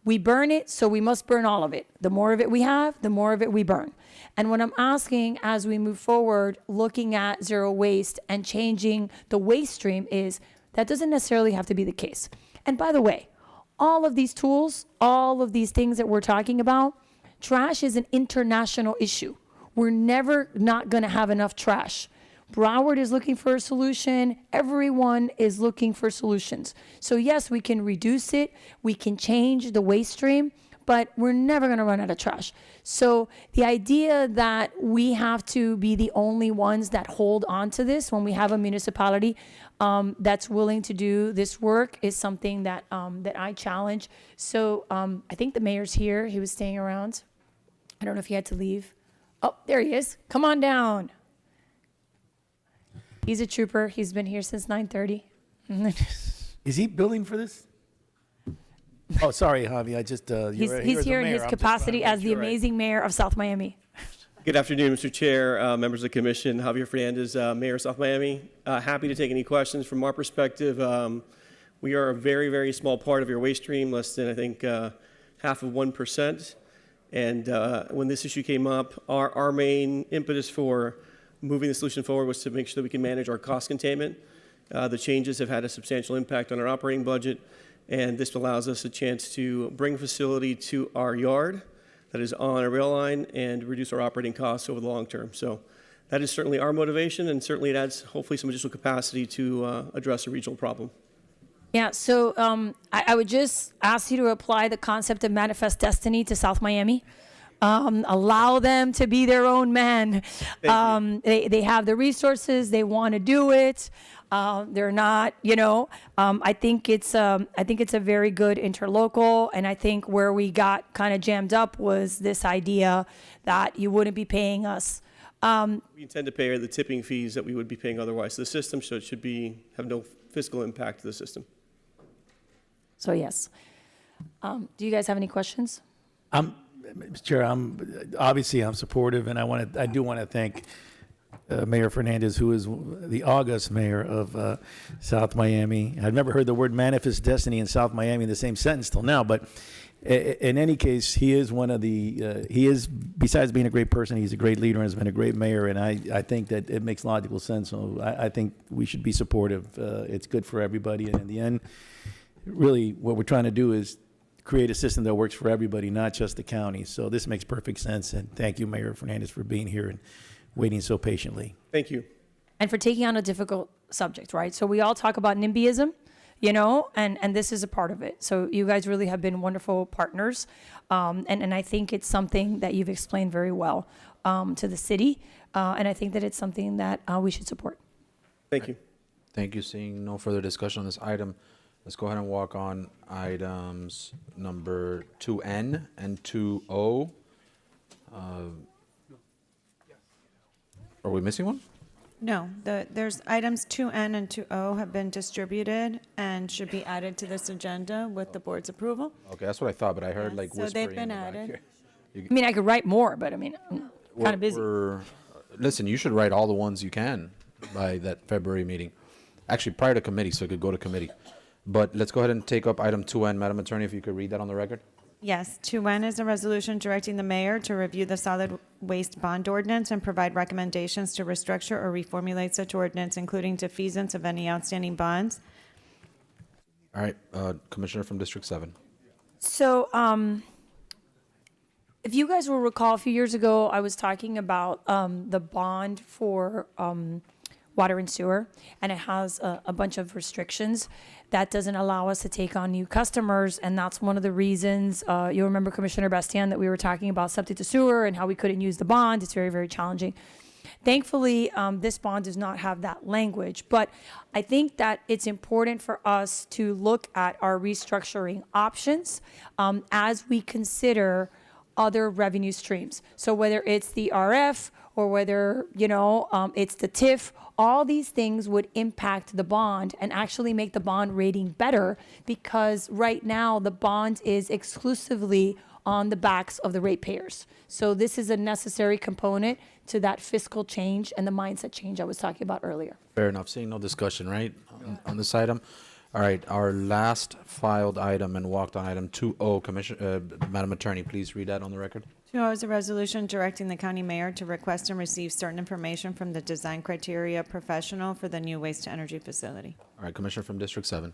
we burn it, so we must burn all of it. The more of it we have, the more of it we burn. And what I'm asking as we move forward, looking at zero waste and changing the waste stream is that doesn't necessarily have to be the case. And by the way, all of these tools, all of these things that we're talking about, trash is an international issue. We're never not going to have enough trash. Broward is looking for a solution. Everyone is looking for solutions. So yes, we can reduce it. We can change the waste stream, but we're never going to run out of trash. So the idea that we have to be the only ones that hold on to this when we have a municipality that's willing to do this work is something that that I challenge. So I think the mayor's here. He was staying around. I don't know if he had to leave. Oh, there he is. Come on down. He's a trooper. He's been here since 9:30. Is he billing for this? Oh, sorry, Javi. I just he's here in his capacity as the amazing mayor of South Miami. Good afternoon, Mr. Chair, members of the commission. Javier Fernandez, Mayor of South Miami. Happy to take any questions. From our perspective, we are a very, very small part of your waste stream, less than, I think, half of 1%. And when this issue came up, our main impetus for moving the solution forward was to make sure that we can manage our cost containment. The changes have had a substantial impact on our operating budget, and this allows us a chance to bring a facility to our yard that is on a rail line and reduce our operating costs over the long term. So that is certainly our motivation, and certainly it adds hopefully some additional capacity to address a regional problem. Yeah, so I would just ask you to apply the concept of manifest destiny to South Miami. Allow them to be their own men. They have the resources. They want to do it. They're not, I think it's a very good interlocal. And I think where we got kind of jammed up was this idea that you wouldn't be paying us. We intend to pay the tipping fees that we would be paying otherwise to the system, so it should have no fiscal impact to the system. So yes. Do you guys have any questions? Mr. Chair, I'm supportive, and I do want to thank Mayor Fernandez, who is the august mayor of South Miami. I've never heard the word manifest destiny in South Miami in the same sentence till now, but in any case, he is besides being a great person, he's a great leader and has been a great mayor, and I think that it makes logical sense. So I think we should be supportive. It's good for everybody, and in the end, really what we're trying to do is create a system that works for everybody, not just the county. So this makes perfect sense, and thank you, Mayor Fernandez, for being here and waiting so patiently. Thank you. And for taking on a difficult subject, right? So we all talk about NIMBYism. and this is a part of it. So you guys really have been wonderful partners. And I think it's something that you've explained very well to the city. And I think that it's something that we should support. Thank you. Thank you. Seeing no further discussion on this item, let's go ahead and walk on items number 2N and 2O. Are we missing one? No, there's items 2N and 2O have been distributed and should be added to this agenda with the board's approval. Okay, that's what I thought, but I heard like So whispering. they've been in the back added. here. I mean, I could write more, but I mean, I'm kind of busy. Listen, you should write all the ones you can by that February meeting. Actually, prior to committee, so it could go to committee. But let's go ahead and take up item 2N. Madam Attorney, if you could read that on the record. Yes, 2N is a resolution directing the mayor to review the solid waste bond ordinance and provide recommendations to restructure or reformulate such ordinance, including defeasance of any outstanding bonds. All right, Commissioner from District 7. So, if you guys will recall, a few years ago, I was talking about the bond for water and sewer, and it has a bunch of restrictions that doesn't allow us to take on new customers, and that's one of the reasons, you'll remember, Commissioner Bastian, that we were talking about septic to sewer and how we couldn't use the bond. It's very, very challenging. Thankfully, this bond does not have that language, but I think that it's important for us to look at our restructuring options as we consider other revenue streams. So whether it's the RF or whether, it's the TIF, all these things would impact the bond and actually make the bond rating better, because right now the bond is exclusively on the backs of the ratepayers. So this is a necessary component to that fiscal change and the mindset change I was talking about earlier. Fair enough. Seeing no discussion, right, on this item? All right, our last filed item and walked on item 2O. Madam Attorney, please read that on the record. 2O is a resolution directing the county mayor to request and receive certain information from the design criteria professional for the new waste-to-energy facility. All right, Commissioner from District 7.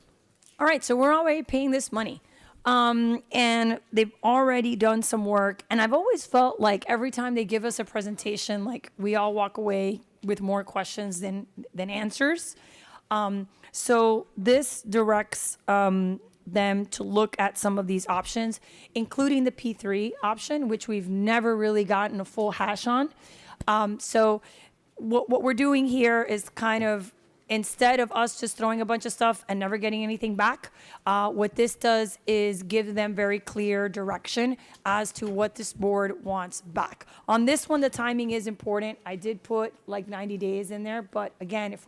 All right, so we're already paying this money. And they've already done some work. And I've always felt like every time they give us a presentation, like we all walk away with more questions than answers. So this directs them to look at some of these options, including the P3 option, which we've never really gotten a full hash on. So what we're doing here is kind of, instead of us just throwing a bunch of stuff and never getting anything back, what this does is give them very clear direction as to what this board wants back. On this one, the timing is important. I did put like 90 days in there, but again, if we're